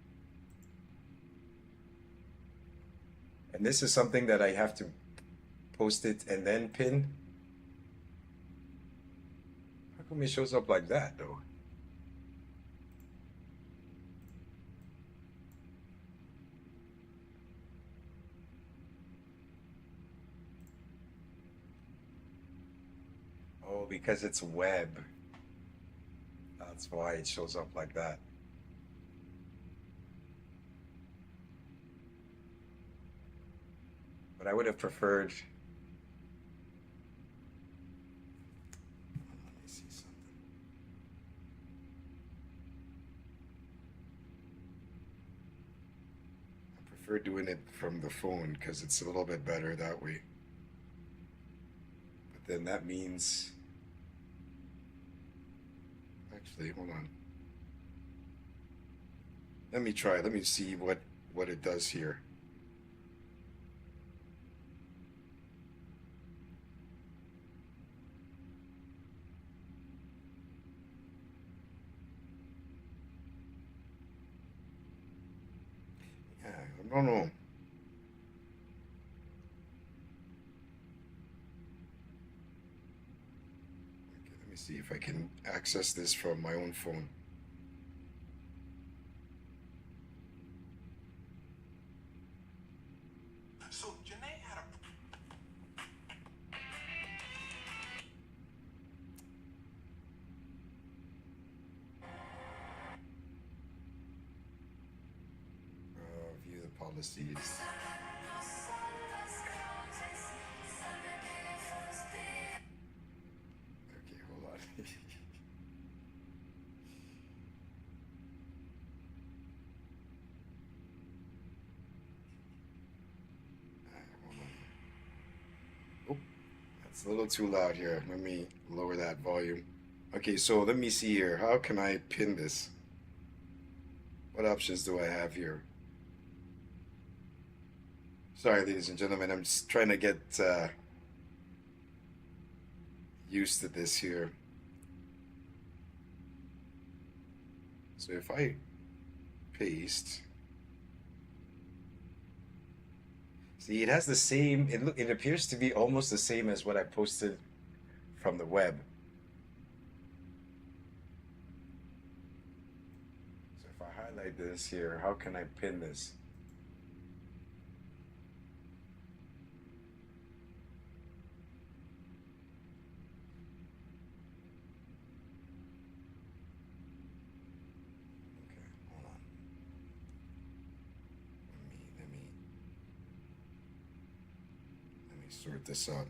And this is something that I have to post it and then pin. How come it shows up like that though? Oh, because it's web. That's why it shows up like that. But I would have preferred. Let me see something. I prefer doing it from the phone because it's a little bit better that way. But then that means. Actually, hold on. Let me try. Let me see what it does here. Yeah, I don't know. Okay, let me see if I can access this from my own phone. So Janae had a View the policies. Okay, hold on. Hold on. Oh, that's a little too loud here. Let me lower that volume. Okay, so let me see here. How can I pin this? What options do I have here? Sorry, ladies and gentlemen, I'm just trying to get used to this here. So if I paste, see, it has the same. It appears to be almost the same as what I posted from the web. So if I highlight this here, how can I pin this? Sort this out.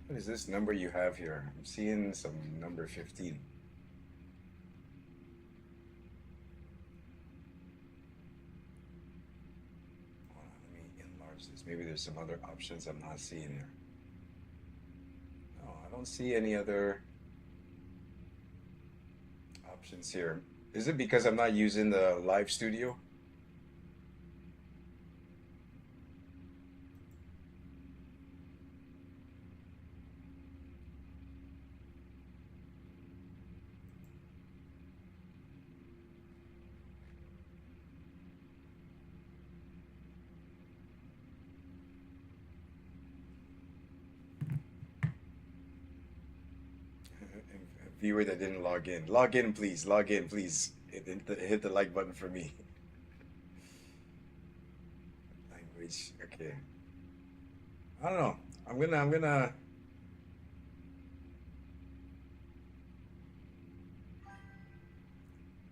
What is this number you have here? I'm seeing some number 15. Hold on, let me enlarge this. Maybe there's some other options I'm not seeing here. No, I don't see any other options here. Is it because I'm not using the live studio? Viewer that didn't log in. Log in, please. Log in, please. Hit the like button for me. Language. Okay. I don't know. I'm gonna.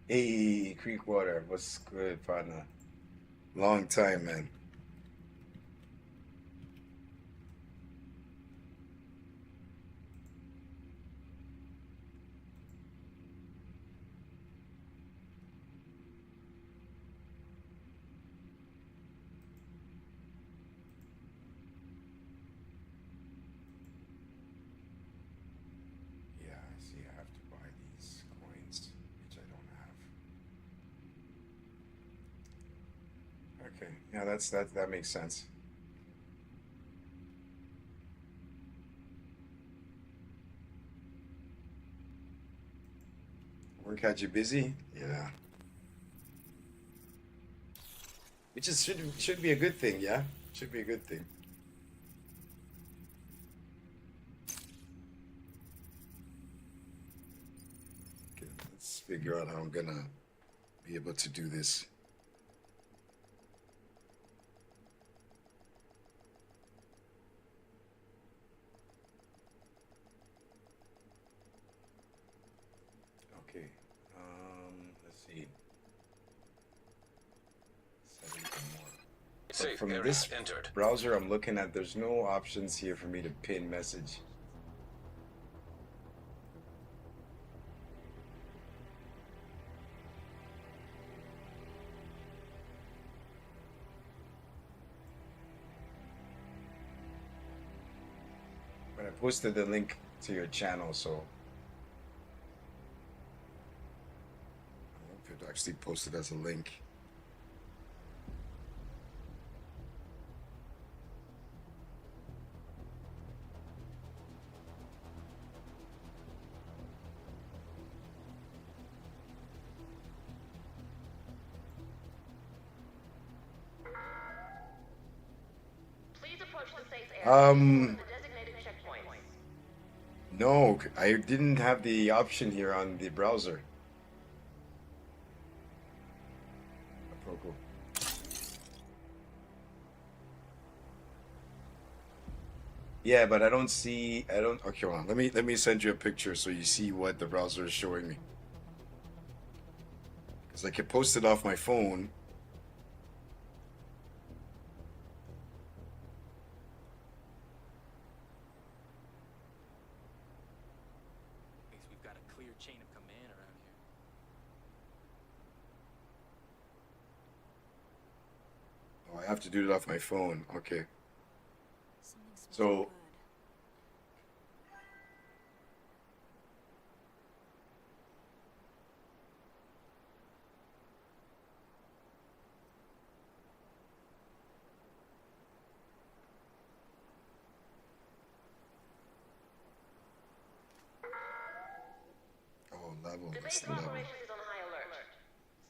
Hey, Creekwater. What's good, partner? Long time, man. Okay. Yeah, that makes sense. Work had you busy? Yeah. Which is should be a good thing, yeah? Should be a good thing. Okay, let's figure out how I'm gonna be able to do this. Okay. Let's see. Settings and more. But Safe from area this entered. browser I'm looking at, there's no options here for me to pin message. But I posted the link to your channel, so I hope it actually posted as a link. Please approach the safe area using the designated checkpoints. No, I didn't have the option here on the browser. Apropos. Yeah, but I don't see. I don't. Okay, hold on. Let me send you a picture so you see what the browser is showing me. Because I can post it off my phone. Thinks we've got a clear chain of command around here. Oh, I have to do it off my phone. Okay. Something smells So. good. Oh, level. The That's base the of level. operations is on high alert.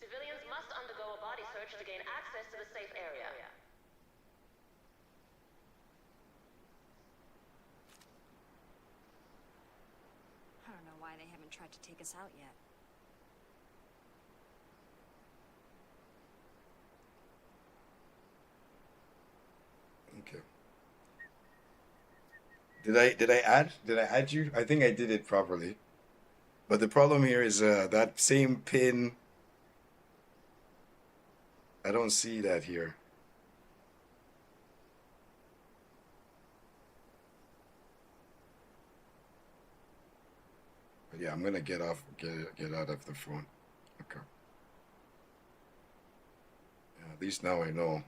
Civilians must undergo a body search to gain access to the safe area. I don't know why they haven't tried to take us out yet. Okay. Did I add you? I think I did it properly. But the problem here is that same pin. I don't see that here. But yeah, I'm gonna get out of the phone. Okay. Yeah, at least now I know.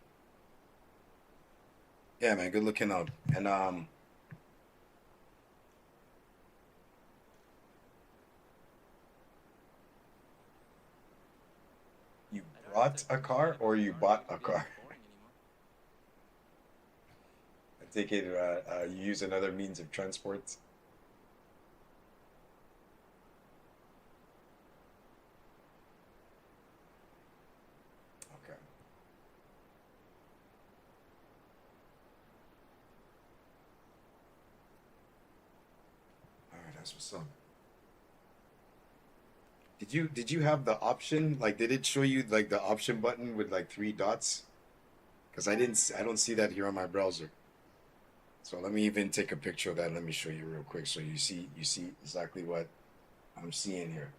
Yeah, man, good looking out. And you brought a car or you bought a car? I take it you use another means of transport. Okay. All right, that's what's up. Did you have the option? Like, did it show you like the option button with like 3 dots? Because I don't see that here on my browser. So let me even take a picture of that. Let me show you real quick so you see exactly what I'm seeing here.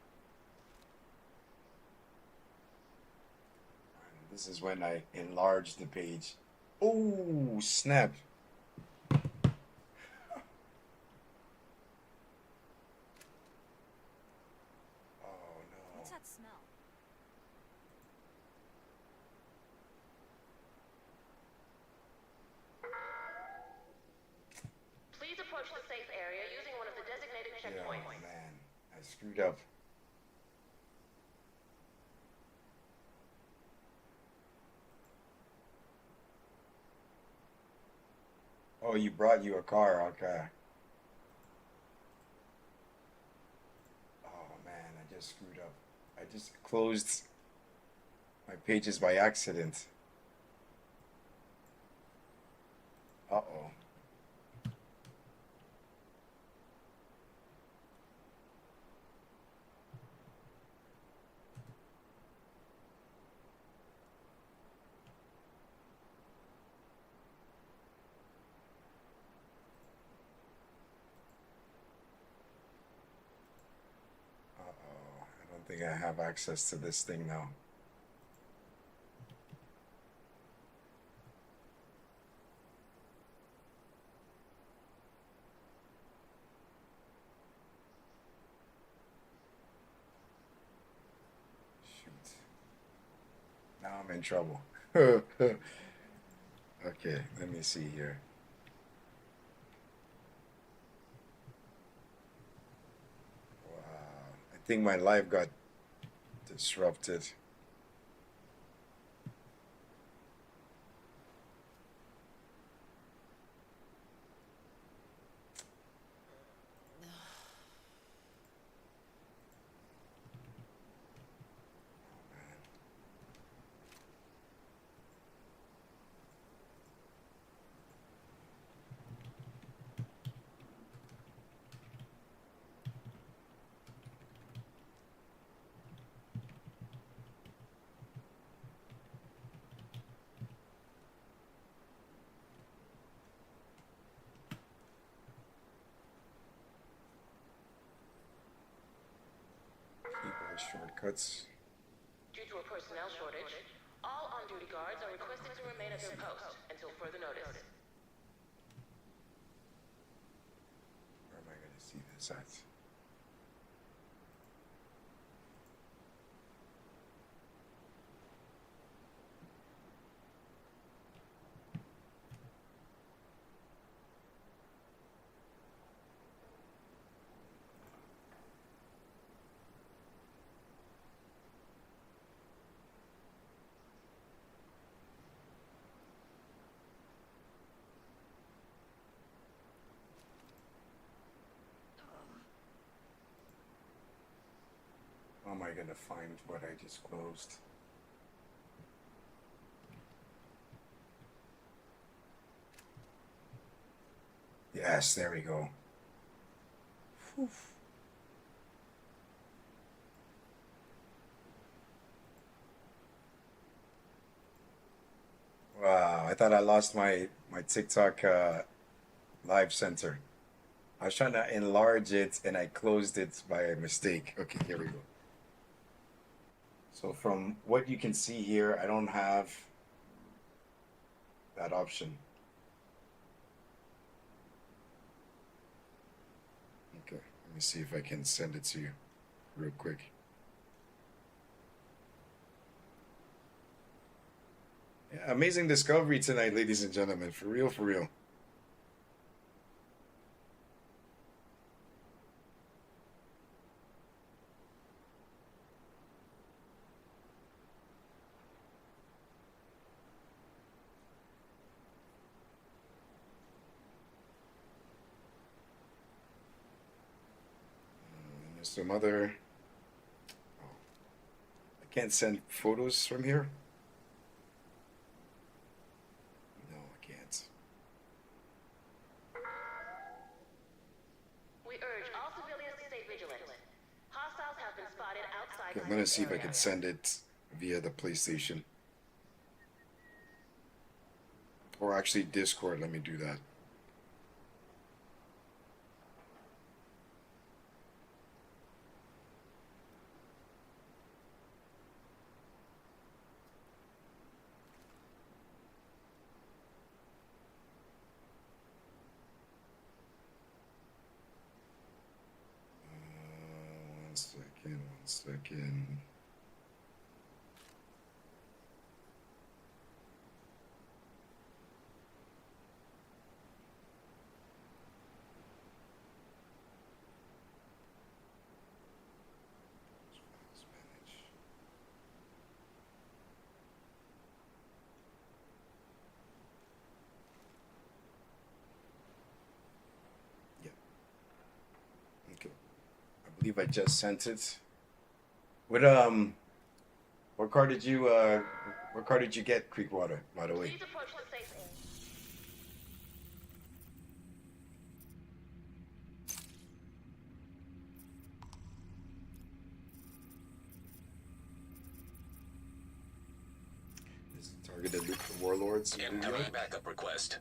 This is when I enlarge the page. Oh, snap. Oh no. What's that smell? Please approach the safe area using one of the designated Oh checkpoints. man, I screwed up. Oh, you brought you a car. Okay. Oh man, I just screwed up. I just closed my pages by accident. Uh-oh. Uh-oh. I don't think I have access to this thing now. Shoot. Now I'm in trouble. Okay, let me see here. Wow. I think my life got disrupted. Keyboard shortcuts. Due to a personnel shortage, all on-duty guards are requested to remain at their post until further notice. Where am I going to see this at? How am I going to find what I just closed? Yes, there we go. Whew. Wow, I thought I lost my TikTok live center. I was trying to enlarge it and I closed it by mistake. Okay, here we go. So from what you can see here, I don't have that option. Okay, let me see if I can send it to you real quick. Yeah, amazing discovery tonight, ladies and gentlemen. For real, for real. And there's some other. Oh, I can't send photos from here. No, I can't. We urge all civilians to stay vigilant. Hostiles have been spotted outside. Okay, I'm gonna see if I can send it via the PlayStation. Or actually Discord, let me do that. One second. believe I just sent it. What car did you what car did you get, Creekwater, by the way? Please approach the safe end. This is targeted loot for warlords in New Incoming York. backup request.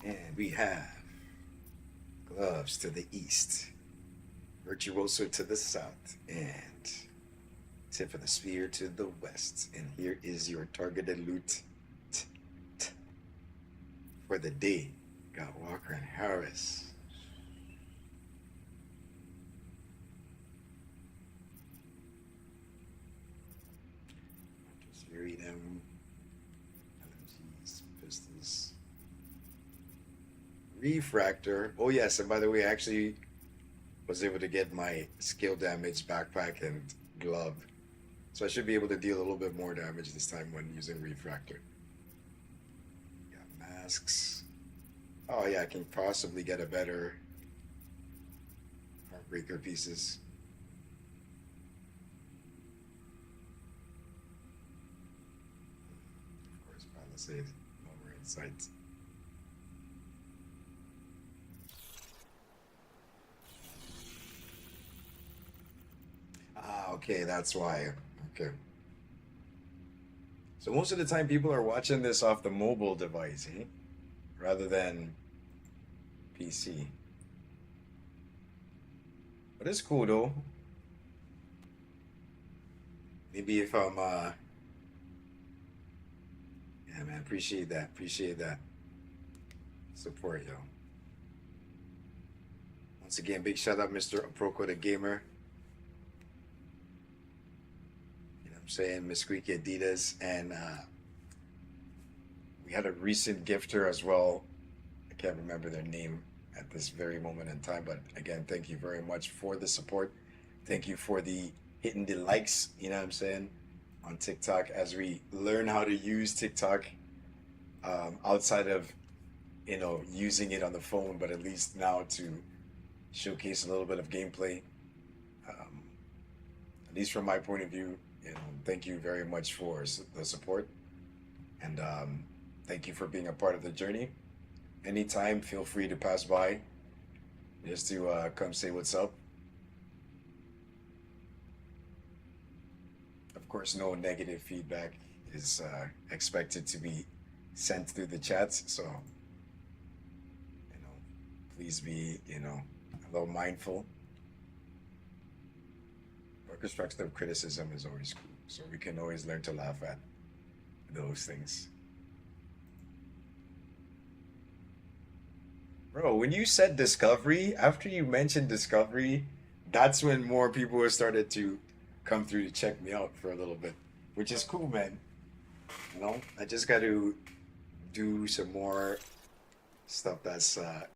And we have gloves to the east, virtuoso to the south, and tip of the spear to the west. And here is your targeted loot for the day. Got Walker and Harris. Just read them. LMGs, pistols. Refractor. Oh yes, and by the way, I actually was able to get my skill damage backpack and glove. So I should be able to deal a little bit more damage this time when using refractor. Got masks. Oh yeah, I can possibly get a better heartbreaker pieces. Of course, Palisade. Lower in sight. Ah, okay, that's why. Okay. So most of the time people are watching this off the mobile device, eh? Rather than PC. But it's cool though. Maybe if I'm yeah man, appreciate that. Appreciate that. Support, yo. Once again, big shout out Mr. Aproko the Gamer. Saying Miss Squeaky Adidas, and we had a recent gifter as well. I can't remember their name at this very moment in time, but again, thank you very much for the support. Thank you for the hitting the likes, you know what I'm saying, on TikTok as we learn how to use TikTok outside of, you know, using it on the phone, but at least now to showcase a little bit of gameplay. At least from my point of view, you know, thank you very much for the support, and thank you for being a part of the journey. Anytime, feel free to pass by just to come say what's up. Of course, no negative feedback is expected to be sent through the chats, so, you know, please be, you know, a little mindful. Constructive criticism is always cool, so we can always learn to laugh at those things. Bro, when you said Discovery, after you mentioned Discovery, that's when more people started to come through to check me out for a little bit, which is cool, man. You know, I just got to do some more stuff that's